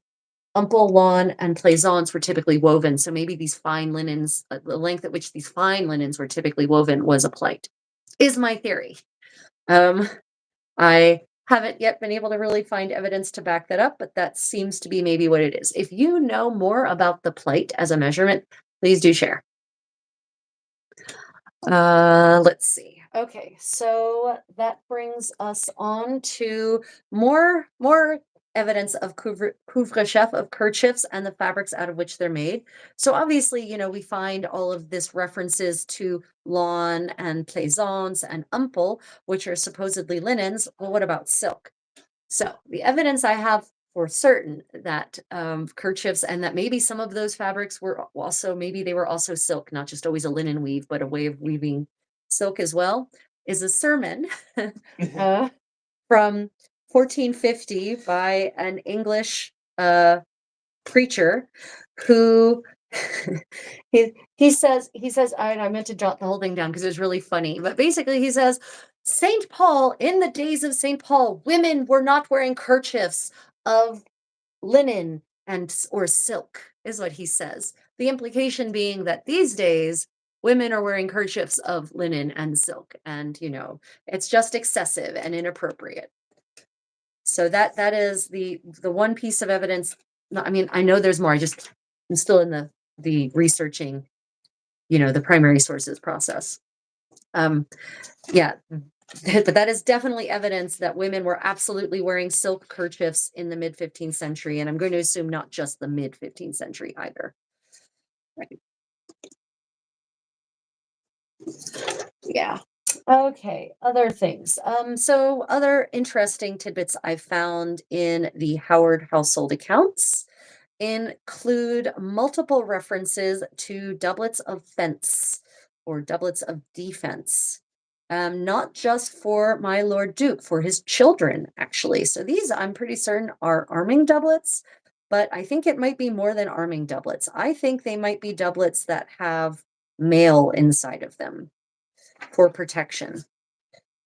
lawn and plaisance were typically woven. So maybe these fine linens, the length at which these fine linens were typically woven was a plight, is my theory. Um, I haven't yet been able to really find evidence to back that up, but that seems to be maybe what it is. If you know more about the plate as a measurement, please do share. Let's see. Okay, so that brings us on to more evidence of couvre-chef, of kerchiefs and the fabrics out of which they're made. So obviously, we find all of this references to lawn and plaisance and umple, which are supposedly linens. Well, what about silk? So the evidence I have for certain that kerchiefs and that maybe some of those fabrics were also, maybe they were also silk, not just always a linen weave, but a way of weaving silk as well, is a sermon uh, from 1450 by an English preacher who he says I meant to jot the whole thing down because it was really funny, but basically he says Saint Paul, in the days of Saint Paul, women were not wearing kerchiefs of linen or silk, is what he says. The implication being that these days women are wearing kerchiefs of linen and silk, and it's just excessive and inappropriate. So that is the one piece of evidence. No, I mean, I know there's more. I'm still in the researching, the primary sources process. Yeah, but that is definitely evidence that women were absolutely wearing silk kerchiefs in the mid 15th century, and I'm going to assume not just the mid 15th century either. Right. Yeah. Okay, other things. So other interesting tidbits I found in the Howard household accounts include multiple references to doublets of fence or doublets of defense. Not just for my Lord Duke, for his children, actually. So these, I'm pretty certain, are arming doublets, but I think it might be more than arming doublets. I think they might be doublets that have mail inside of them for protection.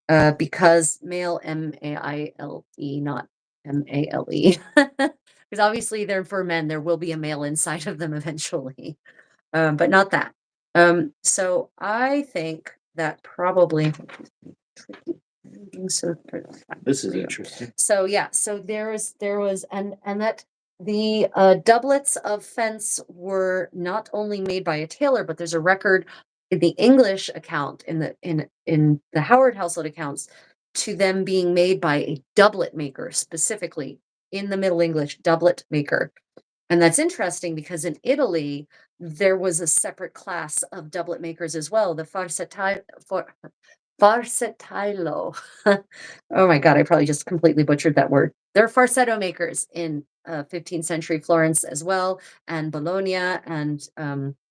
Because male, M-A-I-L-E, not M-A-L-E. Because obviously they're for men, there will be a male inside of them eventually, but not that. So I think that probably so This is interesting. so yeah, so there was and that the doublets of fence were not only made by a tailor, but there's a record in the English account in the Howard household accounts to them being made by a doublet maker, specifically in the Middle English doublet maker. And that's interesting because in Italy there was a separate class of doublet makers as well, the Farsetilo. Oh my god, I probably just completely butchered that word. There are farsetto makers in 15th century Florence as well, and Bologna, and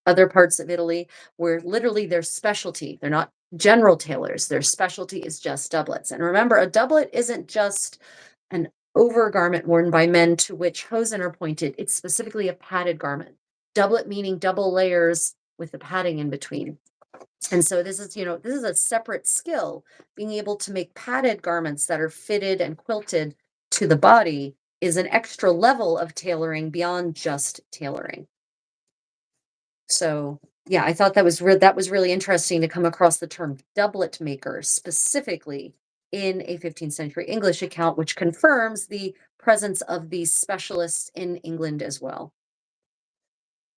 other parts of Italy, where literally their specialty, they're not general tailors, their specialty is just doublets. And remember, a doublet isn't just an overgarment worn by men to which hosen are pointed, it's specifically a padded garment. Doublet meaning double layers with the padding in between. And so this is, this is a separate skill. Being able to make padded garments that are fitted and quilted to the body is an extra level of tailoring beyond just tailoring. So, yeah, I thought that was really interesting to come across the term doublet maker specifically in a 15th century English account, which confirms the presence of these specialists in England as well.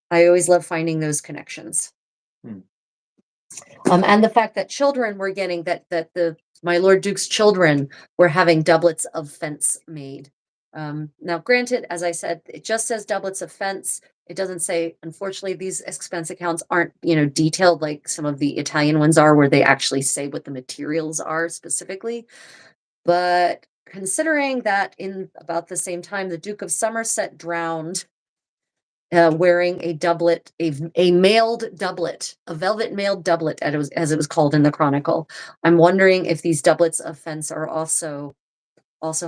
I always love finding those connections. Hmm. And the fact that children were getting that the my Lord Duke's children were having doublets of fence made. Now, granted, as I said, it just says doublets of fence. It doesn't say, unfortunately, these expense accounts aren't, detailed like some of the Italian ones are, where they actually say what the materials are specifically. But considering that in about the same time, the Duke of Somerset drowned wearing a doublet, a mailed doublet, a velvet mailed doublet, as it was called in the chronicle. I'm wondering if these doublets of fence are also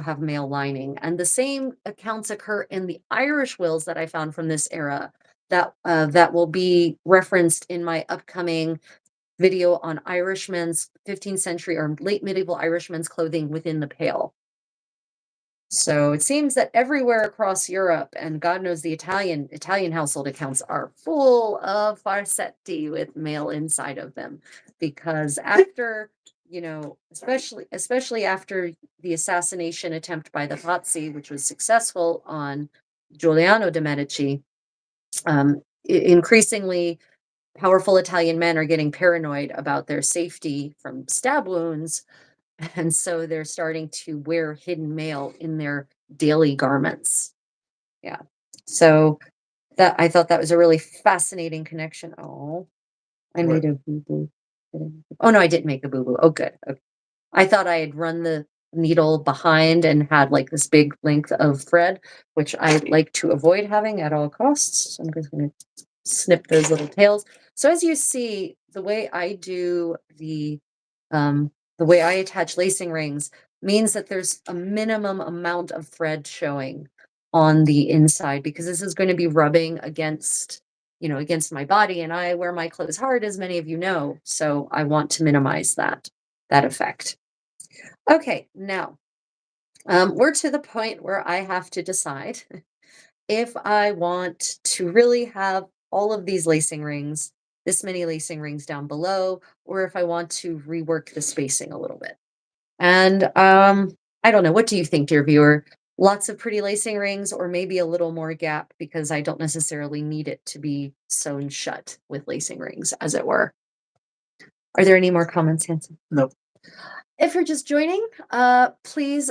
have mail lining, and the same accounts occur in the Irish wills that I found from this era. That will be referenced in my upcoming video on Irishmen's 15th century or late medieval Irishmen's clothing within the Pale. So it seems that everywhere across Europe, and God knows the Italian household accounts are full of farsetti with mail inside of them, because after, especially after the assassination attempt by the Pazzi, which was successful on Giuliano de' Medici, increasingly powerful Italian men are getting paranoid about their safety from stab wounds, and so they're starting to wear hidden mail in their daily garments. Yeah. So that I thought that was a really fascinating connection. Oh, I What? made a boo-boo. Oh no, I didn't make a boo-boo. Oh, good. Okay. I thought I had run the needle behind and had like this big length of thread, which I like to avoid having at all costs. So I'm just going to snip those little tails. So as you see, the way I attach lacing rings means that there's a minimum amount of thread showing on the inside, because this is going to be rubbing against my body, and I wear my clothes hard, as many of you know, so I want to minimize that effect. Okay, now we're to the point where I have to decide if I want to really have all of these lacing rings, this many lacing rings down below, or if I want to rework the spacing a little bit. And I don't know. What do you think, dear viewer? Lots of pretty lacing rings, or maybe a little more gap, because I don't necessarily need it to be sewn shut with lacing rings, as it were. Are there any more comments, Hanson? Nope. If you're just joining, please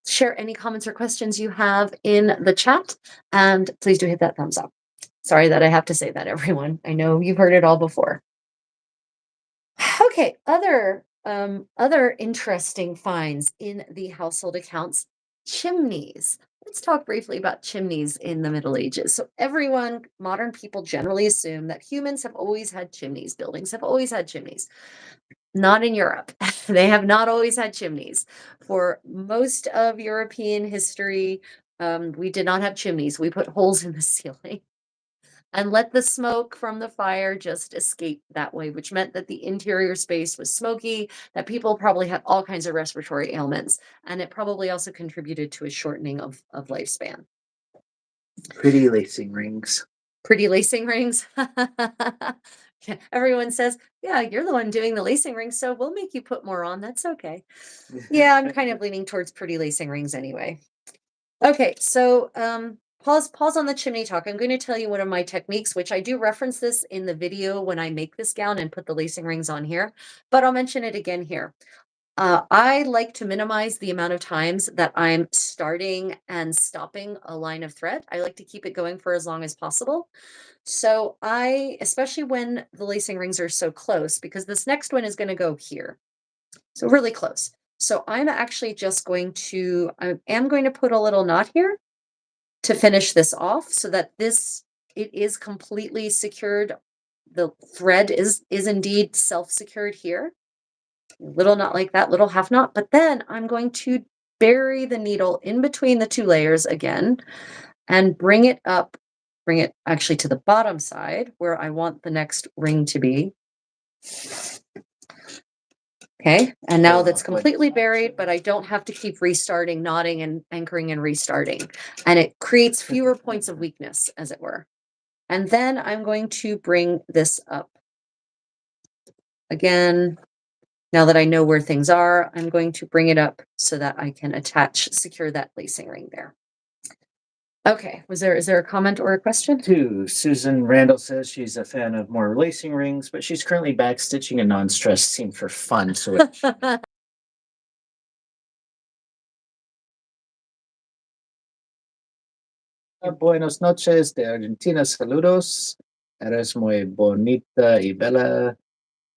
share any comments or questions you have in the chat, and please do hit that thumbs up. Sorry that I have to say that, everyone. I know you've heard it all before. Okay, other interesting finds in the household accounts, chimneys. Let's talk briefly about chimneys in the Middle Ages. So everyone, modern people generally assume that humans have always had chimneys, buildings have always had chimneys. Not in Europe. They have not always had chimneys. For most of European history, we did not have chimneys. We put holes in the ceiling and let the smoke from the fire just escape that way, which meant that the interior space was smoky, that people probably had all kinds of respiratory ailments, and it probably also contributed to a shortening of lifespan. Pretty lacing rings. Pretty lacing rings. Yeah, everyone says, yeah, you're the one doing the lacing rings, so we'll make you put more on. That's okay. Yeah, I'm kind of leaning towards pretty lacing rings anyway. Okay, so pause on the chimney talk. I'm going to tell you one of my techniques, which I do reference this in the video when I make this gown and put the lacing rings on here, but I'll mention it again here. I like to minimize the amount of times that I'm starting and stopping a line of thread. I like to keep it going for as long as possible. So especially when the lacing rings are so close, because this next one is going to go here. So really close. So I'm actually just I am going to put a little knot here to finish this off so that it is completely secured. The thread is indeed self-secured here. Little knot like that, little half knot, but then I'm going to bury the needle in between the two layers again and bring it actually to the bottom side where I want the next ring to be. Okay, and now that's completely buried, but I don't have to keep restarting, knotting and anchoring and restarting. And it creates fewer points of weakness, as it were. And then I'm going to bring this up. Again, now that I know where things are, I'm going to bring it up so that I can secure that lacing ring there. Okay, is there a comment or a question? Susan Randall says she's a fan of more lacing rings, but she's currently backstitching a non-stress seam for fun. So buenos noches de Argentina, saludos. Eres muy bonita y bella.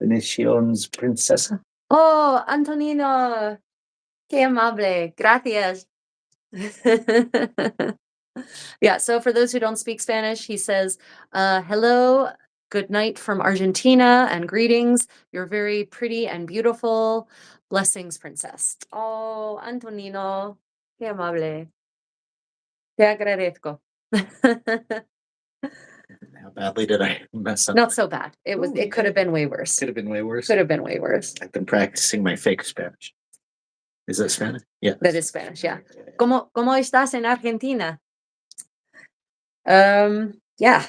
Bendiciones, princesa. Oh, Antonino, qué amable. Gracias. Yeah, so for those who don't speak Spanish, he says, hello, good night from Argentina, and greetings. You're very pretty and beautiful. Blessings, princess. Oh, Antonino, qué amable. Te agradezco. How badly did I mess up? Not so bad. It could have been way worse. Could have been way worse. Could have been way worse. I've been practicing my fake Spanish. Is that Spanish? Yeah. That is Spanish, yeah. ¿Cómo estás en Argentina? Yeah,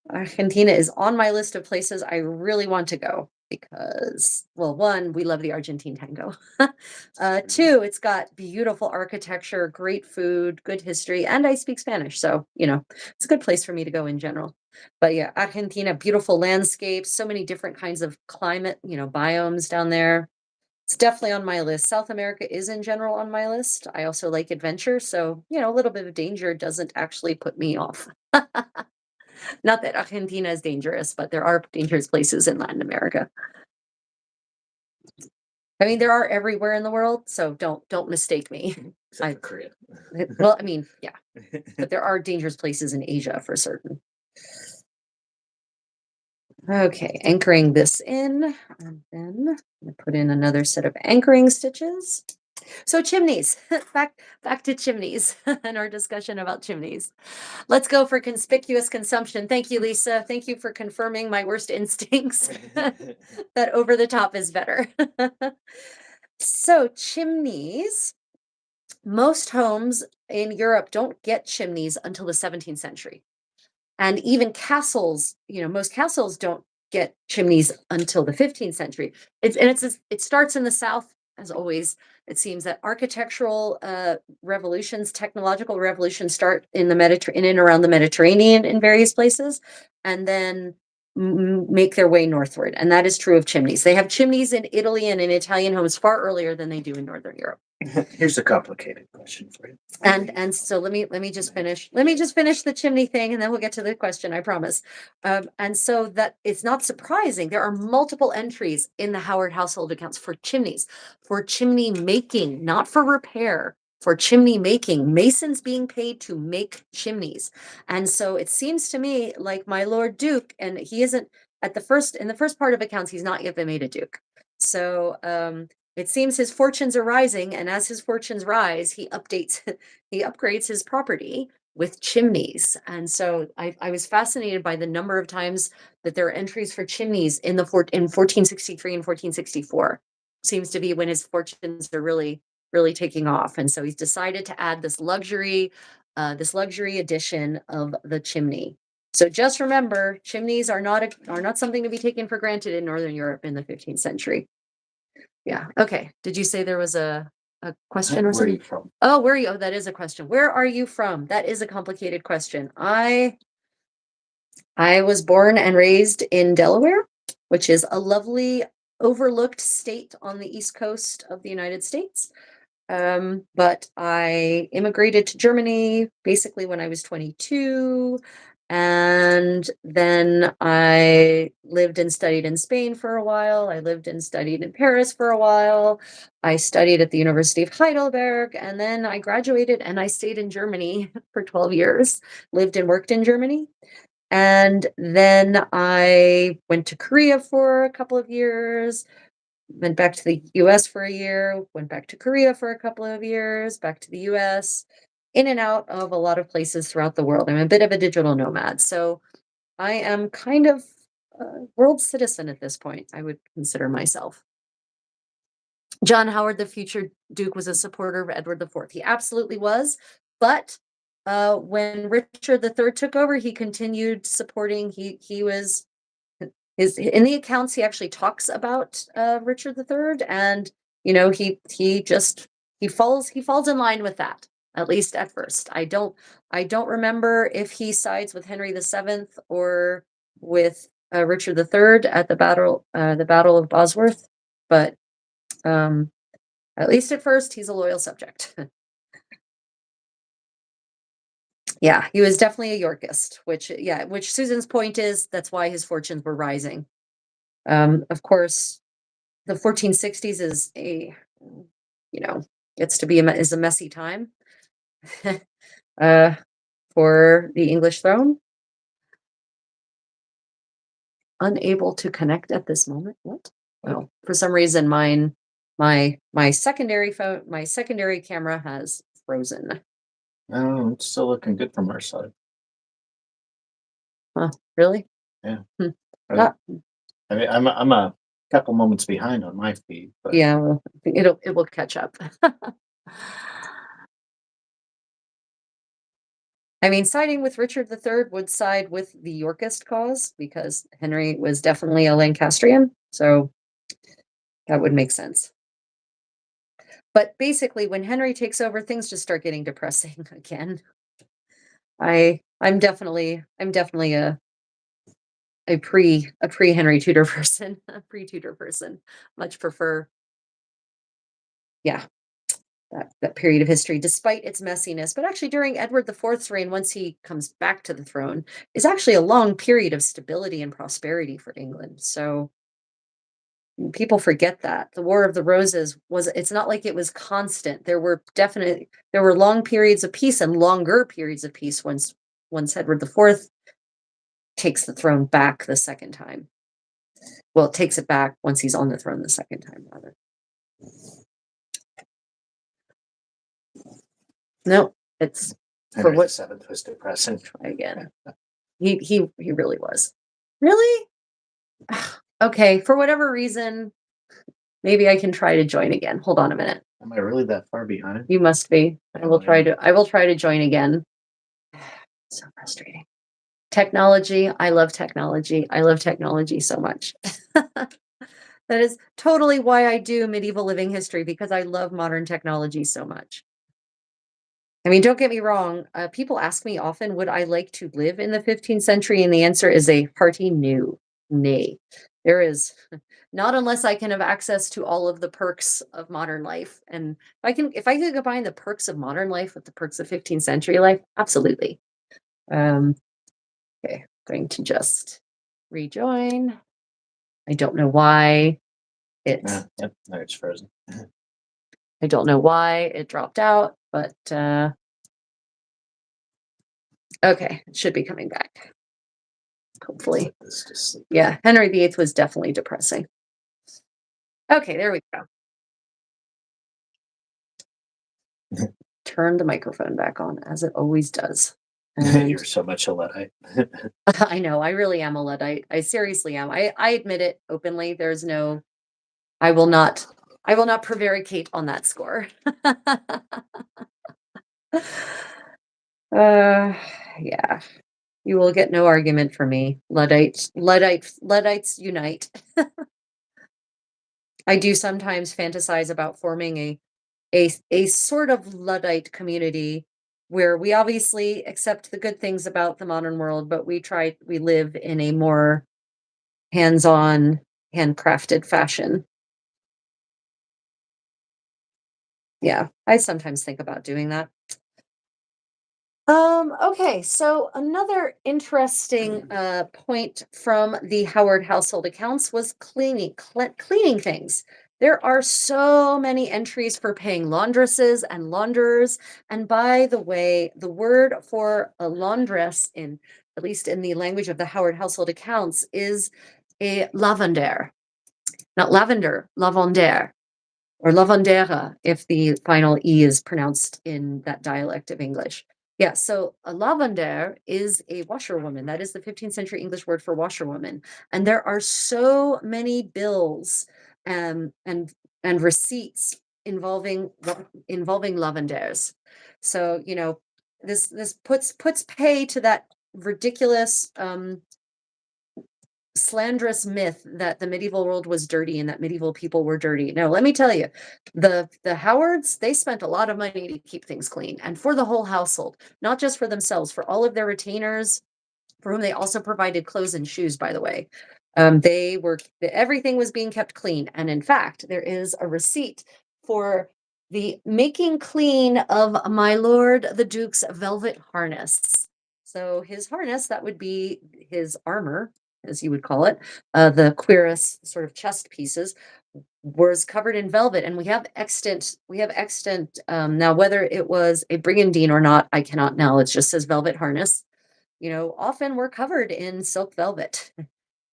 Argentina is on my list of places I really want to go because, well, one, we love the Argentine tango. Two, it's got beautiful architecture, great food, good history, and I speak Spanish. So, it's a good place for me to go in general. But yeah, Argentina, beautiful landscapes, so many different kinds of climate, biomes down there. It's definitely on my list. South America is in general on my list. I also like adventure. So, a little bit of danger doesn't actually put me off. Not that Argentina is dangerous, but there are dangerous places in Latin America. I mean, there are everywhere in the world, so don't mistake me. Except for Korea. Well, I mean, yeah, but there are dangerous places in Asia for certain. Okay, anchoring this in, and then I'm gonna put in another set of anchoring stitches. So chimneys, back to chimneys and our discussion about chimneys. Let's go for conspicuous consumption. Thank you, Lisa. Thank you for confirming my worst instincts that over the top is better. So chimneys, most homes in Europe don't get chimneys until the 17th century. And even castles, most castles don't get chimneys until the 15th century. It starts in the South, as always. It seems that architectural revolutions, technological revolutions start in and around the Mediterranean in various places. And then make their way northward, and that is true of chimneys. They have chimneys in Italy and in Italian homes far earlier than they do in Northern Europe. Here's a complicated question for you. And so let me just finish the chimney thing, and then we'll get to the question, I promise. And so that it's not surprising. There are multiple entries in the Howard household accounts for chimneys, for chimney making, not for repair, for chimney making, masons being paid to make chimneys. And so it seems to me like my Lord Duke, and he isn't in the first part of accounts, he's not yet been made a Duke. So it seems his fortunes are rising, and as his fortunes rise, he upgrades his property with chimneys. And so I was fascinated by the number of times that there are entries for chimneys in 1463 and 1464. Seems to be when his fortunes are really, really taking off. And so he's decided to add this luxury edition of the chimney. So just remember, chimneys are not something to be taken for granted in Northern Europe in the 15th century. Yeah. Okay. Did you say there was a question or Where are something? you from? Oh, where are you? Oh, that is a question. Where are you from? That is a complicated question. I was born and raised in Delaware, which is a lovely overlooked state on the East Coast of the United States. But I immigrated to Germany basically when I was 22. And then I lived and studied in Spain for a while. I lived and studied in Paris for a while. I studied at the University of Heidelberg. And then I graduated and I stayed in Germany for 12 years, lived and worked in Germany. And then I went to Korea for a couple of years, went back to the US for a year, went back to Korea for a couple of years, back to the US, in and out of a lot of places throughout the world. I'm a bit of a digital nomad. So I am kind of a world citizen at this point, I would consider myself. John Howard, the future Duke, was a supporter of Edward IV. He absolutely was. But when Richard III took over, he continued supporting. He was in the accounts. He actually talks about Richard III, and he falls in line with that, at least at first. I don't remember if he sides with Henry VII or with Richard III at the battle of Bosworth, but at least at first, he's a loyal subject. Yeah, he was definitely a Yorkist, which Susan's point is that's why his fortunes were rising. Of course, the 1460s is gets to be is a messy time for the English throne. Unable to connect at this moment. What? Well, for some reason, my secondary camera has frozen. Oh, it's still looking good from our side. Huh? Really? Yeah. Hmm. I I mean, I'm a couple moments behind on my feed, but Yeah, well, it will catch up. I mean, siding with Richard III would side with the Yorkist cause because Henry was definitely a Lancastrian, so that would make sense. But basically, when Henry takes over, things just start getting depressing again. I'm definitely a pre Henry Tudor person, a pre Tudor person. Much prefer, yeah, that period of history, despite its messiness. But actually, during Edward IV's reign, once he comes back to the throne, is actually a long period of stability and prosperity for England. So people forget that the War of the Roses it's not like it was constant. There were long periods of peace and longer periods of peace once Edward IV takes the throne back the second time. Well, it takes it back once he's on the throne the second time, rather. No, it's for Henry what VII was depressing. try again. He really was. Really? Okay, for whatever reason, maybe I can try to join again. Hold on a minute. Am I really that far behind? You must be. I will try to join again. So frustrating. Technology. I love technology. I love technology so much. That is totally why I do medieval living history, because I love modern technology so much. I mean, don't get me wrong. People ask me often, would I like to live in the 15th century? And the answer is a hearty no. Nay. There is not unless I can have access to all of the perks of modern life. And if I could combine the perks of modern life with the perks of 15th century life, absolutely. Um, okay, going to just rejoin. I don't know why it Yep, no, it's frozen. I don't know why it dropped out, but okay, it should be coming back. Hopefully. This just sleep. Yeah, Henry VIII was definitely depressing. Okay, there we go. Turn the microphone back on as it always does. And You're so much a Luddite. I know, I really am a Luddite. I seriously am. I admit it openly. There's no I will not prevaricate on that score. Yeah. You will get no argument from me. Luddites unite. I do sometimes fantasize about forming a sort of Luddite community where we obviously accept the good things about the modern world, but we live in a more hands-on, handcrafted fashion. Yeah, I sometimes think about doing that. Okay, so another interesting point from the Howard household accounts was cleaning things. There are so many entries for paying laundresses and launderers. And by the way, the word for a laundress in at least in the language of the Howard household accounts is a lavender. Not lavender, lavender or lavandera if the final E is pronounced in that dialect of English. Yeah, so a lavender is a washerwoman. That is the 15th century English word for washerwoman. And there are so many bills and receipts involving lavenders. So, this puts pay to that ridiculous slanderous myth that the medieval world was dirty and that medieval people were dirty. No, let me tell you, the Howards, they spent a lot of money to keep things clean and for the whole household, not just for themselves, for all of their retainers, for whom they also provided clothes and shoes, by the way. Everything was being kept clean. And in fact, there is a receipt for the making clean of my lord the Duke's velvet harness. So his harness, that would be his armor, as you would call it, the cuirass sort of chest pieces, was covered in velvet. And we have extant now, whether it was a brigandine or not, I cannot now. It just says velvet harness. Often we're covered in silk velvet.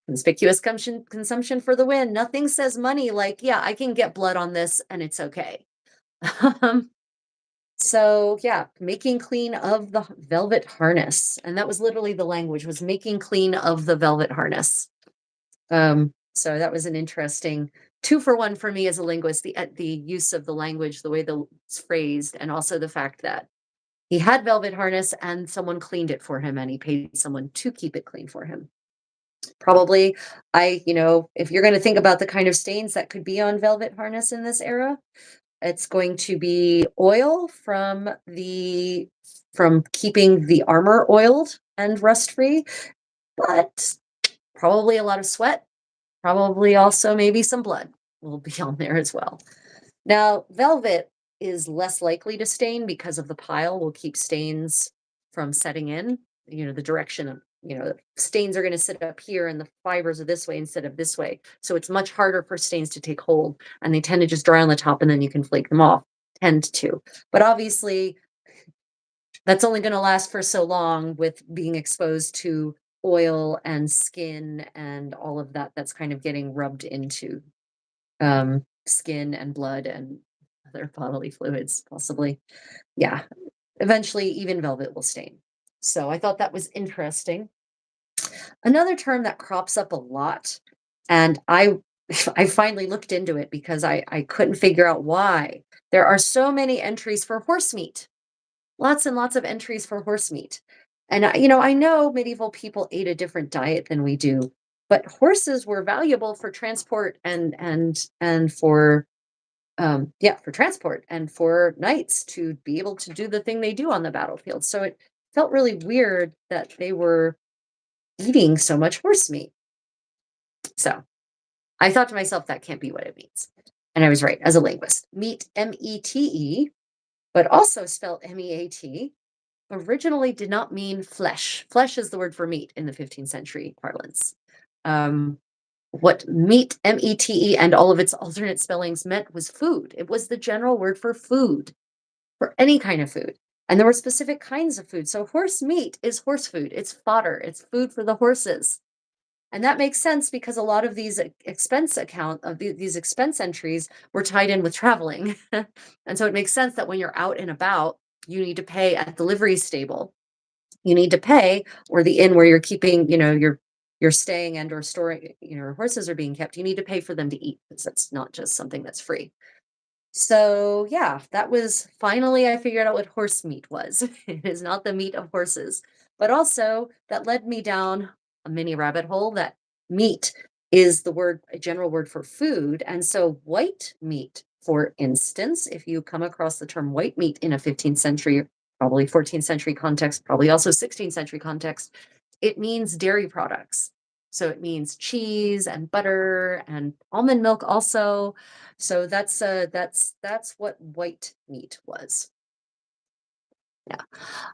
Conspicuous consumption for the win. Nothing says money like, yeah, I can get blood on this and it's okay. Um, so yeah, making clean of the velvet harness. And that was literally the language, was making clean of the velvet harness. So that was an interesting 2-for-1 for me as a linguist, the use of the language, the way it's phrased, and also the fact that he had velvet harness and someone cleaned it for him and he paid someone to keep it clean for him. Probably, if you're going to think about the kind of stains that could be on velvet harness in this era, it's going to be oil from keeping the armor oiled and rust free, but probably a lot of sweat, probably also maybe some blood will be on there as well. Now, velvet is less likely to stain because of the pile will keep stains from setting in. The direction of, stains are going to sit up here and the fibers are this way instead of this way. So it's much harder for stains to take hold and they tend to just dry on the top and then you can flake them off. Tend to. But obviously, that's only going to last for so long with being exposed to oil and skin and all of that that's kind of getting rubbed into skin and blood and other bodily fluids, possibly. Yeah, eventually, even velvet will stain. So I thought that was interesting. Another term that crops up a lot, and I finally looked into it because I couldn't figure out why. There are so many entries for horse meat, lots and lots of entries for horse meat. And I know medieval people ate a different diet than we do, but horses were valuable for transport and for yeah, for transport and for knights to be able to do the thing they do on the battlefield. So it felt really weird that they were eating so much horse meat. So I thought to myself, that can't be what it means. And I was right as a linguist. Meat, M-E-T-E, but also spelled M-E-A-T, originally did not mean flesh. Flesh is the word for meat in the 15th century parlance. What meat, M-E-T-E, and all of its alternate spellings meant was food. It was the general word for food, for any kind of food. And there were specific kinds of food. So horse meat is horse food. It's fodder. It's food for the horses. And that makes sense because a lot of these these expense entries were tied in with traveling. And so it makes sense that when you're out and about, you need to pay at the livery stable. You need to pay, or the inn where you're keeping, you're staying and or storing, horses are being kept. You need to pay for them to eat because that's not just something that's free. So yeah, that was finally I figured out what horse meat was. It is not the meat of horses. But also that led me down a mini rabbit hole that meat is a general word for food. And so white meat, for instance, if you come across the term white meat in a 15th century, probably 14th century context, probably also 16th century context, it means dairy products. So it means cheese and butter and almond milk also. So that's what white meat was. Yeah.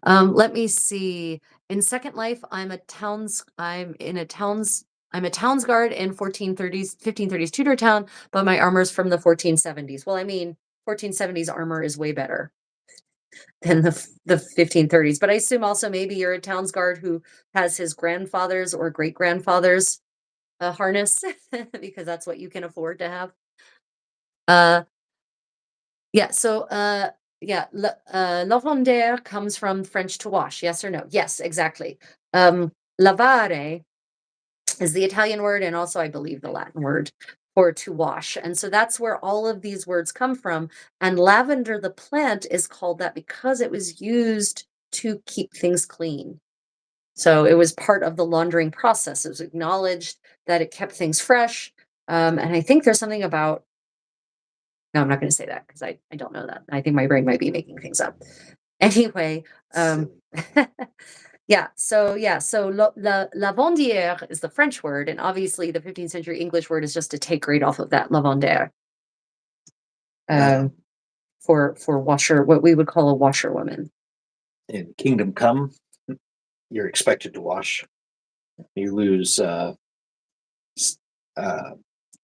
Let me see. In Second Life, I'm a towns guard in 1430s, 1530s Tudor town, but my armor's from the 1470s. Well, I mean, 1470s armor is way better than the 1530s. But I assume also maybe you're a towns guard who has his grandfather's or great grandfather's harness because that's what you can afford to have. Uh, yeah. So, yeah, lavandere comes from French to wash. Yes or no? Yes, exactly. Lavare is the Italian word, and also I believe the Latin word for to wash. And so that's where all of these words come from. And lavender, the plant, is called that because it was used to keep things clean. So it was part of the laundering process. It was acknowledged that it kept things fresh. And I think there's something about, no, I'm not going to say that because I don't know that. I think my brain might be making things up. Anyway, so lavandière is the French word, and obviously the 15th century English word is just to take right off of that lavandère. For washer, what we would call a washerwoman. In Kingdom Come, you're expected to wash. You lose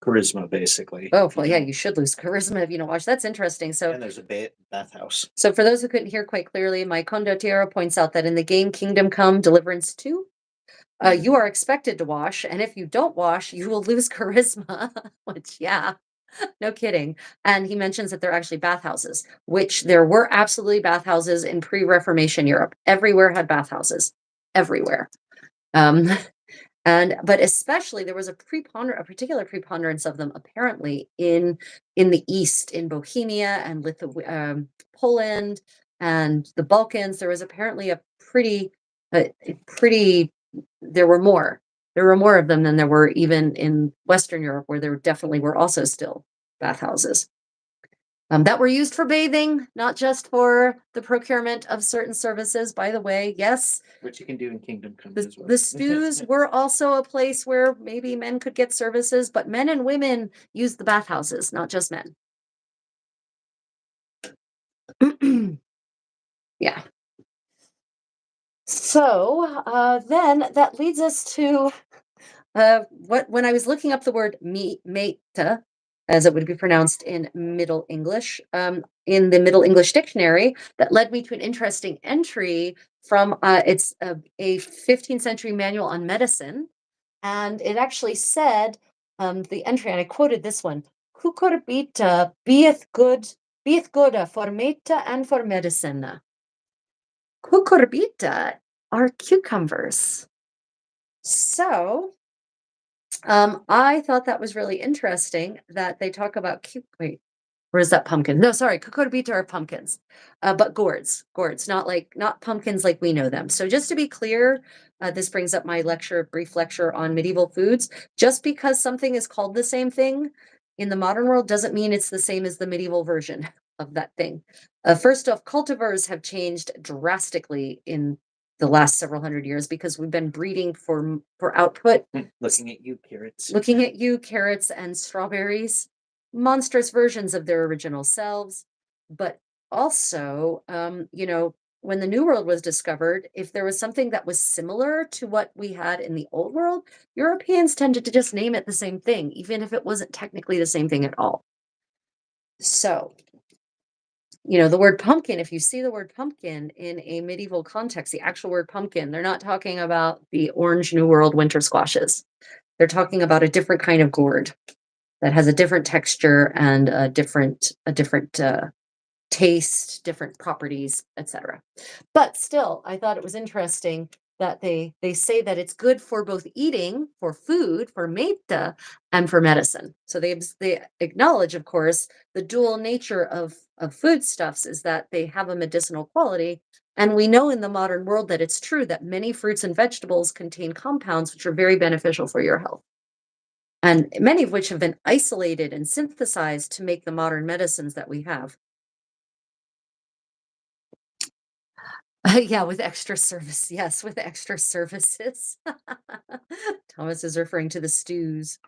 charisma, basically. Oh, well, yeah, you should lose charisma if you don't wash. That's interesting. So, And there's a bathhouse. so for those who couldn't hear quite clearly, my condottiero points out that in the game Kingdom Come Deliverance 2, you are expected to wash, and if you don't wash, you will lose charisma, which, yeah, no kidding. And he mentions that they're actually bathhouses, which there were absolutely bathhouses in pre-Reformation Europe. Everywhere had bathhouses, everywhere. Um, but especially there was a particular preponderance of them apparently in the East, in Bohemia and Poland and the Balkans. There was apparently a pretty there were more. There were more of them than there were even in Western Europe, where there definitely were also still bathhouses that were used for bathing, not just for the procurement of certain services. By the way, yes, Which you can do in Kingdom Come the, as well. the stews were also a place where maybe men could get services, but men and women used the bathhouses, not just men. Yeah. So then that leads us to when I was looking up the word meta, as it would be pronounced in Middle English, in the Middle English dictionary, that led me to an interesting entry from it's a 15th century manual on medicine, and it actually said the entry, and I quoted this one: "Cucurbita beeth good for meta and for medicine." Cucurbita are cucumbers. So I thought that was really interesting that they talk about wait, where is that pumpkin? No, sorry, cucurbita are pumpkins, but gourds, not pumpkins like we know them. So just to be clear, this brings up my brief lecture on medieval foods. Just because something is called the same thing in the modern world doesn't mean it's the same as the medieval version of that thing. First off, cultivars have changed drastically in the last several hundred years because we've been breeding for output. Looking at you, carrots. Looking at you, carrots and strawberries, monstrous versions of their original selves. But also, when the New World was discovered, if there was something that was similar to what we had in the Old World, Europeans tended to just name it the same thing, even if it wasn't technically the same thing at all. So, the word pumpkin, if you see the word pumpkin in a medieval context, the actual word pumpkin, they're not talking about the orange New World winter squashes. They're talking about a different kind of gourd that has a different texture and a different taste, different properties, etc. But still, I thought it was interesting that they say that it's good for both eating, for food, for meta, and for medicine. So they acknowledge, of course, the dual nature of foodstuffs is that they have a medicinal quality. And we know in the modern world that it's true that many fruits and vegetables contain compounds which are very beneficial for your health, and many of which have been isolated and synthesized to make the modern medicines that we have. Yeah, with extra service. Yes, with extra services. Thomas is referring to the stews.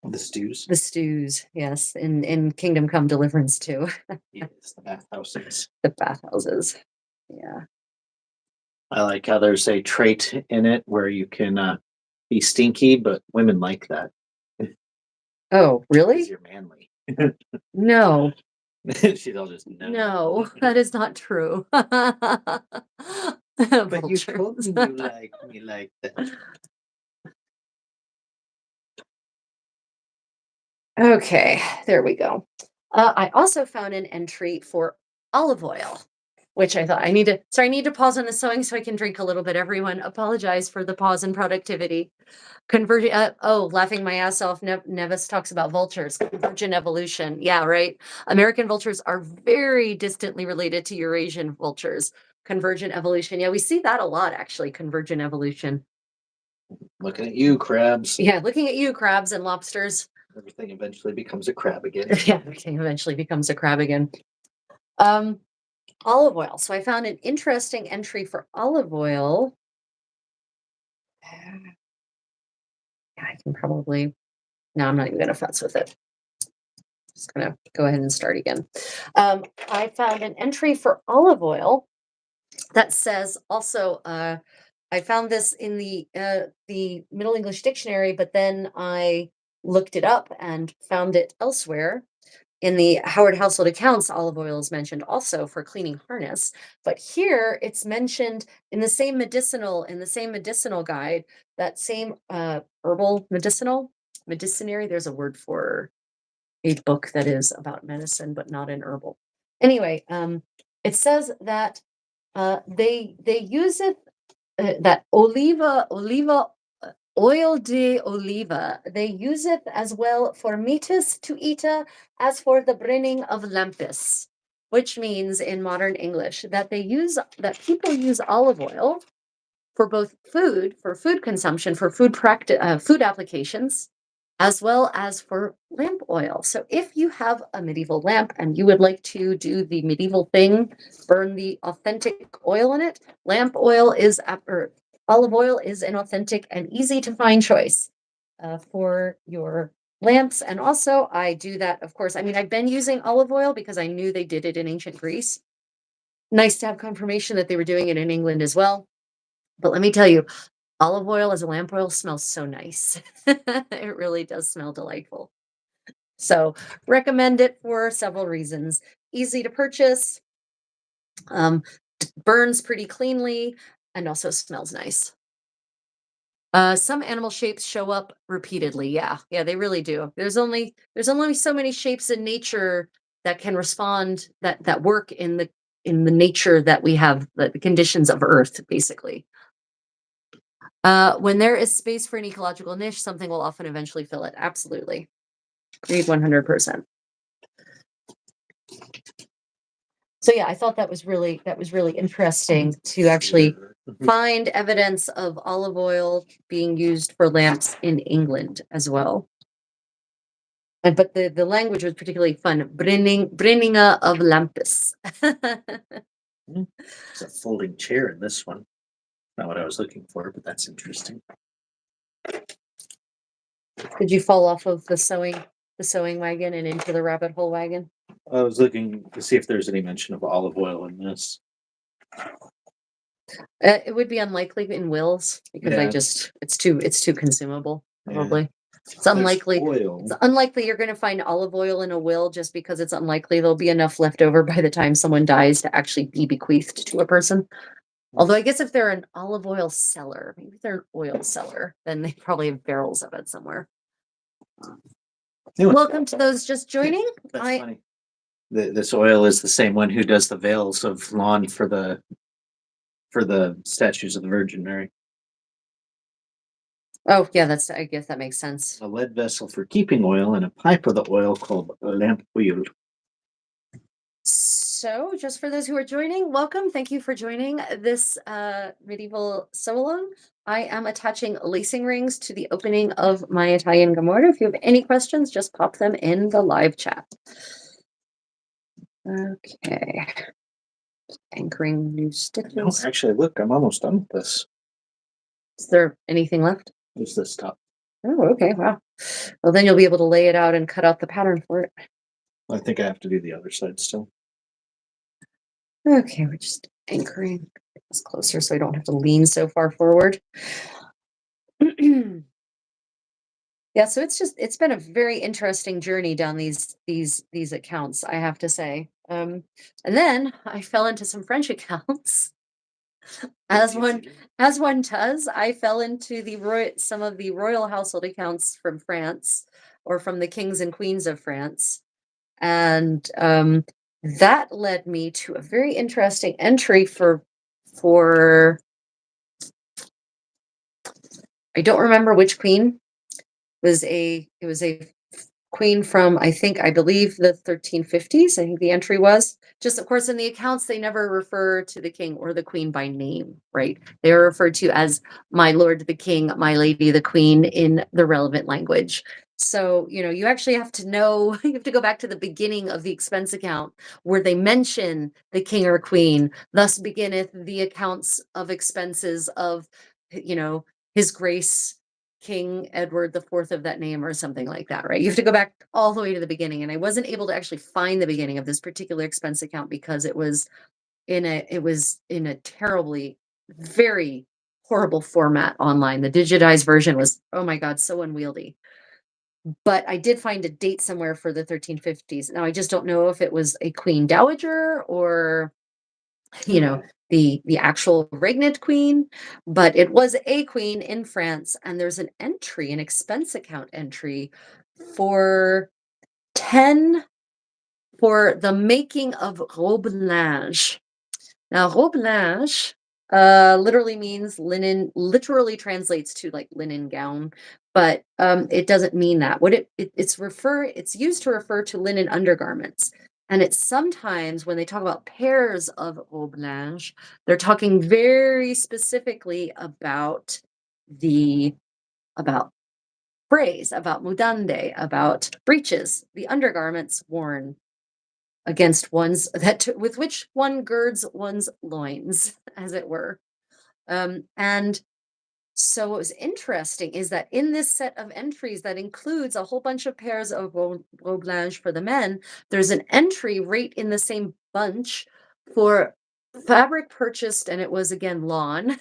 The stews. The stews, yes, in Kingdom Come Deliverance too. Yes, the bathhouses. The bathhouses. Yeah. I like how there's a trait in it where you can be stinky, but women like that Oh, because really? you're manly. No, She's all just no, that is not true. But you told Vultures. me you like me like that. Okay, there we go. I also found an entry for olive oil, which I thought I need to pause on the sewing so I can drink a little bit. Everyone, apologize for the pause in productivity. Convergent. Laughing my ass off. Nevis talks about vultures. Convergent evolution. Yeah, right. American vultures are very distantly related to Eurasian vultures. Convergent evolution. Yeah, we see that a lot actually. Convergent evolution. Looking at you, crabs. Yeah, looking at you, crabs and lobsters. Everything eventually becomes a crab again. Yeah, everything eventually becomes a crab again. Um, Olive oil. So I found an interesting entry for olive oil. I can probably, no, I'm not even going to futz with it. Just going to go ahead and start again. I found an entry for olive oil that says also, I found this in the Middle English Dictionary, but then I looked it up and found it elsewhere. In the Howard Household Accounts, olive oil is mentioned also for cleaning harness, but here it's mentioned in the same medicinal guide, that same herbal medicinary. There's a word for a book that is about medicine, but not an herbal. Anyway, it says that they use it that oliva oil de oliva. They use it as well for meatus to eata as for the brenning of lampis, which means in modern English that people use olive oil for both for food consumption, for food applications, as well as for lamp oil. So if you have a medieval lamp and you would like to do the medieval thing, burn the authentic oil in it, or olive oil is an authentic and easy to find choice for your lamps. And also I do that, of course. I mean, I've been using olive oil because I knew they did it in ancient Greece. Nice to have confirmation that they were doing it in England as well. But let me tell you, olive oil as a lamp oil smells so nice. It really does smell delightful. So recommend it for several reasons. Easy to purchase, burns pretty cleanly, and also smells nice. Some animal shapes show up repeatedly. Yeah, they really do. There's only so many shapes in nature that can respond that work in the nature that we have, the conditions of Earth, basically. When there is space for an ecological niche, something will often eventually fill it. Absolutely. Agreed 100%. So yeah, I thought that was really interesting to actually find evidence of olive oil being used for lamps in England as well. And but the language was particularly fun. Brenninga of Lampus. It's a folding chair in this one. Not what I was looking for, but that's interesting. Did you fall off of the sewing wagon and into the rabbit hole wagon? I was looking to see if there's any mention of olive oil in this. It would be unlikely in wills because Yeah. it's too consumable, Yeah. probably. It's There's unlikely. oil. It's unlikely you're going to find olive oil in a will just because it's unlikely there'll be enough left over by the time someone dies to actually be bequeathed to a person. Although I guess if they're an olive oil seller, maybe if they're an oil seller, then they probably have barrels of it somewhere. Anyway, Welcome to those just joining. that's funny. This oil is the same one who does the veils of lawn for the statues of the Virgin Mary. Oh yeah, I guess that makes sense. A lead vessel for keeping oil and a pipe of the oil called a lamp wheel. So, just for those who are joining, welcome. Thank you for joining this medieval sew-along. I am attaching lacing rings to the opening of my Italian Gamorra. If you have any questions, just pop them in the live chat. Okay. Anchoring new No, stitches. actually, look, I'm almost done with this. Is there anything left? Just this top. Oh, okay. Wow. Well, then you'll be able to lay it out and cut out the pattern for it. I think I have to do the other side still. Okay, we're just anchoring this closer so I don't have to lean so far forward. Yeah, so it's been a very interesting journey down these accounts, I have to say. And then I fell into some French accounts. As one does. I fell into some of the royal household accounts from France or from the kings and queens of France. And that led me to a very interesting entry for I don't remember which queen. It was a queen from I believe the 1350s. I think the entry was just, of course, in the accounts they never refer to the king or the queen by name, right? They are referred to as my lord the king, my lady the queen in the relevant language. So, you actually have to know, you have to go back to the beginning of the expense account where they mention the king or queen. Thus beginneth the accounts of expenses of, his grace King Edward the Fourth of that name or something like that, right? You have to go back all the way to the beginning. And I wasn't able to actually find the beginning of this particular expense account because it was in a terribly, very horrible format online. The digitized version was, oh my God, so unwieldy. But I did find a date somewhere for the 1350s. Now I just don't know if it was a queen dowager or the actual regnant queen, but it was a queen in France, and there's an expense account entry for 10 for the making of robe linge. Now, robe linge literally means linen, literally translates to like linen gown, but it doesn't mean that. It's used to refer to linen undergarments. And it's sometimes when they talk about pairs of robe linge, they're talking very specifically the about frays, about mudande, about breeches, the undergarments worn against with which one girds one's loins, as it were. And so what was interesting is that in this set of entries that includes a whole bunch of pairs of robe linge for the men, there's an entry right in the same bunch for fabric purchased, and it was again lawn,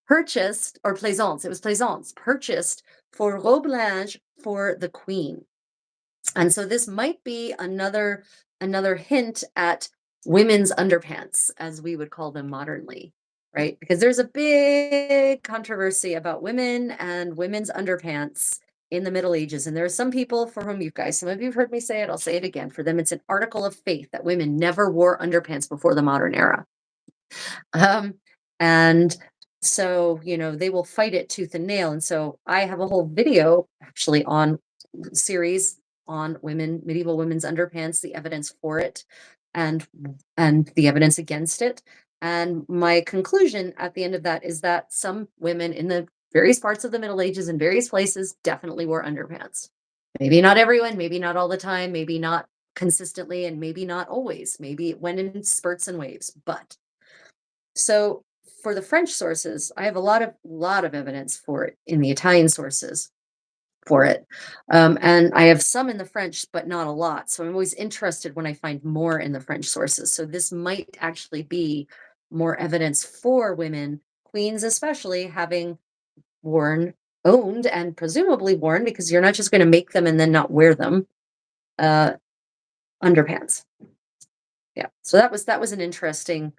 purchased, or plaisance, it was plaisance, purchased for robe linge for the queen. And so this might be another hint at women's underpants, as we would call them modernly, right? Because there's a big controversy about women and women's underpants in the Middle Ages. And there are some people for whom some of you have heard me say it, I'll say it again. For them, it's an article of faith that women never wore underpants before the modern era. And so, they will fight it tooth and nail. And so I have a whole video actually on series on medieval women's underpants, the evidence for it and the evidence against it. And my conclusion at the end of that is that some women in the various parts of the Middle Ages in various places definitely wore underpants. Maybe not everyone, maybe not all the time, maybe not consistently, and maybe not always. Maybe it went in spurts and waves. But so for the French sources, I have a lot of evidence for it in the Italian sources for it. And I have some in the French, but not a lot. So I'm always interested when I find more in the French sources. So this might actually be more evidence for women, queens especially, having worn, owned, and presumably worn, because you're not just going to make them and then not wear them, uh, underpants. Yeah. So that was an interesting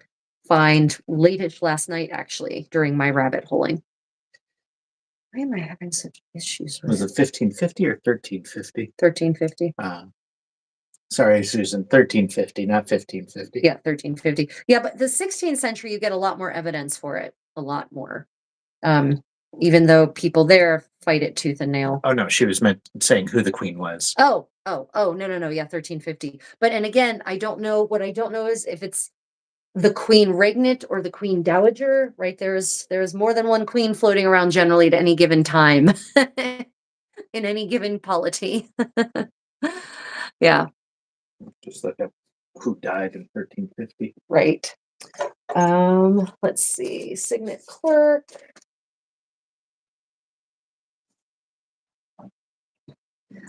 find late last night, actually, during my rabbit holing. Why am I having such issues Was with it 1550 or 1350? 1350? Sorry, Susan, 1350, not 1550. Yeah, 1350. Yeah, but the 16th century, you get a lot more evidence for it, a lot more. Um, Even though people there fight it tooth and nail. Oh no, she was meant saying who the queen was. Oh, no, no, no. Yeah, 1350. But and again, I don't know. What I don't know is if it's the queen regnant or the queen dowager, right? There's more than one queen floating around generally at any given time in any given polity. Yeah, Just look up who died in 1350. right. Let's see. Signet clerk.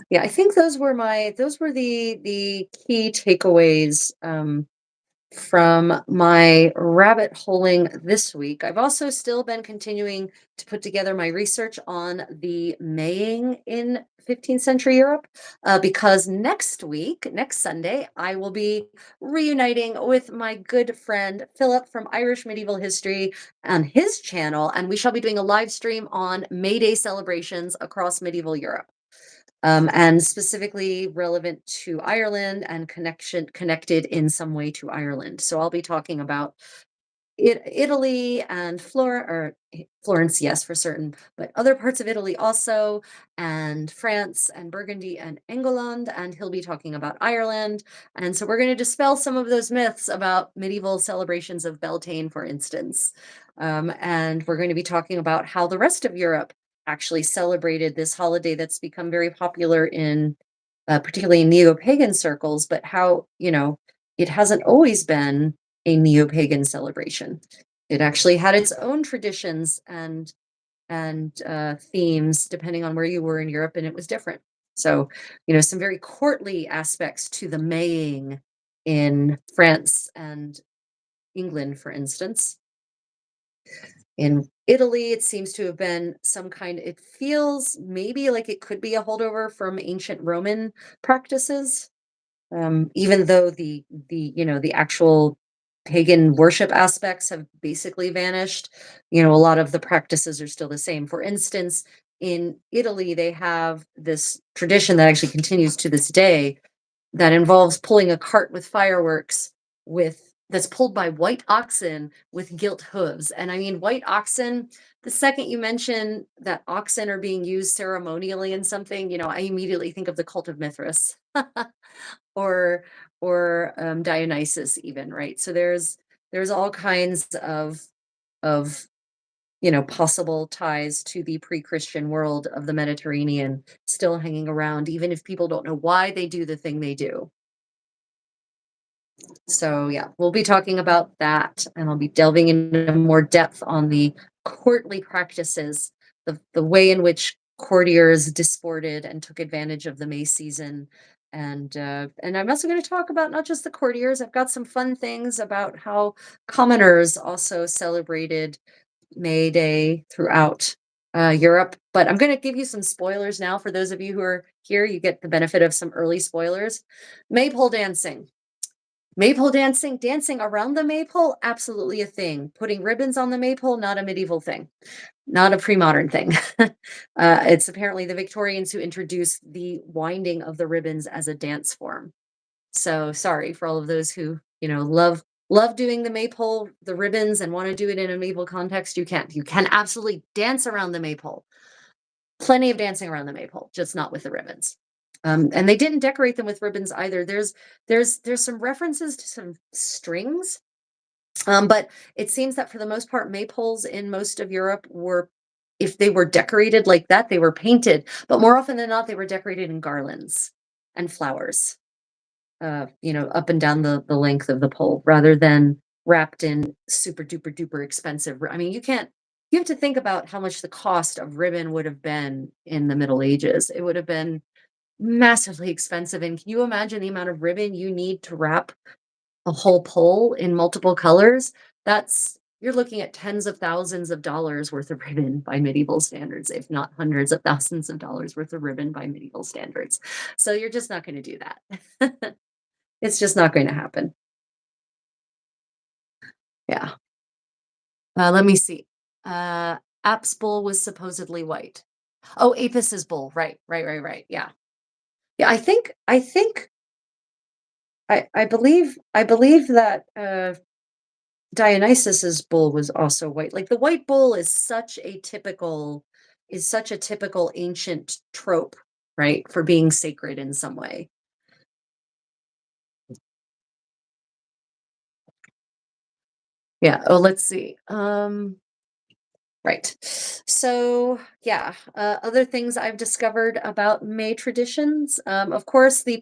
Yeah, I think those were the key takeaways from my rabbit holing this week. I've also still been continuing to put together my research on the Maying in 15th century Europe, because next week, next Sunday, I will be reuniting with my good friend Philip from Irish Medieval History on his channel, and we shall be doing a live stream on May Day celebrations across medieval Europe, and specifically relevant to Ireland and connected in some way to Ireland. So I'll be talking about Italy and Florence, yes, for certain, but other parts of Italy also, and France and Burgundy and England. And he'll be talking about Ireland. And so we're going to dispel some of those myths about medieval celebrations of Beltane, for instance. And we're going to be talking about how the rest of Europe actually celebrated this holiday that's become very popular in particularly in neo-pagan circles, but how, it hasn't always been a neo-pagan celebration. It actually had its own traditions and themes depending on where you were in Europe, and it was different. So, some very courtly aspects to the Maying in France and England, for instance. In Italy, it seems to have been it feels maybe like it could be a holdover from ancient Roman practices, even though the actual pagan worship aspects have basically vanished. A lot of the practices are still the same. For instance, in Italy, they have this tradition that actually continues to this day that involves pulling a cart with fireworks with that's pulled by white oxen with gilt hooves. And I mean, white oxen, the second you mention that oxen are being used ceremonially in something, I immediately think of the cult of Mithras. or Dionysus even, right? So there's all kinds of possible ties to the pre-Christian world of the Mediterranean still hanging around, even if people don't know why they do the thing they do. So yeah, we'll be talking about that, and I'll be delving into more depth on the courtly practices, the way in which courtiers disported and took advantage of the May season. And I'm also going to talk about not just the courtiers. I've got some fun things about how commoners also celebrated May Day throughout Europe. But I'm going to give you some spoilers now. For those of you who are here, you get the benefit of some early spoilers. Maypole dancing. Maypole dancing, dancing around the maypole, absolutely a thing. Putting ribbons on the maypole, not a medieval thing, not a pre-modern thing. It's apparently the Victorians who introduced the winding of the ribbons as a dance form. So sorry for all of those who, love doing the maypole, the ribbons, and want to do it in a medieval context. You can't. You can absolutely dance around the maypole. Plenty of dancing around the maypole, just not with the ribbons. And they didn't decorate them with ribbons either. There's some references to some strings, but it seems that for the most part, maypoles in most of Europe were if they were decorated like that, they were painted, but more often than not, they were decorated in garlands and flowers, up and down the length of the pole rather than wrapped in super duper duper expensive. I mean, you have to think about how much the cost of ribbon would have been in the Middle Ages. It would have been massively expensive. And can you imagine the amount of ribbon you need to wrap a whole pole in multiple colors? You're looking at tens of thousands of dollars worth of ribbon by medieval standards, if not hundreds of thousands of dollars worth of ribbon by medieval standards. So you're just not going to do that. It's just not going to happen. Yeah. Let me see. Uh, Ap's bull was supposedly white. Oh, Apis's bull. Right, right, right, right. Yeah. Yeah, I believe that Dionysus's bull was also white. Like the white bull is such a typical ancient trope, right? For being sacred in some way. Yeah. Oh, let's see. Right. So, yeah, other things I've discovered about May traditions. Of course, the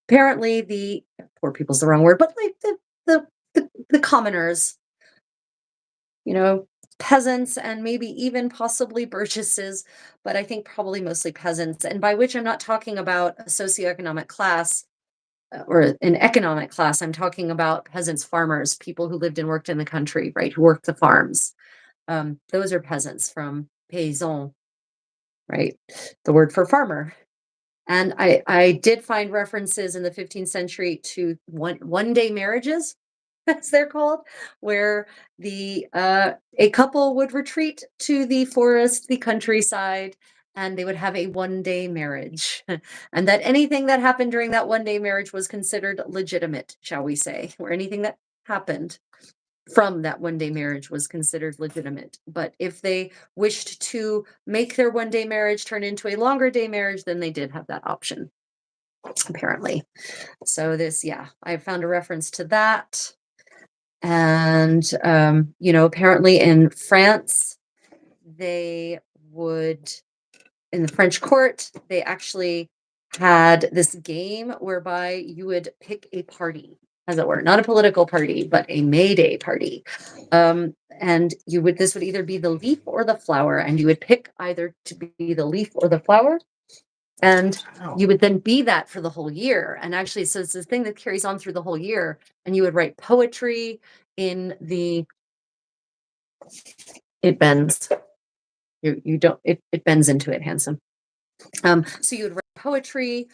apparently the poor people's the wrong word, but like the commoners, you know, peasants and maybe even possibly burgesses, but I think probably mostly peasants. And by which I'm not talking about a socioeconomic class or an economic class. I'm talking about peasants, farmers, people who lived and worked in the country, right? Who worked the farms. Those are peasants from paysan, right? The word for farmer. And I did find references in the 15th century to one day marriages, as they're called, where the a couple would retreat to the forest, the countryside, and they would have a one-day marriage. And that anything that happened during that one-day marriage was considered legitimate, shall we say, or anything that happened from that one-day marriage was considered legitimate. But if they wished to make their one-day marriage turn into a longer day marriage, then they did have that option, apparently. So yeah, I found a reference to that. And apparently in France, they would in the French court, they actually had this game whereby you would pick a party, as it were, not a political party, but a May Day party. And this would either be the leaf or the flower, and you would pick either to be the leaf or the flower. And you would then be that for the whole year. And actually, so it's this thing that carries on through the whole year. And you would write poetry in the, it bends. You don't, it bends into it, handsome. So you would write poetry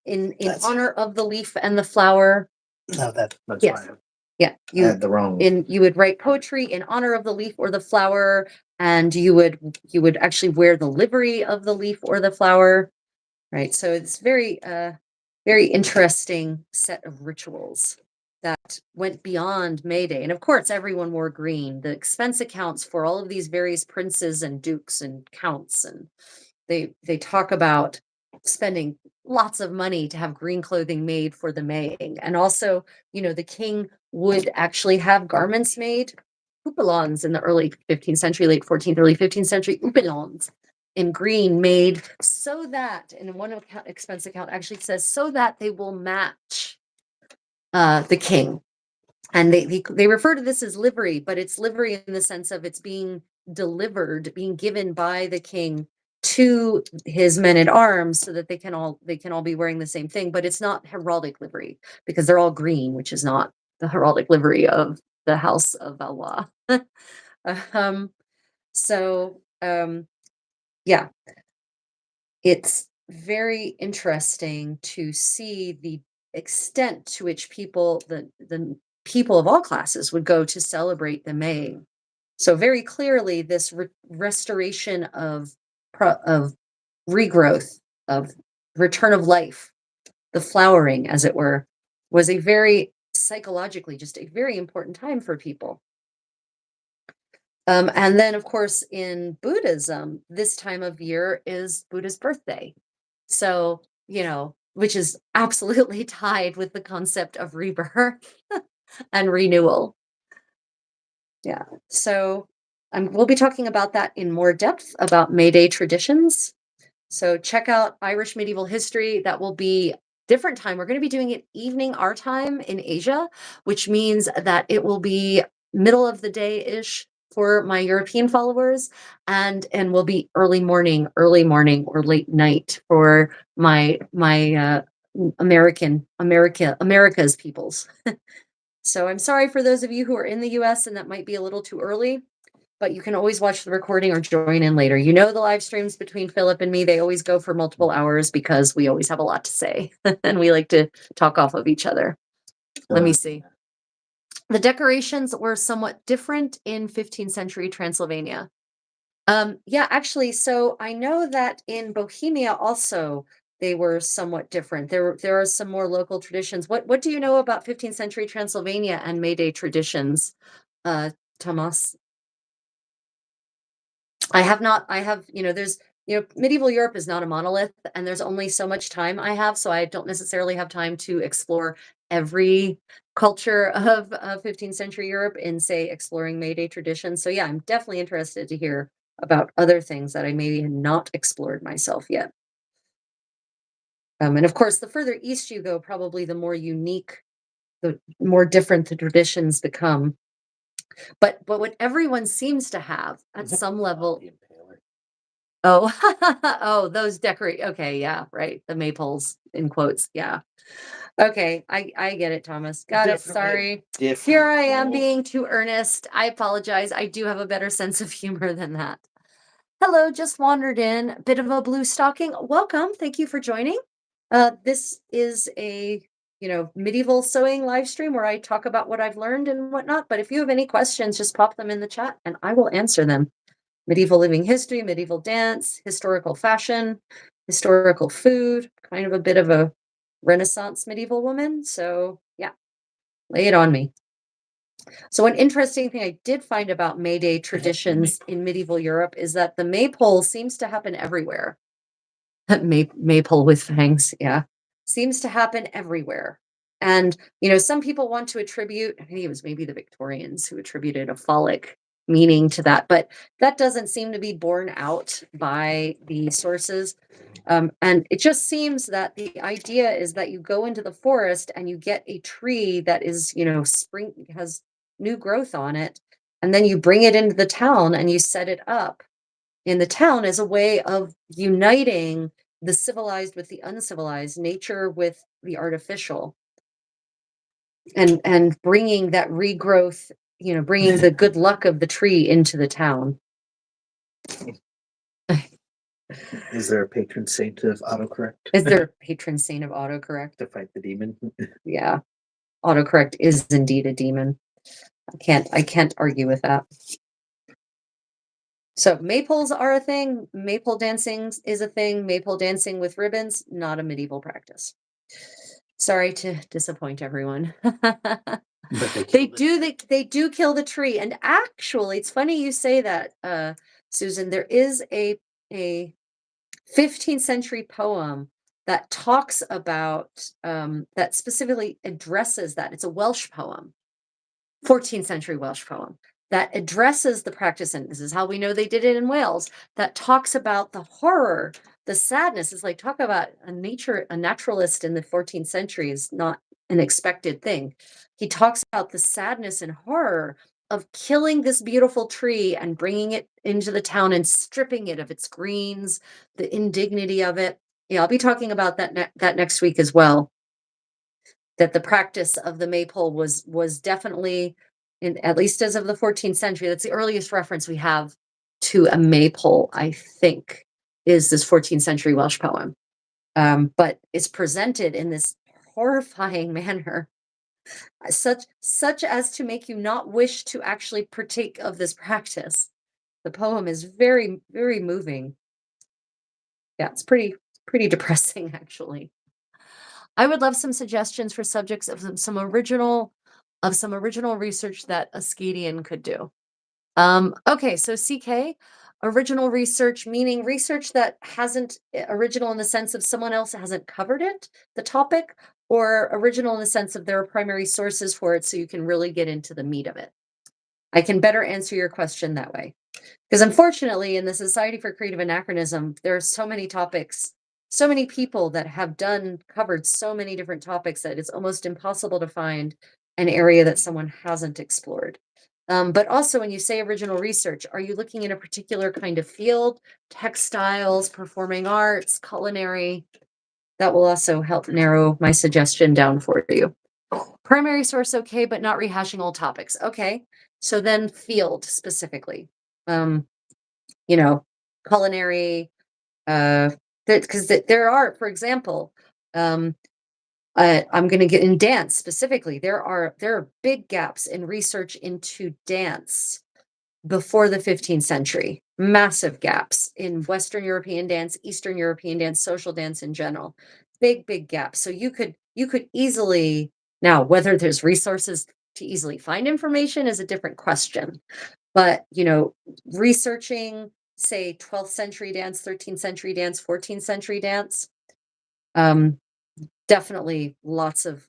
in That's- honor of the leaf and the flower. No, that's Yes. fine. Yeah, I had the wrong. you would write poetry in honor of the leaf or the flower, and you would actually wear the livery of the leaf or the flower, right? So it's very interesting set of rituals that went beyond May Day. And of course, everyone wore green. The expense accounts for all of these various princes and dukes and counts, and they talk about spending lots of money to have green clothing made for the Maying. And also, the king would actually have garments made, houppelons in the early 15th century, late 14th, early 15th century, houppelons in green made so that, and one expense account actually says, so that they will match the king. And they refer to this as livery, but it's livery in the sense of it's being delivered, being given by the king to his men at arms so that they can all be wearing the same thing. But it's not heraldic livery because they're all green, which is not the heraldic livery of the House of Valois. um, so yeah, it's very interesting to see the extent to which the people of all classes would go to celebrate the May. So very clearly, this restoration of regrowth, of return of life, the flowering, as it were, was a very psychologically just a very important time for people. And then, of course, in Buddhism, this time of year is Buddha's birthday. So, which is absolutely tied with the concept of rebirth and renewal. Yeah. So, we'll be talking about that in more depth about May Day traditions. So check out Irish medieval history. That will be different time. We're going to be doing it evening our time in Asia, which means that it will be middle of the day ish for my European followers, and will be early morning or late night for my America's peoples. So I'm sorry for those of you who are in the US and that might be a little too early, but you can always watch the recording or join in later. You know, the live streams between Philip and me, they always go for multiple hours because we always have a lot to say and we like to talk off of each other. Let me see. The decorations were somewhat different in 15th century Transylvania. Yeah, actually, so I know that in Bohemia also they were somewhat different. There are some more local traditions. What do you know about 15th century Transylvania and May Day traditions, Tomas? I have not. I have, there's, medieval Europe is not a monolith, and there's only so much time I have, so I don't necessarily have time to explore every culture of 15th century Europe in, say, exploring May Day traditions. So yeah, I'm definitely interested to hear about other things that I maybe have not explored myself yet. And of course, the further east you go, probably the more unique, the more different the traditions become. But what everyone seems to have at some level. Oh, oh, those decorate. Okay, yeah, right. The maypoles in quotes. Yeah. Okay, I get it, Thomas. Got it. Sorry. Here I am being too earnest. I apologize. I do have a better sense of humor than that. Hello, just wandered in. Bit of a blue stocking. Welcome. Thank you for joining. This is a medieval sewing live stream where I talk about what I've learned and whatnot. But if you have any questions, just pop them in the chat and I will answer them. Medieval living history, medieval dance, historical fashion, historical food, kind of a bit of a Renaissance medieval woman. So yeah, lay it on me. So one interesting thing I did find about May Day traditions in medieval Europe is that the maypole seems to happen everywhere. Maypole with fangs, yeah. Seems to happen everywhere. And, some people want to attribute, I think it was maybe the Victorians who attributed a phallic meaning to that, but that doesn't seem to be borne out by the sources. And it just seems that the idea is that you go into the forest and you get a tree that is, spring has new growth on it, and then you bring it into the town and you set it up in the town as a way of uniting the civilized with the uncivilized, nature with the artificial, and bringing that regrowth, bringing the good luck of the tree into the town. Is there a patron saint of autocorrect? Is there a patron saint of autocorrect? To fight the demon? Yeah, autocorrect is indeed a demon. I can't argue with that. So maypoles are a thing. Maypole dancing is a thing. Maypole dancing with ribbons, not a medieval practice. Sorry to disappoint everyone. But they do kill the tree. And actually, it's funny you say that, Susan. There is a 15th century poem that talks about that specifically addresses that. It's a Welsh poem, 14th century Welsh poem that addresses the practice, and this is how we know they did it in Wales, that talks about the horror, the sadness. It's like, talk about a naturalist in the 14th century is not an expected thing. He talks about the sadness and horror of killing this beautiful tree and bringing it into the town and stripping it of its greens, the indignity of it. Yeah, I'll be talking about that next week as well. That the practice of the maypole was definitely, at least as of the 14th century, that's the earliest reference we have to a maypole, I think, is this 14th century Welsh poem. But it's presented in this horrifying manner, such as to make you not wish to actually partake of this practice. The poem is very, very moving. Yeah, it's pretty depressing, actually. I would love some suggestions for subjects of some original research that a Skadian could do. Okay, so CK, original research, meaning research that hasn't original in the sense of someone else hasn't covered it, the topic, or original in the sense of there are primary sources for it, so you can really get into the meat of it. I can better answer your question that way. Because unfortunately, in the Society for Creative Anachronism, there are so many topics, so many people that have covered so many different topics that it's almost impossible to find an area that someone hasn't explored. But also, when you say original research, are you looking in a particular kind of field, textiles, performing arts, culinary? That will also help narrow my suggestion down for you. Primary source, okay, but not rehashing old topics. Okay. So then field specifically. Um, you know, culinary, because there are, for example, um, I'm going to get in dance specifically. There are big gaps in research into dance before the 15th century. Massive gaps in Western European dance, Eastern European dance, social dance in general. Big gaps. So you could easily, now whether there's resources to easily find information is a different question. But, researching, say, 12th century dance, 13th century dance, 14th century dance, um, definitely lots of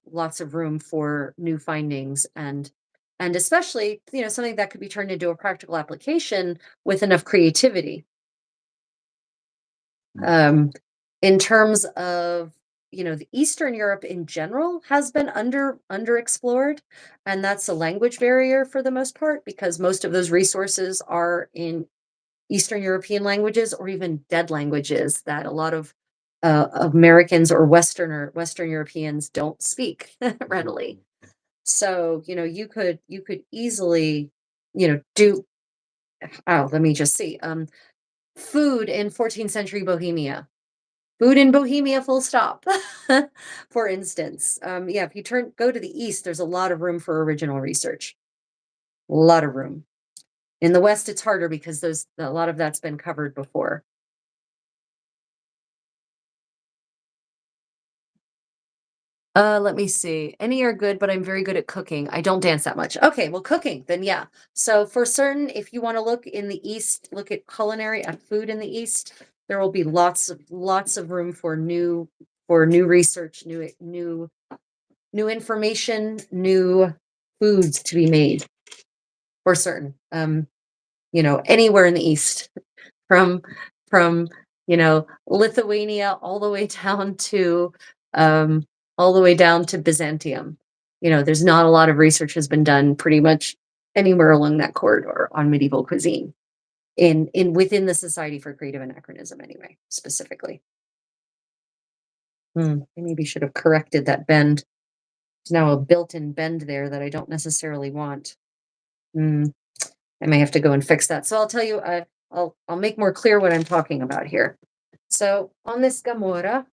room for new findings, and especially, something that could be turned into a practical application with enough creativity. Um, in terms of, the Eastern Europe in general has been underexplored, and that's a language barrier for the most part because most of those resources are in Eastern European languages or even dead languages that a lot of Americans or Western Europeans don't speak readily. So, you could easily, do, oh, let me just see. Food in 14th century Bohemia. Food in Bohemia, full stop. For instance. Yeah, if you go to the east, there's a lot of room for original research. A lot of room. In the west, it's harder because a lot of that's been covered before. Let me see. Any are good, but I'm very good at cooking. I don't dance that much. Okay, well, cooking, then yeah. So for certain, if you want to look in the East, look at culinary and food in the East, there will be lots of room for new research, new information, new foods to be made for certain. Anywhere in the East, from from Lithuania um all the way down to Byzantium. There's not a lot of research has been done pretty much anywhere along that corridor on medieval cuisine in within the Society for Creative Anachronism anyway, specifically. I maybe should have corrected that bend. There's now a built-in bend there that I don't necessarily want. Hmm, I may have to go and fix that. So I'll tell you, I'll make more clear what I'm talking about here. So on this gamora,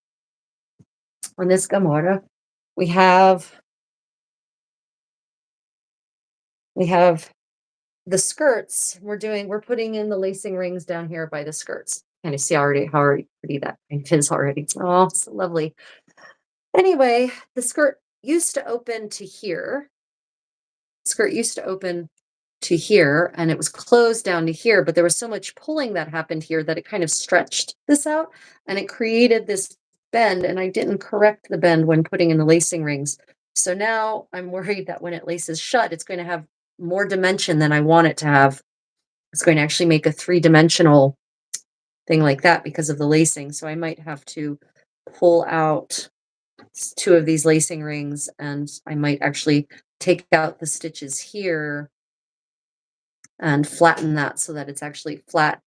we have we have the skirts. We're putting in the lacing rings down here by the skirts. Kind of see already how already pretty that is already. Oh, so lovely. Anyway, the skirt used to open to here and it was closed down to here, but there was so much pulling that happened here that it kind of stretched this out and it created this bend. And I didn't correct the bend when putting in the lacing rings. So now I'm worried that when it laces shut, it's going to have more dimension than I want it to have. It's going to actually make a three-dimensional thing like that because of the lacing. So I might have to pull out two of these lacing rings and I might actually take out the stitches here and flatten that so that it's actually flat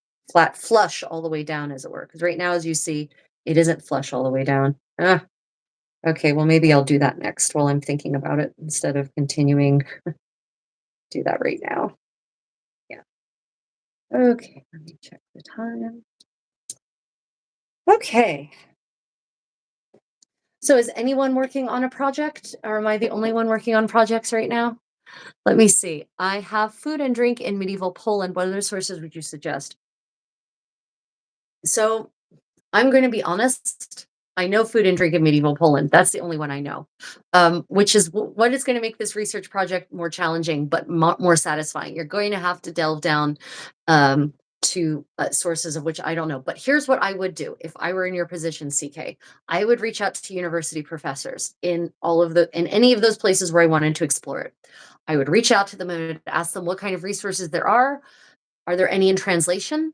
flush all the way down, as it were. Because right now, as you see, it isn't flush all the way down. Okay, well, maybe I'll do that next while I'm thinking about it instead of continuing. Do that right now. Yeah. Okay, let me check the time. Okay. So is anyone working on a project, or am I the only one working on projects right now? Let me see. I have food and drink in medieval Poland. What other sources would you suggest? So I'm going to be honest. I know food and drink in medieval Poland. That's the only one I know, which is what is going to make this research project more challenging, but more satisfying. You're going to have to delve down um, to sources of which I don't know. But here's what I would do if I were in your position, CK. I would reach out to university professors in any of those places where I wanted to explore it. I would reach out to them and ask them what kind of resources there are, Are there any in translation?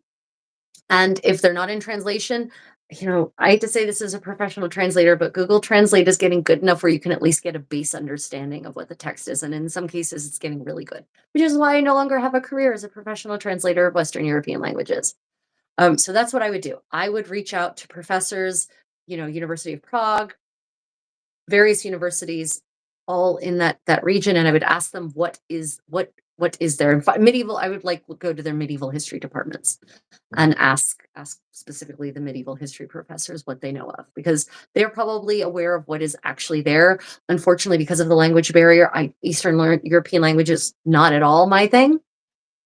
And if they're not in translation, I hate to say this as a professional translator, but Google Translate is getting good enough where you can at least get a base understanding of what the text is. And in some cases, it's getting really good, which is why I no longer have a career as a professional translator of Western European languages. So that's what I would do. I would reach out to professors, University of Prague, various universities, all in that region, and I would ask them what is there. Medieval. I would like go to their medieval history departments and ask specifically the medieval history professors what they know of, because they're probably aware of what is actually there. Unfortunately, because of the language barrier, European language is not at all my thing.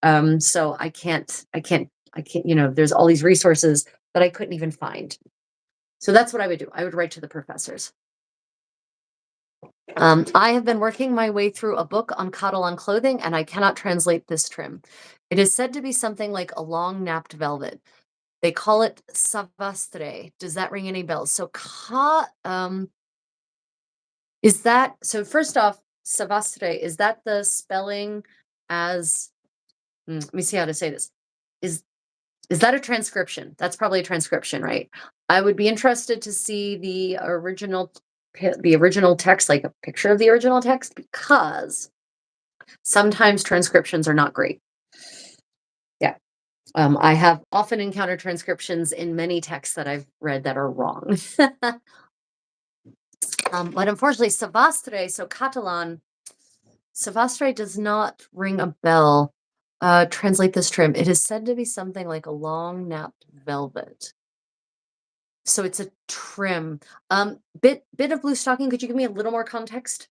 So I can't. There's all these resources that I couldn't even find. So that's what I would do. I would write to the professors. I have been working my way through a book on Catalan clothing, and I cannot translate this trim. It is said to be something like a long napped velvet. They call it savastre. Does that ring any bells? Is that so? First off, savastre, is that the spelling as? Let me see how to say this. Is is that a transcription? That's probably a transcription, right? I would be interested to see the original text, like a picture of the original text, because sometimes transcriptions are not great. Yeah. I have often encountered transcriptions in many texts that I've read that are wrong. But unfortunately, Savastre, so Catalan, Savastre does not ring a bell. Translate this trim. It is said to be something like a long napped velvet. So it's a trim. Bit of blue stocking. Could you give me a little more context?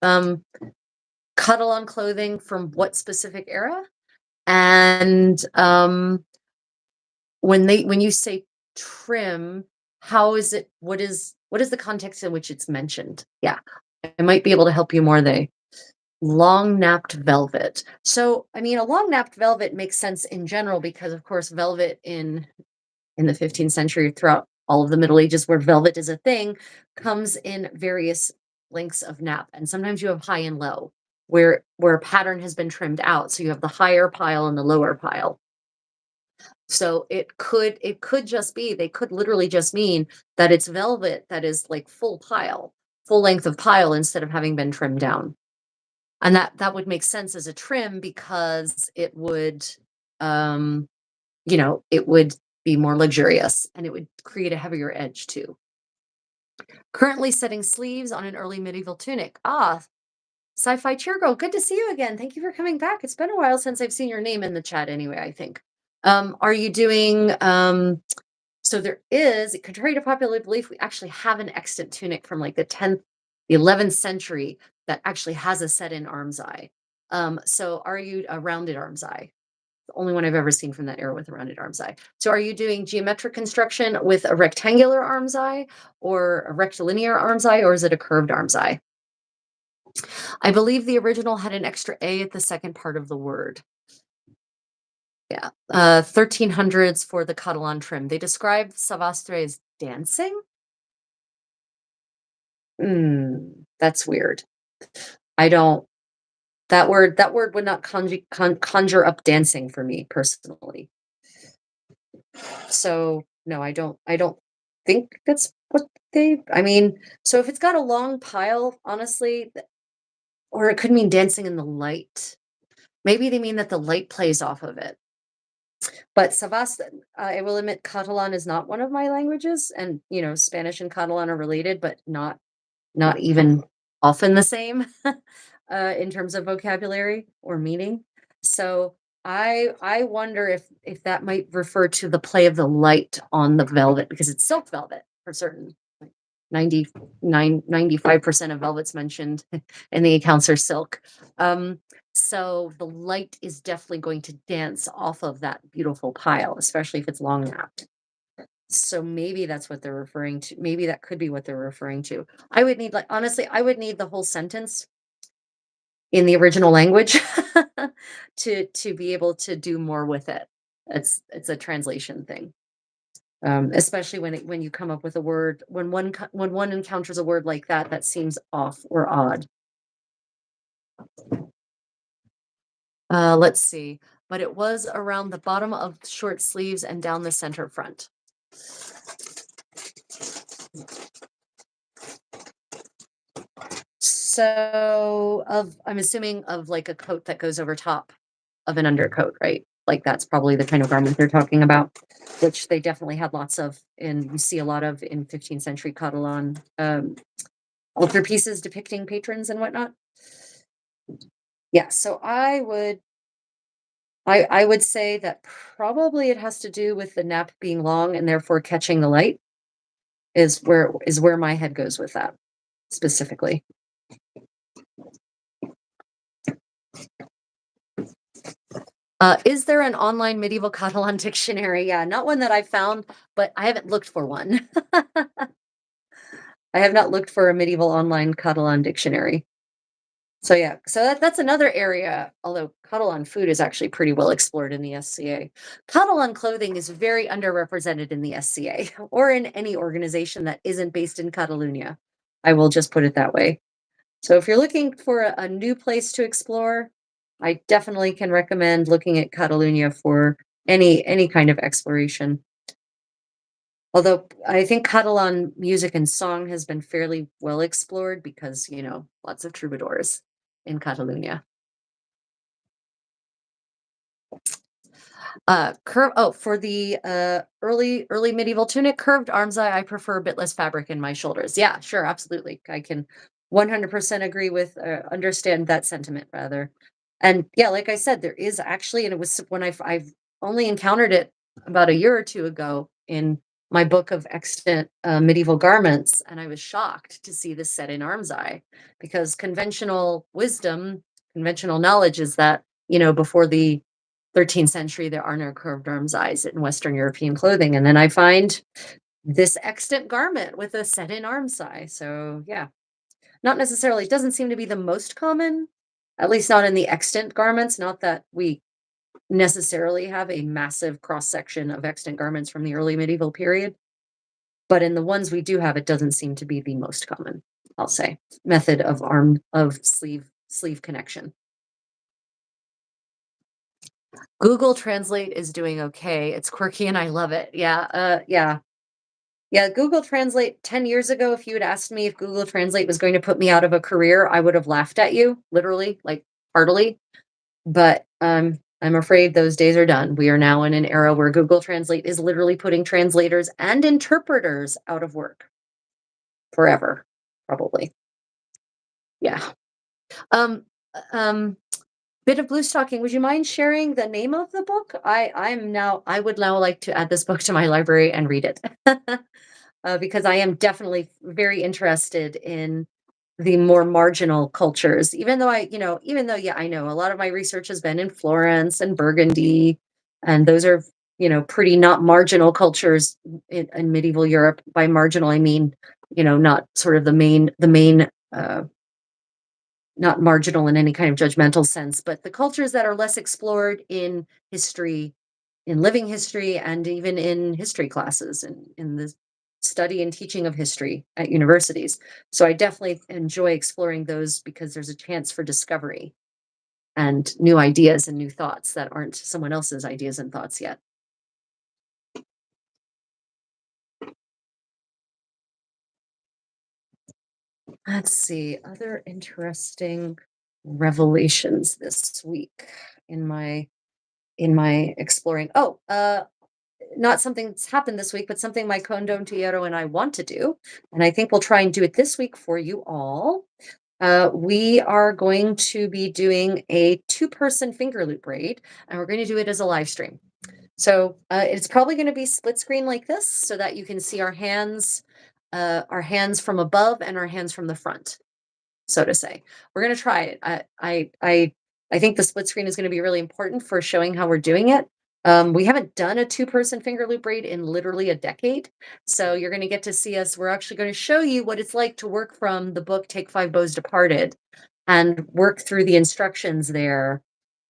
Um, Catalan clothing from what specific era? And when you say trim, how is it? What is the context in which it's mentioned? Yeah, I might be able to help you more. They long napped velvet. So I mean, a long napped velvet makes sense in general because, of course, velvet in the 15th century, throughout all of the Middle Ages, where velvet is a thing, comes in various lengths of nap, and sometimes you have high and low, where a pattern has been trimmed out. So you have the higher pile and the lower pile. So it could just be, they could literally just mean that it's velvet that is like full pile, full length of pile, instead of having been trimmed down. And that would make sense as a trim because um it would be more luxurious, and it would create a heavier edge too. Currently setting sleeves on an early medieval tunic. Ah, sci-fi cheer girl, good to see you again. Thank you for coming back. It's been a while since I've seen your name in the chat anyway, I think. Are you doing so there is, contrary to popular belief, we actually have an extant tunic from like the 11th century that actually has a set in arm's eye. So are you a rounded arm's eye? The only one I've ever seen from that era with a rounded arm's eye. So are you doing geometric construction with a rectangular arm's eye or a rectilinear arm's eye, or is it a curved arm's eye? I believe the original had an extra A at the second part of the word. Yeah. 1300s for the Catalan trim. They describe Savastre as dancing. That's weird. I don't that word would not conjure up dancing for me personally. So no, I don't think that's what I mean, so if it's got a long pile, honestly, or it could mean dancing in the light. Maybe they mean that the light plays off of it. But Savas, I will admit, Catalan is not one of my languages, and Spanish and Catalan are related, but not even often the same in terms of vocabulary or meaning. So I wonder if that might refer to the play of the light on the velvet, because it's silk velvet for certain. Like 95% of velvets mentioned in the accounts are silk. So the light is definitely going to dance off of that beautiful pile, especially if it's long napped. So maybe that's what they're referring to. Maybe that could be what they're referring to. I would need, like, honestly, I would need the whole sentence in the original language to be able to do more with it. It's a translation thing. Especially when you come up with a word, when one encounters a word like that seems off or odd. Let's see. but it was around the bottom of short sleeves and down the center front. So I'm assuming of like a coat that goes over top of an undercoat, right? Like that's probably the kind of garment they're talking about, which they definitely had lots of, and you see a lot of in 15th century Catalan altarpieces depicting patrons and whatnot. Yeah, so I would say that probably it has to do with the nap being long and therefore catching the light is where my head goes with that specifically. Is there an online medieval Catalan dictionary? Yeah, not one that I found, but I haven't looked for one. I have not looked for a medieval online Catalan dictionary. So yeah, so that's another area, although Catalan food is actually pretty well explored in the SCA. Catalan clothing is very underrepresented in the SCA or in any organization that isn't based in Catalonia. I will just put it that way. So if you're looking for a new place to explore, I definitely can recommend looking at Catalonia for any kind of exploration. Although I think Catalan music and song has been fairly well explored because, lots of troubadours in Catalonia. For the early medieval tunic, curved arm's eye, I prefer a bit less fabric in my shoulders. Yeah, sure, absolutely. I can 100% agree with, understand that sentiment rather. And yeah, like I said, there is actually, and it was when I've only encountered it about a year or two ago in my book of extant medieval garments, and I was shocked to see this set in arm's eye because conventional wisdom, conventional knowledge is that before the 13th century, there are no curved arms eyes in Western European clothing. And then I find this extant garment with a set in arms eye. So yeah, not necessarily, it doesn't seem to be the most common, at least not in the extant garments. Not that we necessarily have a massive cross section of extant garments from the early medieval period, but in the ones we do have, it doesn't seem to be the most common, I'll say, method of sleeve connection. Google Translate is doing okay. It's quirky and I love it. Yeah, yeah. Yeah, Google Translate 10 years ago, if you had asked me if Google Translate was going to put me out of a career, I would have laughed at you, literally, like heartily. But I'm afraid those days are done. We are now in an era where Google Translate is literally putting translators and interpreters out of work forever, probably. Yeah. Um, um, Bit of blue stocking. Would you mind sharing the name of the book? I would now like to add this book to my library and read it. Because I am definitely very interested in the more marginal cultures. Even though, yeah, I know a lot of my research has been in Florence and Burgundy, and those are, pretty not marginal cultures in medieval Europe. By marginal, I mean, not sort of the main, not marginal in any kind of judgmental sense, but the cultures that are less explored in history, in living history, and even in history classes and in the study and teaching of history at universities. So I definitely enjoy exploring those because there's a chance for discovery and new ideas and new thoughts that aren't someone else's ideas and thoughts yet. Let's see, other interesting revelations this week in my exploring. Not something that's happened this week, but something my condom Tierro and I want to do. And I think we'll try and do it this week for you all. We are going to be doing a two-person finger loop braid, and we're going to do it as a live stream. So it's probably going to be split screen like this so that you can see our hands from above and our hands from the front, so to say. We're going to try it. I think the split screen is going to be really important for showing how we're doing it. We haven't done a two-person finger loop braid in literally a decade, so you're going to get to see us. We're actually going to show you what it's like to work from the book Take Five Bows Departed and work through the instructions there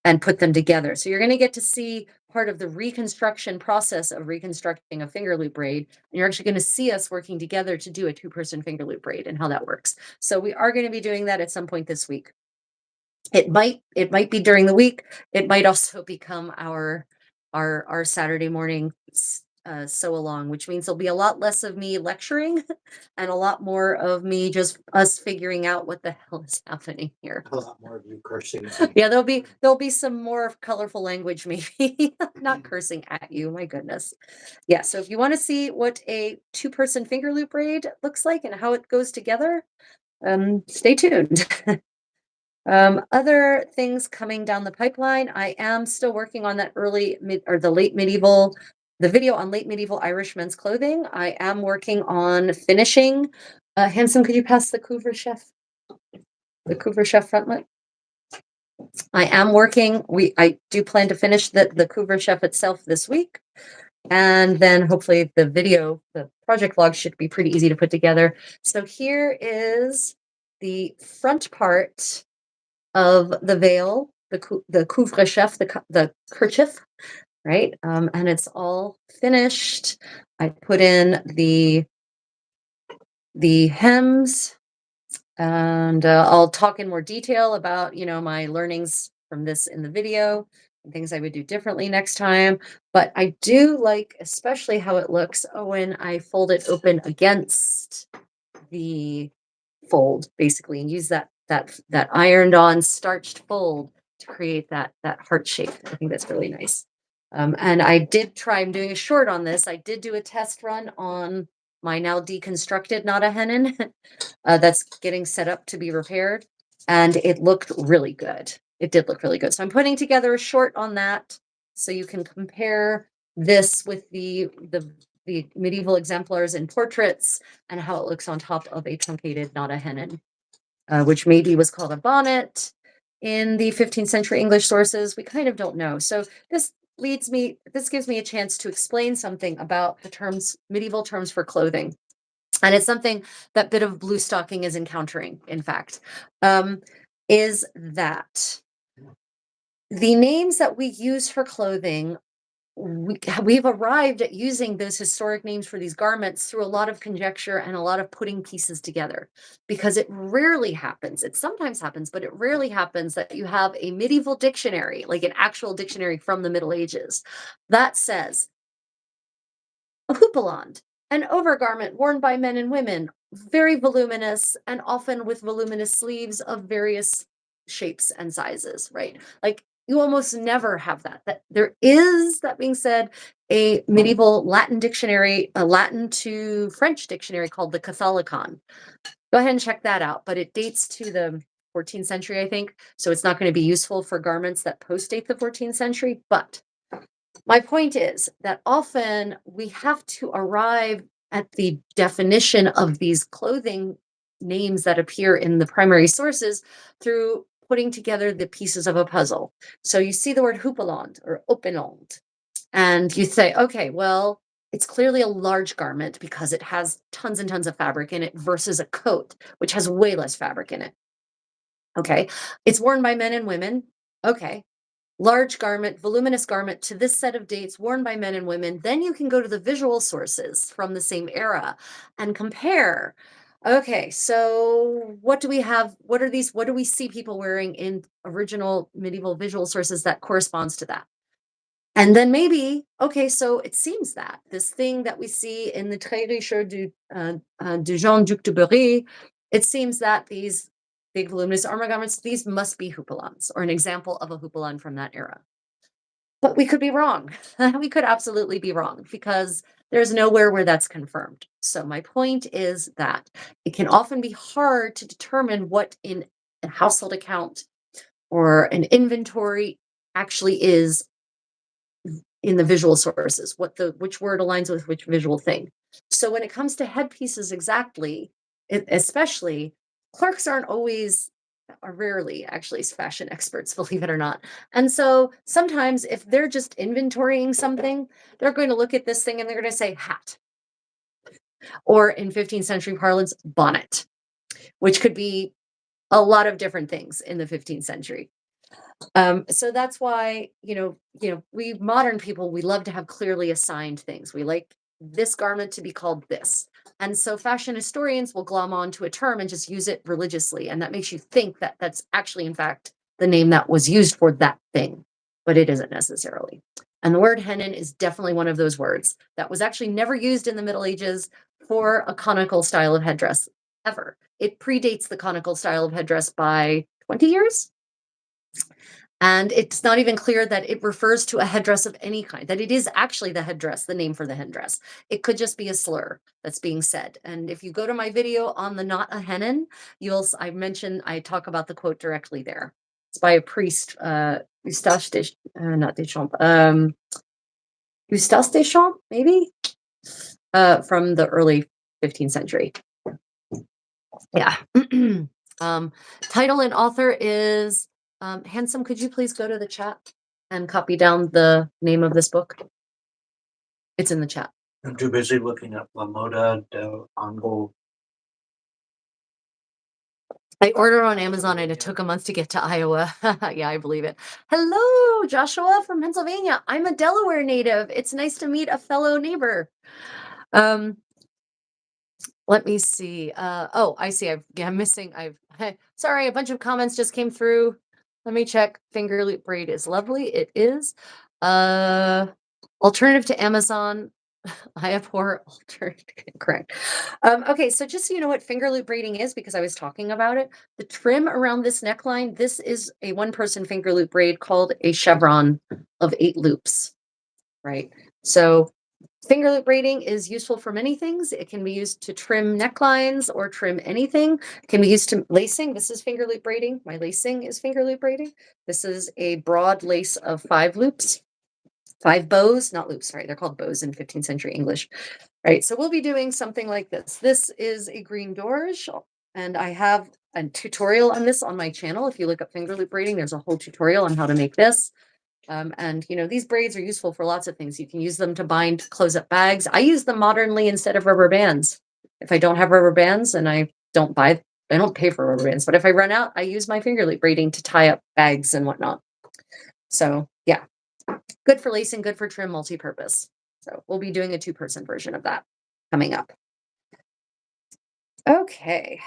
and put them together. So you're going to get to see part of the reconstruction process of reconstructing a finger loop braid. And you're actually going to see us working together to do a two-person finger loop braid and how that works. So we are going to be doing that at some point this week. It might be during the week. It might also become our Saturday morning sew along, which means there'll be a lot less of me lecturing and a lot more of me just us figuring out what the hell is happening here. A lot more of you cursing. Yeah, there'll be some more colorful language, maybe not cursing at you. My goodness. Yeah. So if you want to see what a two-person finger loop braid looks like and how it goes together, stay tuned. Other things coming down the pipeline, I am still working on that early mid or the late medieval, the video on late medieval Irish men's clothing. I am working on finishing. Hanson, could you pass the Couvre Chef frontlet? I am working. I do plan to finish the Couvre Chef itself this week. And then hopefully the project log should be pretty easy to put together. So here is the front part of the veil, the couvre chef, the kerchief, right? And it's all finished. I put in the hems, and I'll talk in more detail about my learnings from this in the video and things I would do differently next time. But I do like especially how it looks when I fold it open against the fold basically and use that ironed on starched fold to create that heart shape. I think that's really nice. And I'm doing a short on this. I did do a test run on my now deconstructed Nada Hennin that's getting set up to be repaired, and it looked really good. It did look really good. So I'm putting together a short on that so you can compare this with the medieval exemplars and portraits and how it looks on top of a truncated Nada Hennin, which maybe was called a bonnet in the 15th century English sources. We kind of don't know. So this gives me a chance to explain something about the medieval terms for clothing. And it's something that Bit of Blue Stocking is encountering, in fact, is that the names that we use for clothing, we've arrived at using those historic names for these garments through a lot of conjecture and a lot of putting pieces together, because it rarely happens. It sometimes happens, but it rarely happens that you have a medieval dictionary, like an actual dictionary from the Middle Ages, that says a houppelande, an overgarment worn by men and women, very voluminous and often with voluminous sleeves of various shapes and sizes, right? Like you almost never have that. There is, that being said, a medieval Latin dictionary, a Latin to French dictionary called the Catholicon. Go ahead and check that out, but it dates to the 14th century, I think. So it's not going to be useful for garments that post-date the 14th century, but my point is that often we have to arrive at the definition of these clothing names that appear in the primary sources through putting together the pieces of a puzzle. So you see the word houppelande or opinande, and you say, okay, well, it's clearly a large garment because it has tons and tons of fabric in it versus a coat, which has way less fabric in it. Okay. It's worn by men and women. Okay, large garment, voluminous garment to this set of dates worn by men and women. Then you can go to the visual sources from the same era and compare. Okay, so what do we have? What are these? What do we see people wearing in original medieval visual sources that corresponds to that? And then maybe, okay, so it seems that this thing that we see in the Très Riche du Jean Duc de Berry, it seems that these big voluminous armor garments, these must be houppelans or an example of a houppelande from that era. But we could be wrong. We could absolutely be wrong because there's nowhere where that's confirmed. So my point is that it can often be hard to determine what in a household account or an inventory actually is in the visual sources, which word aligns with which visual thing. So when it comes to headpieces exactly, especially, clerks are rarely actually fashion experts, believe it or not. And so sometimes if they're just inventorying something, they're going to look at this thing and they're going to say hat, or in 15th century parlance, bonnet, which could be a lot of different things in the 15th century. So that's why, we modern people, we love to have clearly assigned things. We like this garment to be called this. And so fashion historians will glom onto a term and just use it religiously. And that makes you think that that's actually, in fact, the name that was used for that thing, but it isn't necessarily. And the word hennin is definitely one of those words that was actually never used in the Middle Ages for a conical style of headdress ever. It predates the conical style of headdress by 20 years. And it's not even clear that it refers to a headdress of any kind, that it is actually the headdress, the name for the headdress. It could just be a slur that's being said. And if you go to my video on the not a hennin, I talk about the quote directly there. It's by a priest, Eustache not Deschamps, Eustache Deschamps, maybe, from the early 15th century. Yeah. Title and author is Handsome. Could you please go to the chat and copy down the name of this book? It's in the chat. I'm too busy looking up La Moda de Ango. I ordered on Amazon and it took a month to get to Iowa. Yeah, I believe it. Hello, Joshua from Pennsylvania. I'm a Delaware native. It's nice to meet a fellow neighbor. Let me see. Oh, I see. I'm missing. Sorry, a bunch of comments just came through. Let me check. Finger loop braid is lovely. It is. Alternative to Amazon. I abhor alternative. Correct. Okay, so just so you know what finger loop braiding is, because I was talking about it, the trim around this neckline, this is a one-person finger loop braid called a chevron of 8 loops, right? So finger loop braiding is useful for many things. It can be used to trim necklines or trim anything. It can be used to lacing. This is finger loop braiding. My lacing is finger loop braiding. This is a broad lace of 5 loops, 5 bows, not loops, sorry. They're called bows in 15th century English. Right, so we'll be doing something like this. This is a green dorge, and I have a tutorial on this on my channel. If you look up finger loop braiding, there's a whole tutorial on how to make this. And these braids are useful for lots of things. You can use them to bind close-up bags. I use them modernly instead of rubber bands. If I don't have rubber bands and I don't pay for rubber bands, but if I run out, I use my finger loop braiding to tie up bags and whatnot. So yeah, good for lacing, good for trim, multi-purpose. So we'll be doing a 2-person version of that coming up. Okay.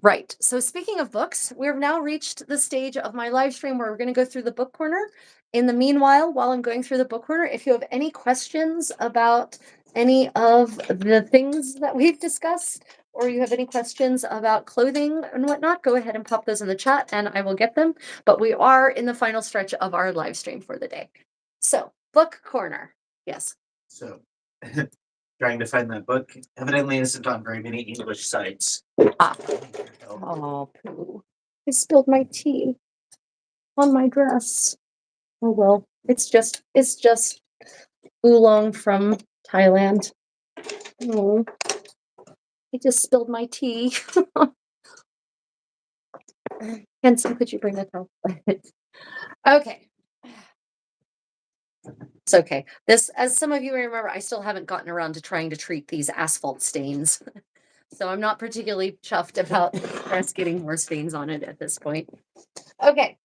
Right. So speaking of books, we've now reached the stage of my live stream where we're going to go through the book corner. In the meanwhile, while I'm going through the book corner, if you have any questions about any of the things that we've discussed, or you have any questions about clothing and whatnot, go ahead and pop those in the chat and I will get them. But we are in the final stretch of our live stream for the day. So book corner. Yes. So trying to find that book evidently isn't on very many English sites. Ah. Oh, poo. I spilled my tea on my dress. Oh well, it's just oolong from Thailand. Oh, I just spilled my tea. Hanson, could you bring that up? Okay. It's okay. This, as some of you may remember, I still haven't gotten around to trying to treat these asphalt stains. So I'm not particularly chuffed about dress getting more stains on it at this point. Okay.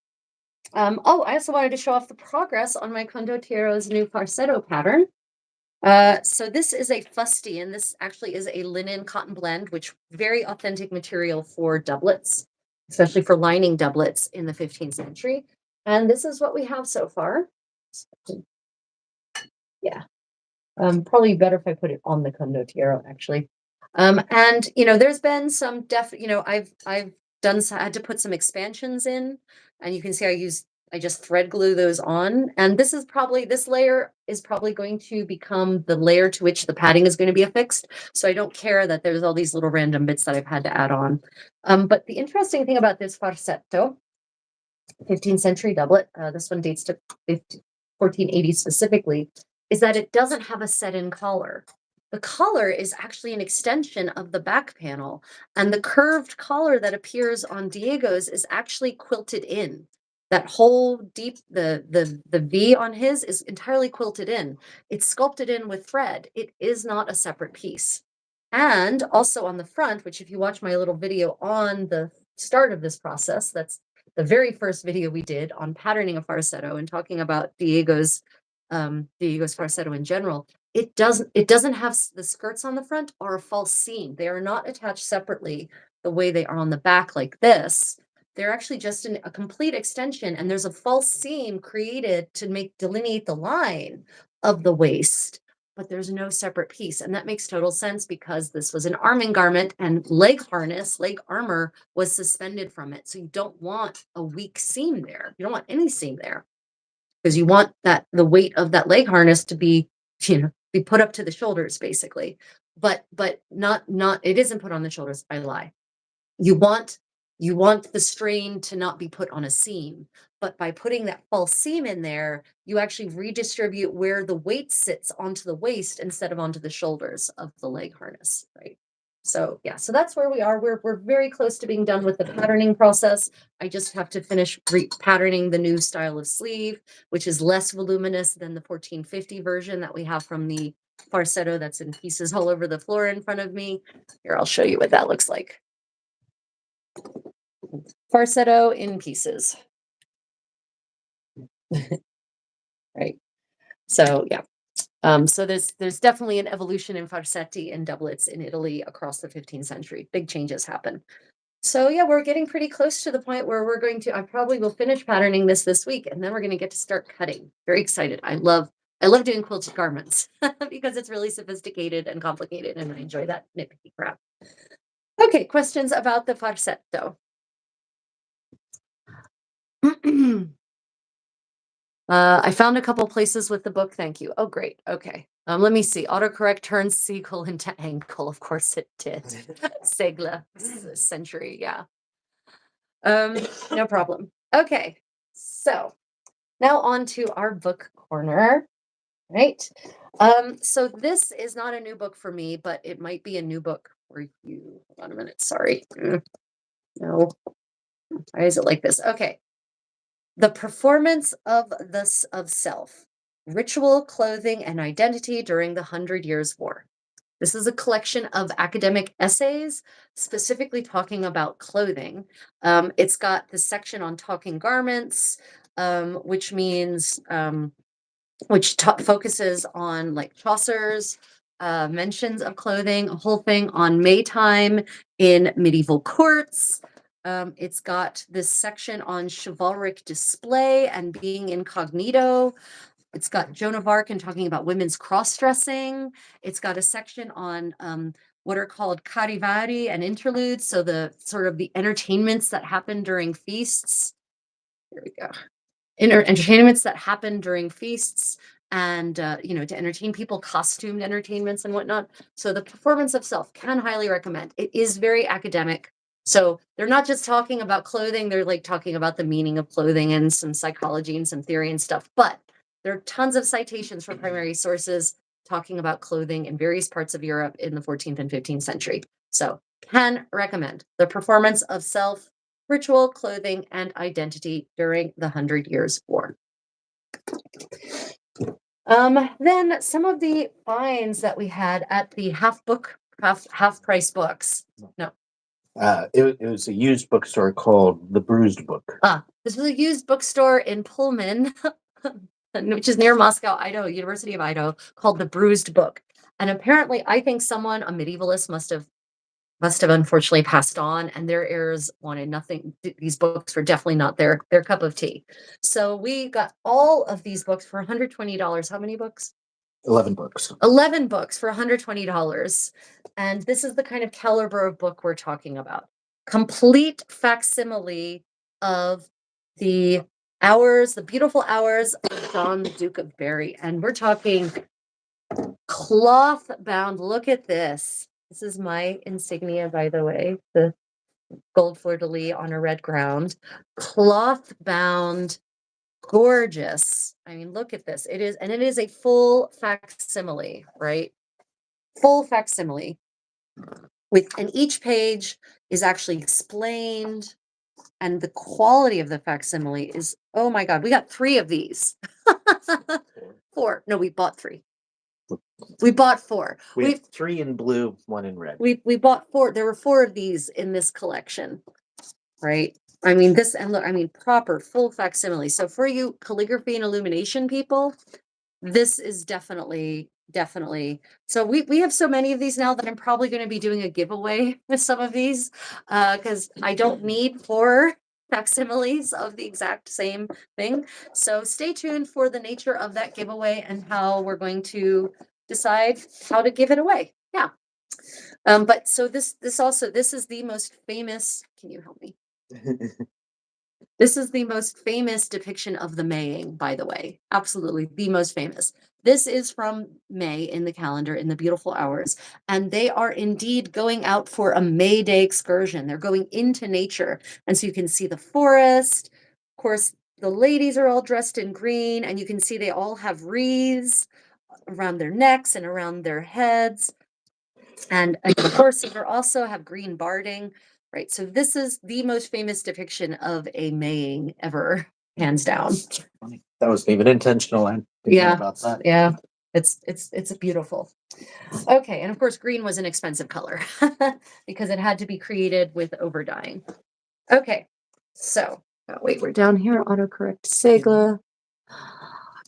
Oh, I also wanted to show off the progress on my Condotiero's new Farsetto pattern. So this is a fustian. This actually is a linen cotton blend, which very authentic material for doublets, especially for lining doublets in the 15th century. And this is what we have so far. Yeah. Probably better if I put it on the Condottiero, actually. And there's been some I've had to put some expansions in, and you can see I just thread glue those on. And this layer is probably going to become the layer to which the padding is going to be affixed. So I don't care that there's all these little random bits that I've had to add on. But the interesting thing about this farsetto, 15th century doublet, this one dates to 1480 specifically, is that it doesn't have a set-in collar. The collar is actually an extension of the back panel, and the curved collar that appears on Diego's is actually quilted in. That whole the V on his is entirely quilted in. It's sculpted in with thread. It is not a separate piece. And also on the front, which if you watch my little video on the start of this process, that's the very first video we did on patterning a farsetto and talking about Diego's farsetto in general. It doesn't have the skirts on the front or a false seam. They are not attached separately the way they are on the back like this, they're actually just a complete extension, and there's a false seam created to delineate the line of the waist, but there's no separate piece. And that makes total sense because this was an arming garment and leg harness, leg armor was suspended from it. So you don't want a weak seam there. You don't want any seam there because you want the weight of that leg harness to be put up to the shoulders basically. But not it isn't put on the shoulders. I lie. You want the strain to not be put on a seam, but by putting that false seam in there, you actually redistribute where the weight sits onto the waist instead of onto the shoulders of the leg harness, right? So yeah, so that's where we are. We're very close to being done with the patterning process. I just have to finish patterning the new style of sleeve, which is less voluminous than the 1450 version that we have from the Farsetto that's in pieces all over the floor in front of me. Here, I'll show you what that looks like. Farsetto in pieces. Right. So yeah. So there's definitely an evolution in farsetti and doublets in Italy across the 15th century. Big changes happen. So yeah, we're getting pretty close to the point where I probably will finish patterning this week, and then we're going to get to start cutting. Very excited. I love doing quilted garments because it's really sophisticated and complicated, and I enjoy that nitpicky crap. Okay, questions about the farsetto? I found a couple places with the book. Thank you. Oh, great. Okay. Let me see. Autocorrect turns seagull into ankle. Of course it did. Segla century. Yeah. No problem. Okay. So now on to our book corner. Right. So this is not a new book for me, but it might be a new book for you. Hold on a minute. Sorry. No. Why is it like this? Okay. The performance of self, ritual, clothing, and identity during the 100 Years' War. This is a collection of academic essays, specifically talking about clothing. It's got the section on talking garments, which means which focuses on like Chaucer's mentions of clothing, a whole thing on Maytime in medieval courts. It's got this section on chivalric display and being incognito. It's got Joan of Arc and talking about women's cross-dressing. It's got a section on what are called carivari and interludes, so the sort of the entertainments that happen during feasts. Here we go. Entertainments that happen during feasts and to entertain people, costumed entertainments and whatnot. So the performance of self, can highly recommend. It is very academic. So they're not just talking about clothing, they're like talking about the meaning of clothing and some psychology and some theory and stuff. But there are tons of citations from primary sources talking about clothing in various parts of Europe in the 14th and 15th century. So can recommend The Performance of Self, Ritual, Clothing, and Identity During the 100 Years' War. Then some of the finds that we had at the half price books. No. It was a used bookstore called The Bruised Book. This was a used bookstore in Pullman, which is near Moscow, Idaho, University of Idaho, called The Bruised Book. And apparently, I think someone, a medievalist, must have unfortunately passed on, and their heirs wanted nothing. These books were definitely not their cup of tea. So we got all of these books for $120. How many books? 11 books. 11 books for $120. And this is the kind of caliber of book we're talking about. Complete facsimile of the beautiful hours of John the Duke of Berry. And we're talking cloth bound. Look at this. This is my insignia, by the way, the gold fleur-de-lis on a red ground. Cloth bound, gorgeous. I mean, look at this. It is a full facsimile, right? Full facsimile. And each page is actually explained, and the quality of the facsimile is, oh my God, we got 3 of these. 4. No, we bought 3. We bought 4. We have 3 in blue, 1 in red. We bought 4. There were 4 of these in this collection, right? I mean, proper full facsimile. So for you calligraphy and illumination people, this is definitely definitely. So we have so many of these now that I'm probably going to be doing a giveaway with some of these because I don't need 4 facsimiles of the exact same thing. So stay tuned for the nature of that giveaway and how we're going to decide how to give it away. Yeah. But so this is the most famous. Can you help me? This is the most famous depiction of the Maying, by the way. Absolutely the most famous. This is from May in the calendar in the beautiful hours. And they are indeed going out for a May Day excursion. They're going into nature. And so you can see the forest. Of course, the ladies are all dressed in green, and you can see they all have wreaths around their necks and around their heads. And of course, they also have green barding, right? So this is the most famous depiction of a Maying ever, hands down. Funny. That wasn't even intentional. I didn't know Yeah, about that. yeah. It's beautiful. Okay, and of course, green was an expensive color because it had to be created with overdying. Okay, so wait, we're down here. Autocorrect Segla.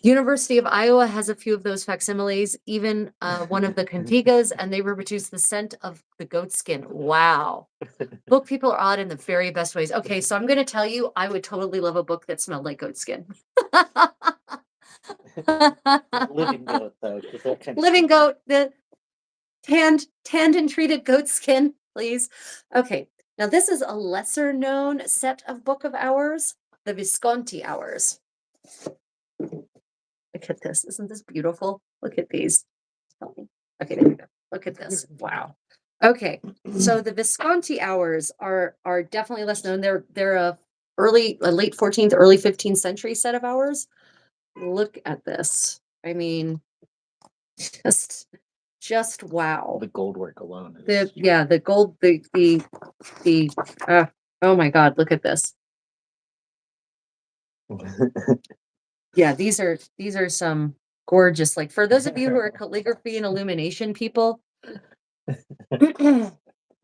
University of Iowa has a few of those facsimiles, even one of the Contigas, and they reproduce the scent of the goat skin. Wow. Book people are odd in the very best ways. Okay, so I'm going to tell you, I would totally love a book that smelled like goat skin. Living goat, though. 'Cause that kind of Living goat, the tanned and treated goat skin, please. Okay, now this is a lesser known set of book of hours, the Visconti hours. Look at this. Isn't this beautiful? Look at these. Okay, there we go. Look at this. Wow. Okay, so the Visconti hours are definitely less known. They're a late 14th, early 15th century set of hours. Look at this. I mean, just wow. the gold work alone. The gold, oh my God, look at this. Yeah, these are some gorgeous, like for those of you who are calligraphy and illumination people,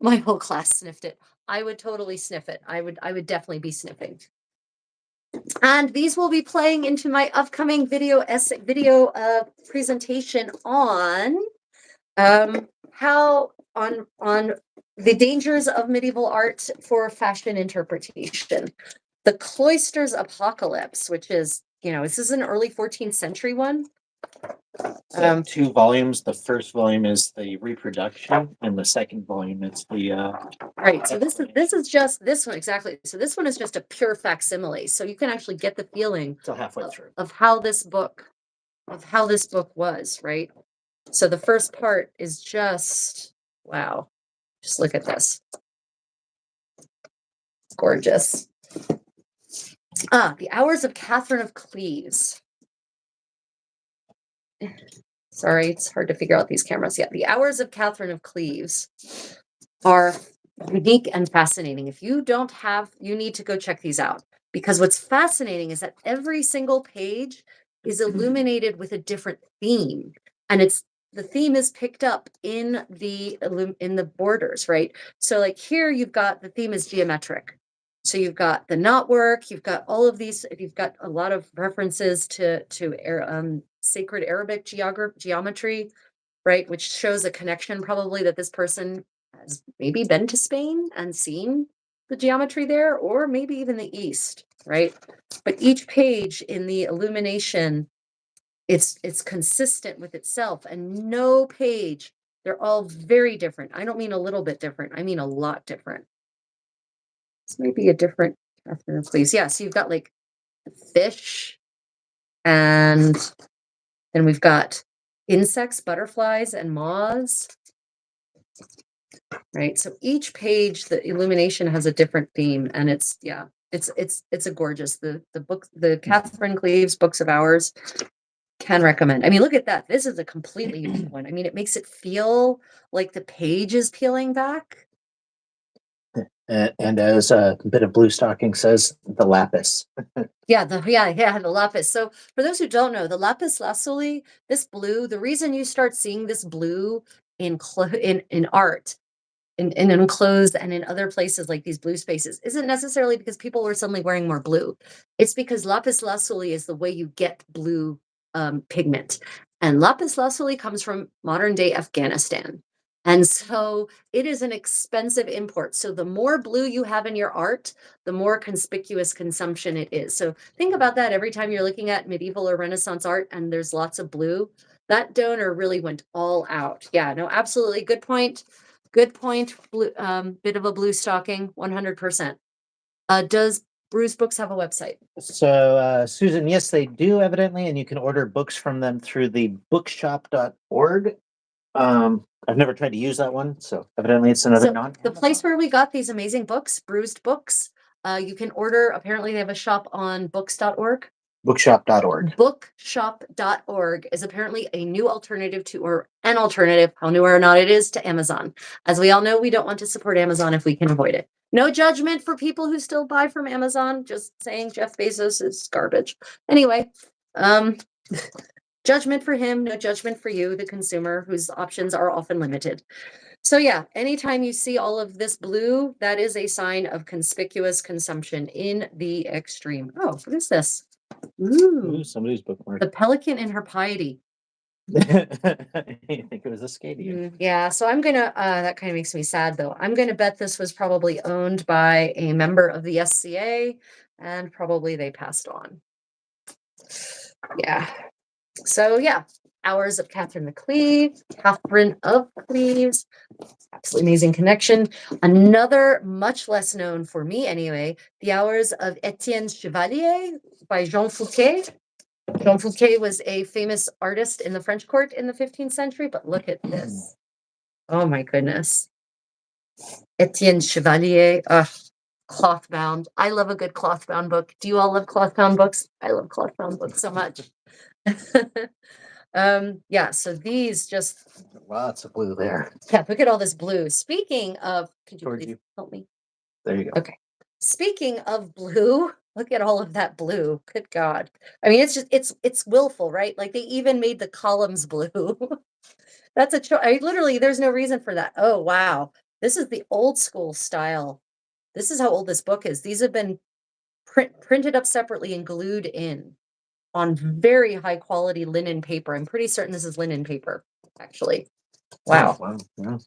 my whole class sniffed it. I would totally sniff it. I would definitely be sniffing. And these will be playing into my upcoming video presentation on how on the dangers of medieval art for fashion interpretation. The Cloisters Apocalypse, which is, this is an early 14th century one. So 2 volumes. The first volume is the reproduction, and the second volume is the right. So this is just this one exactly. So this one is just a pure facsimile. So you can actually get the feeling till halfway through of how this book was, right? So the first part is just wow. Just look at this. Gorgeous. The Hours of Catherine of Cleves. Sorry, it's hard to figure out these cameras yet. The Hours of Catherine of Cleves are unique and fascinating. If you don't have, you need to go check these out, because what's fascinating is that every single page is illuminated with a different theme, and the theme is picked up in the borders, right? So like here you've got the theme is geometric. So you've got the knotwork, you've got all of these, you've got a lot of references to sacred Arabic geometry, right? Which shows a connection probably that this person has maybe been to Spain and seen the geometry there, or maybe even the East, right? But each page in the illumination, it's consistent with itself, and no page, they're all very different. I don't mean a little bit different, I mean a lot different. This may be a different Catherine, please. Yeah, so you've got like fish, and then we've got insects, butterflies, and moths. Right. So each page, the illumination has a different theme, and it's a gorgeous. The book, the Catherine Cleves Books of Hours, can recommend. I mean, look at that. This is a completely unique one. I mean, it makes it feel like the page is peeling back. and as a bit of blue stocking says, the lapis. Yeah, the lapis. So for those who don't know, the lapis lazuli, this blue, the reason you start seeing this blue in art, in enclosed and in other places like these blue spaces, isn't necessarily because people were suddenly wearing more blue. It's because lapis lazuli is the way you get blue pigment. And lapis lazuli comes from modern day Afghanistan. And so it is an expensive import. So the more blue you have in your art, the more conspicuous consumption it is. So think about that every time you're looking at medieval or Renaissance art and there's lots of blue. That donor really went all out. Yeah, no, absolutely. Good point. Good point. Blue, bit of a blue stocking, 100%. Does Bruce Books have a website? So, Susan, yes, they do evidently, and you can order books from them through the bookshop.org. I've never tried to use that one, so evidently it's another So non. the place where we got these amazing books, Bruised Books, you can order. Apparently, they have a shop on books.org. Bookshop.org. Bookshop.org is apparently a new alternative to, or an alternative, how new or not it is, to Amazon. As we all know, we don't want to support Amazon if we can avoid it. No judgment for people who still buy from Amazon, just saying Jeff Bezos is garbage. Anyway, judgment for him, no judgment for you, the consumer, whose options are often limited. So yeah, anytime you see all of this blue, that is a sign of conspicuous consumption in the extreme. Oh, what is this? Ooh, Somebody's bookmark. the pelican in her piety. You think it was a Scadian? Yeah, so I'm gonna, that kind of makes me sad though. I'm gonna bet this was probably owned by a member of the SCA and probably they passed on. Yeah. So yeah, Hours of Catherine McCleve, Catherine of Cleves, absolutely amazing connection. Another much less known for me anyway, The Hours of Etienne Chevalier by Jean Fouquet. Jean Fouquet was a famous artist in the French court in the 15th century, but look at this. Oh my goodness. Etienne Chevalier, cloth bound. I love a good cloth bound book. Do you all love cloth bound books? I love cloth bound books so much. Yeah, so these just, Lots of blue there. yeah, look at all this blue. Speaking of, could you Towards please you. help me? There you go. Okay. Speaking of blue, look at all of that blue. Good God. I mean, it's just, it's willful, right? Like they even made the columns blue. That's a choice. I literally, there's no reason for that. Oh, wow. This is the old school style. This is how old this book is. These have been printed up separately and glued in on very high quality linen paper. I'm pretty certain this is linen paper, actually. Wow. Oh, wow. Yeah.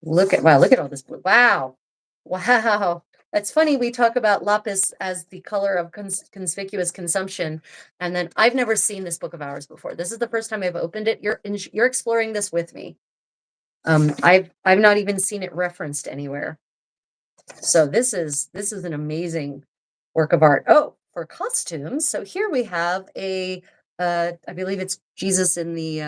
Look at all this blue. Wow. Wow. That's funny. We talk about lapis as the color of conspicuous consumption. And then I've never seen this book of hours before. This is the first time I've opened it. You're exploring this with me. I've not even seen it referenced anywhere. So this is an amazing work of art. Oh, for costumes. So here we have a I believe it's Jesus in the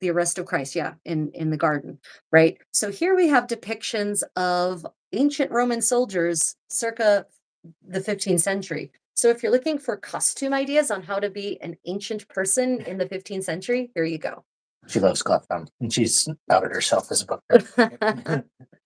arrest of Christ, yeah, in the garden, right? So here we have depictions of ancient Roman soldiers circa the 15th century. So if you're looking for costume ideas on how to be an ancient person in the 15th century, here you go. She loves cloth bound, and she's outed herself as a book nerd.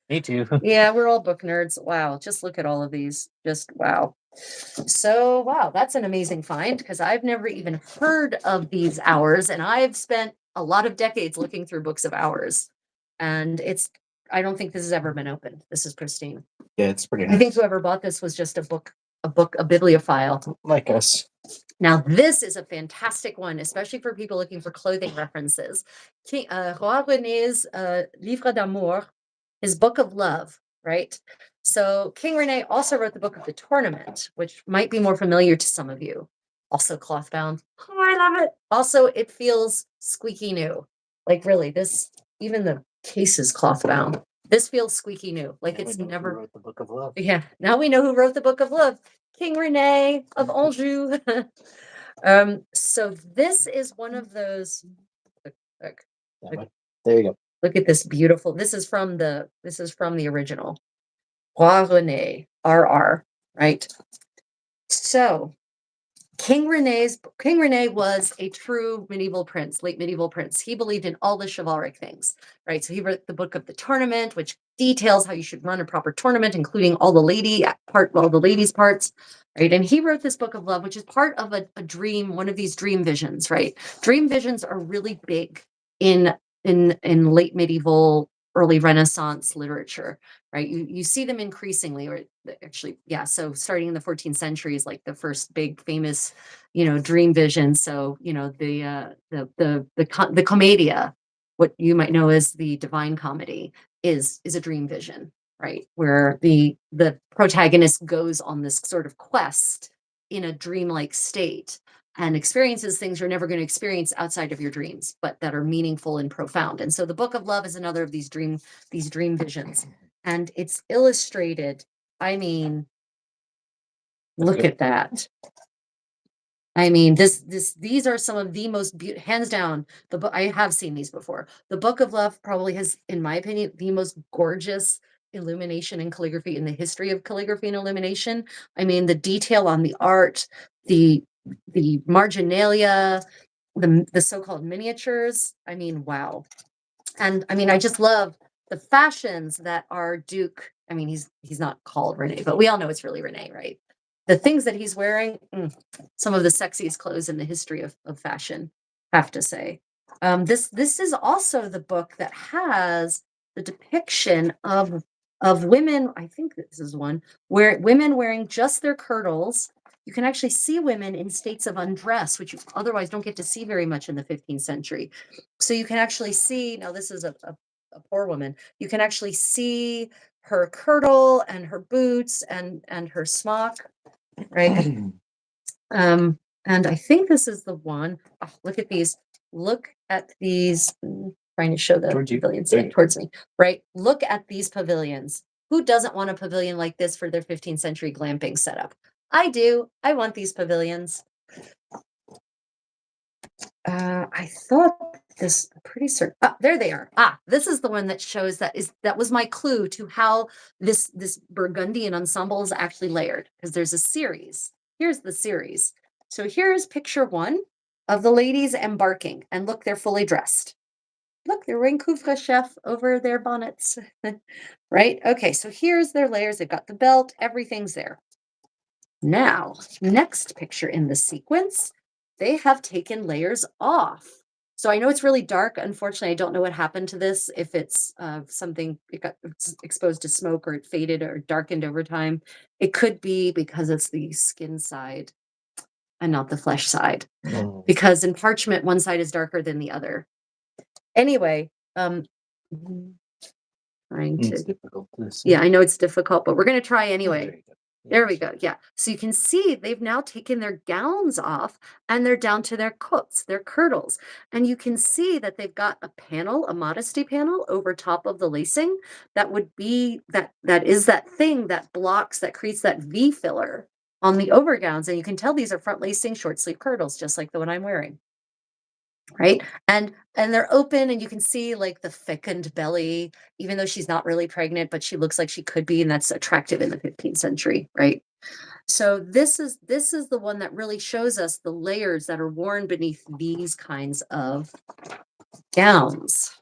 Me too. Yeah, we're all book nerds. Wow, just look at all of these. Just wow. So, wow, that's an amazing find because I've never even heard of these hours, and I've spent a lot of decades looking through books of hours. And I don't think this has ever been opened. This is pristine. Yeah, it's pretty I nice. think whoever bought this was just a bibliophile. Like us. Now, this is a fantastic one, especially for people looking for clothing references. Roi René's Livre d'amour, his book of love, right? So King René also wrote the book of the tournament, which might be more familiar to some of you. Also cloth bound. Oh, I love it. Also, it feels squeaky new. Like really, even the case is cloth bound. This feels squeaky new. Like Now it's we know who never. wrote the book of love. Yeah, now we know who wrote the book of love. King René of Anjou. So this is one of those. Look, There you go. look at this beautiful. This is from the original. Roi René, RR, right? So King René was a true medieval prince, late medieval prince. He believed in all the chivalric things, right? So he wrote the book of the tournament, which details how you should run a proper tournament, including all the ladies' parts, right? And he wrote this book of love, which is part of a dream, one of these dream visions, right? Dream visions are really big in late medieval early Renaissance literature, right? You see them increasingly, or actually, yeah. So starting in the 14th century is like the first big famous, dream vision. So the commedia, what you might know as the Divine Comedy, is a dream vision, right? Where the protagonist goes on this sort of quest in a dreamlike state and experiences things you're never going to experience outside of your dreams, but that are meaningful and profound. And so the Book of Love is another of these dream visions. And it's illustrated. I mean, look at that. I mean, these are some of the most hands down, the book. I have seen these before. The Book of Love probably has, in my opinion, the most gorgeous illumination and calligraphy in the history of calligraphy and illumination. I mean, the detail on the art, the marginalia, the so-called miniatures. I mean, wow. And I mean, I just love the fashions that our Duke. I mean, he's not called Rene, but we all know it's really Rene, right? The things that he's wearing, some of the sexiest clothes in the history of fashion, have to say. This is also the book that has the depiction of women. I think this is one where women wearing just their kirtles. You can actually see women in states of undress, which you otherwise don't get to see very much in the 15th century. So you can actually see, now this is a poor woman. You can actually see her kirtle and her boots and her smock, right? And I think this is the one. Oh, look at these. Look at these. Trying to show the Towards you. pavilions towards me, right? Look at these pavilions. Who doesn't want a pavilion like this for their 15th century glamping setup? I do. I want these pavilions. I thought this pretty certain. There they are. This is the one that shows that was my clue to how this Burgundian ensemble is actually layered, because there's a series. Here's the series. So here's picture one of the ladies embarking, and look, they're fully dressed. Look, they're wearing couvre-chef over their bonnets, right? Okay, so here's their layers. They've got the belt, everything's there. Now, next picture in the sequence, they have taken layers off. So I know it's really dark. Unfortunately, I don't know what happened to this, if it's something, it got exposed to smoke, or it faded or darkened over time. It could be because it's the skin side and not the flesh side. Because in parchment, one side is darker than the other. Anyway, trying It's to, difficult to see. yeah, I know it's difficult, but we're going to try anyway. There you go. There we go. Yeah. So you can see they've now taken their gowns off, and they're down to their coats, their kirtles. And you can see that they've got a panel, a modesty panel over top of the lacing. That would be that is that thing that blocks, that creates that V filler on the overgowns. And you can tell these are front lacing short sleeve kirtles, just like the one I'm wearing. Right. And they're open, and you can see like the thickened belly, even though she's not really pregnant, but she looks like she could be, and that's attractive in the 15th century, right? So this is the one that really shows us the layers that are worn beneath these kinds of gowns,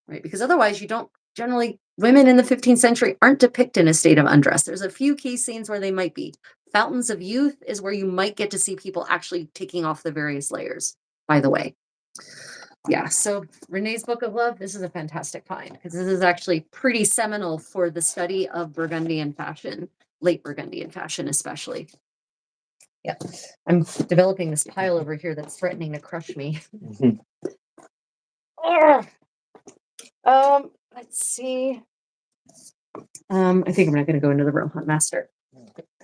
right? Because otherwise you don't generally, women in the 15th century aren't depicted in a state of undress. There's a few key scenes where they might be. Fountains of Youth is where you might get to see people actually taking off the various layers, by the way. Yeah, so Renee's Book of Love, this is a fantastic find, because this is actually pretty seminal for the study of Burgundian fashion, late Burgundian fashion especially. Yeah, I'm developing this pile over here that's threatening to crush me. Let's see. I think I'm not going to go into the Rohan Master.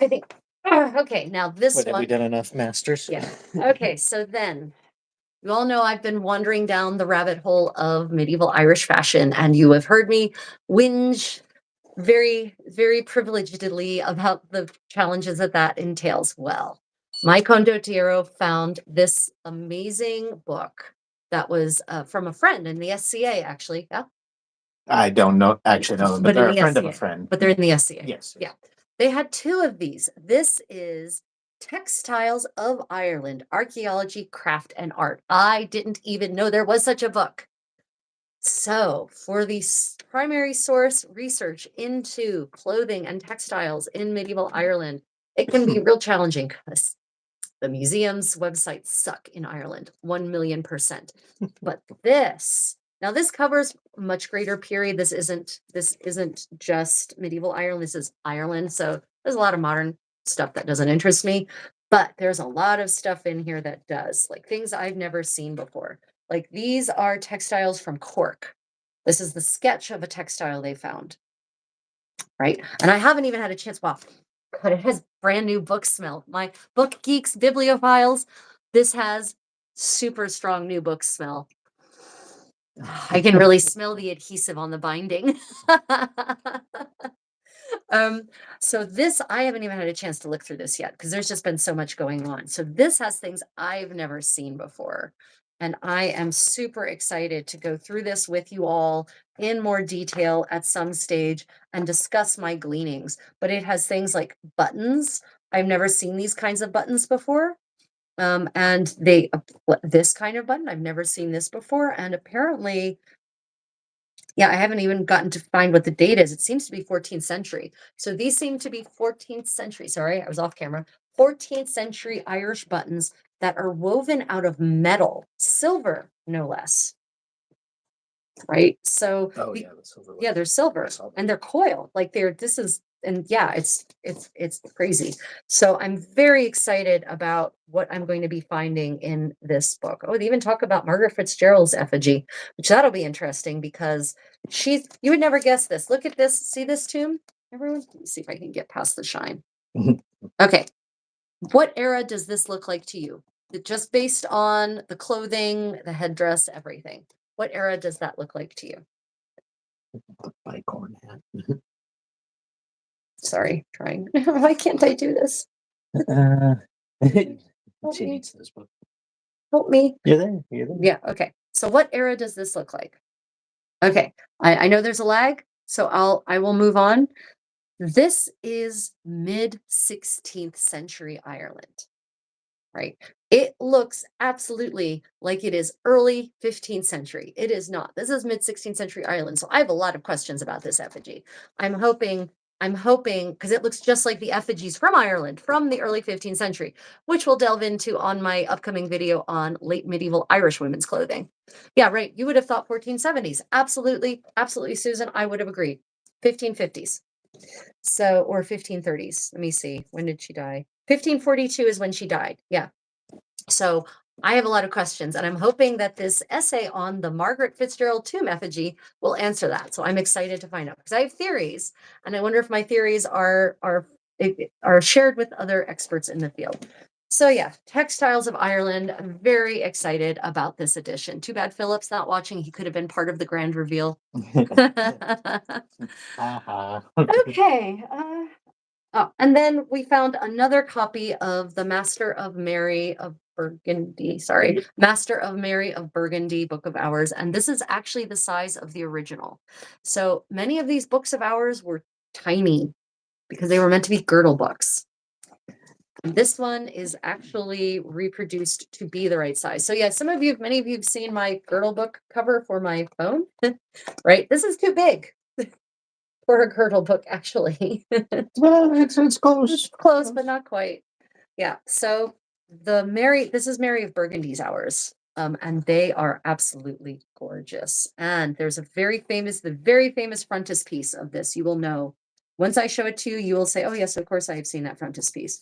I think. Okay, now this What, have one. we done enough masters? Yeah. Okay, so then you all know I've been wandering down the rabbit hole of medieval Irish fashion, and you have heard me whinge very, very privilegedly about the challenges that entails. Well, my condottiero found this amazing book that was from a friend in the SCA, actually. Yeah. I don't know, actually know them, but they're in a the friend of a SCA. friend. But they're in the SCA. Yes. Yeah. They had two of these. This is Textiles of Ireland, Archaeology, Craft, and Art. I didn't even know there was such a book. So for the primary source research into clothing and textiles in medieval Ireland, it can be real challenging, because the museum's websites suck in Ireland, 1,000,000%. But this, Now this covers a much greater period. This isn't just medieval Ireland. This is Ireland. So there's a lot of modern stuff that doesn't interest me, but there's a lot of stuff in here that does, like things I've never seen before. Like these are textiles from Cork. This is the sketch of a textile they found, right? And I haven't even had a chance. Wow, but it has brand new book smell. My book geeks, bibliophiles, this has super strong new book smell. I can really smell the adhesive on the binding. Um, so this, I haven't even had a chance to look through this yet because there's just been so much going on. So this has things I've never seen before. And I am super excited to go through this with you all in more detail at some stage and discuss my gleanings. But it has things like buttons. I've never seen these kinds of buttons before. And this kind of button, I've never seen this before. And apparently, yeah, I haven't even gotten to find what the date is. It seems to be 14th century. So these seem to be 14th century. Sorry, I was off camera. 14th century Irish buttons that are woven out of metal, silver, no less. Right. So Oh yeah, the silver yeah, one. they're silver I saw that. and they're coiled. Like this is, and yeah, it's crazy. So I'm very excited about what I'm going to be finding in this book. Oh, they even talk about Margaret Fitzgerald's effigy, which that'll be interesting because you would never guess this. Look at this. See this tomb? Everyone, let me see if I can get past the shine. Okay. What era does this look like to you? Just based on the clothing, the headdress, everything. What era does that look like to you? Bicorn hat. Sorry, trying. Why can't I do this? Uh, Help she me. needs this book. Help me. You're there. You're there. Yeah, okay. So what era does this look like? Okay. I know there's a lag, so I will move on. This is mid 16th century Ireland, right? It looks absolutely like it is early 15th century. It is not. This is mid 16th century Ireland. So I have a lot of questions about this effigy. I'm hoping, because it looks just like the effigies from Ireland from the early 15th century, which we'll delve into on my upcoming video on late medieval Irish women's clothing. Yeah, right. You would have thought 1470s. Absolutely, absolutely, Susan. I would have agreed. 1550s. So, or 1530s. Let me see. When did she die? 1542 is when she died. Yeah. So I have a lot of questions, and I'm hoping that this essay on the Margaret Fitzgerald tomb effigy will answer that. So I'm excited to find out because I have theories, and I wonder if my theories are shared with other experts in the field. So yeah, Textiles of Ireland. I'm very excited about this edition. Too bad Philip's not watching. He could have been part of the grand reveal. Okay. Oh, and then we found another copy of the Master of Mary of Burgundy, sorry, Master of Mary of Burgundy Book of Hours. And this is actually the size of the original. So many of these books of hours were tiny because they were meant to be girdle books. And this one is actually reproduced to be the right size. So yeah, many of you have seen my girdle book cover for my phone, right? This is too big for a girdle book, actually. Well, it's close. It's close, but not quite. Yeah. So this is Mary of Burgundy's hours. And they are absolutely gorgeous. And there's the very famous frontispiece of this. You will know. Once I show it to you, you will say, oh, yes, of course I have seen that frontispiece.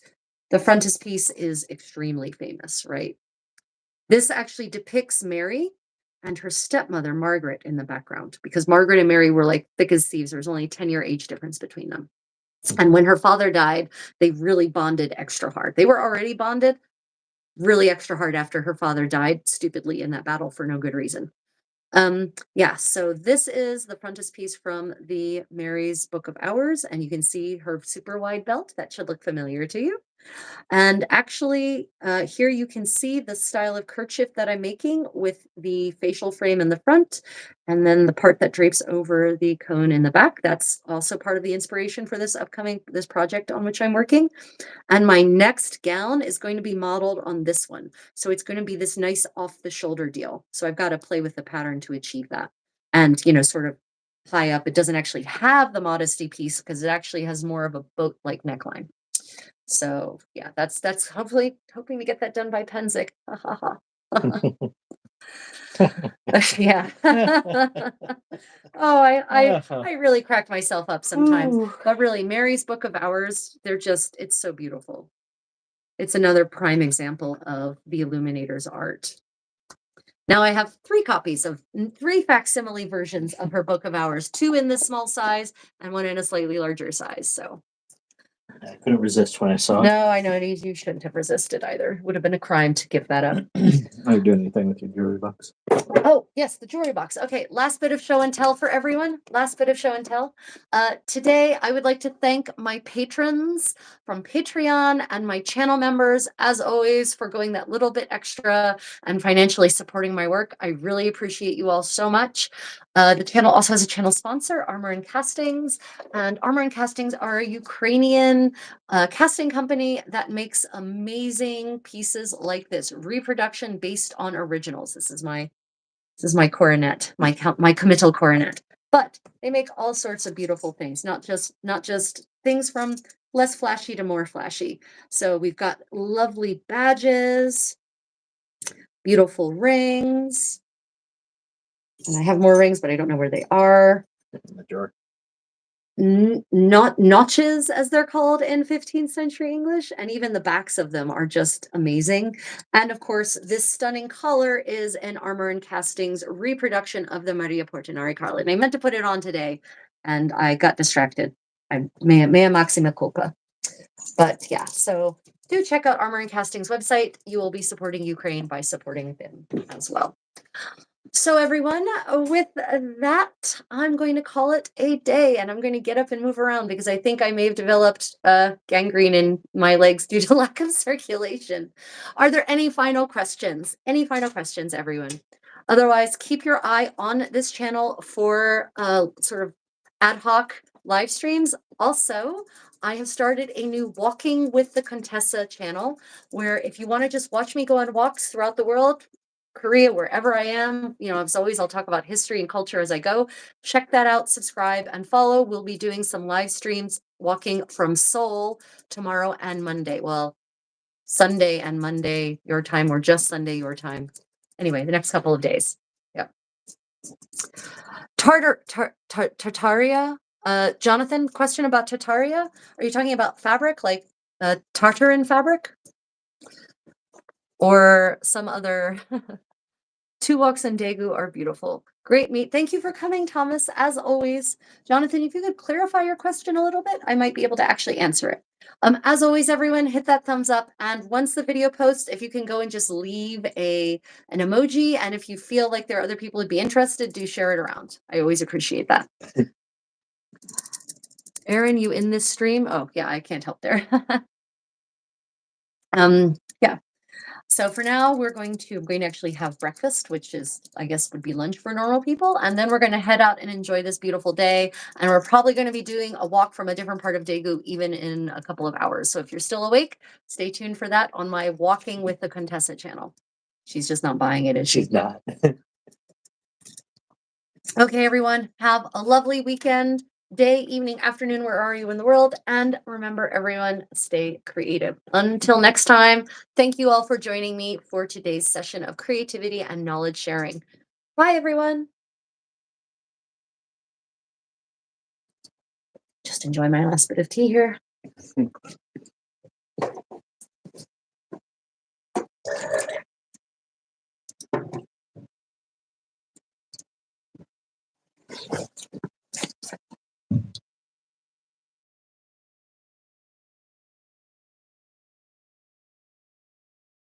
The frontispiece is extremely famous, right? This actually depicts Mary and her stepmother, Margaret, in the background, because Margaret and Mary were like thick as thieves. There was only a 10-year age difference between them. And when her father died, they really bonded extra hard. They were already bonded really extra hard after her father died stupidly in that battle for no good reason. Yeah, so this is the frontispiece from the Mary's Book of Hours, and you can see her super wide belt. That should look familiar to you. And actually, here you can see the style of kerchief that I'm making with the facial frame in the front, and then the part that drapes over the cone in the back. That's also part of the inspiration for this project on which I'm working. And my next gown is going to be modeled on this one. So it's going to be this nice off the shoulder deal. So I've got to play with the pattern to achieve that. And, sort of high up. It doesn't actually have the modesty piece because it actually has more of a boat-like neckline. So yeah, that's hoping to get that done by Penzic. Yeah. Oh, I really crack myself up sometimes. Ooh. But really, Mary's Book of Hours, it's so beautiful. It's another prime example of the illuminator's art. Now I have three facsimile versions of her Book of Hours, two in this small size and one in a slightly larger size. So I couldn't resist when I saw it. no, I know you shouldn't have resisted either. Would have been a crime to give that up. Are you doing anything with your jewelry box? Oh, yes, the jewelry box. Okay, last bit of show and tell for everyone. Last bit of show and tell. Today, I would like to thank my patrons from Patreon and my channel members, as always, for going that little bit extra and financially supporting my work. I really appreciate you all so much. The channel also has a channel sponsor, Armor and Castings, and Armor and Castings are a Ukrainian casting company that makes amazing pieces like this, reproduction based on originals. This is my coronet, my committal coronet. But they make all sorts of beautiful things, not just things from less flashy to more flashy. So we've got lovely badges, beautiful rings, and I have more rings, but I don't know where they are. In the drawer. Not notches, as they're called in 15th century English, and even the backs of them are just amazing. And of course, this stunning collar is an Armor and Castings reproduction of the Maria Portinari collar. And I meant to put it on today, and I got distracted. I mea maxima culpa. But yeah, so do check out Armor and Castings website. You will be supporting Ukraine by supporting them as well. So everyone, with that, I'm going to call it a day, and I'm going to get up and move around because I think I may have developed gangrene in my legs due to lack of circulation. Are there any final questions? Any final questions, everyone? Otherwise, keep your eye on this channel for sort of ad hoc live streams. Also, I have started a new Walking with the Contessa channel where if you want to just watch me go on walks throughout the world, Korea, wherever I am, as always, I'll talk about history and culture as I go. Check that out, subscribe, and follow. We'll be doing some live streams walking from Seoul tomorrow and Monday. Well, Sunday and Monday your time, or just Sunday your time. Anyway, the next couple of days. Yep. Tartaria. Jonathan, question about Tartaria. Are you talking about fabric, like tartarin fabric? Or some other? Two walks in Daegu are beautiful. Great meet. Thank you for coming, Thomas, as always. Jonathan, if you could clarify your question a little bit, I might be able to actually answer it. As always, everyone, hit that thumbs up. And once the video posts, if you can go and just leave an emoji. And if you feel like there are other people who'd be interested, do share it around. I always appreciate that. Aaron, you in this stream? Oh, yeah, I can't help there. Yeah. So for now, I'm going to actually have breakfast, which is, I guess, would be lunch for normal people. And then we're going to head out and enjoy this beautiful day. And we're probably going to be doing a walk from a different part of Daegu, even in a couple of hours. So if you're still awake, stay tuned for that on my Walking with the Contessa channel. She's just not buying it, is she? She's not. Okay, everyone, have a lovely weekend. Day, evening, afternoon, where are you in the world? And remember, everyone, stay creative. Until next time, thank you all for joining me for today's session of creativity and knowledge sharing. Bye, everyone. Just enjoy my last bit of tea here.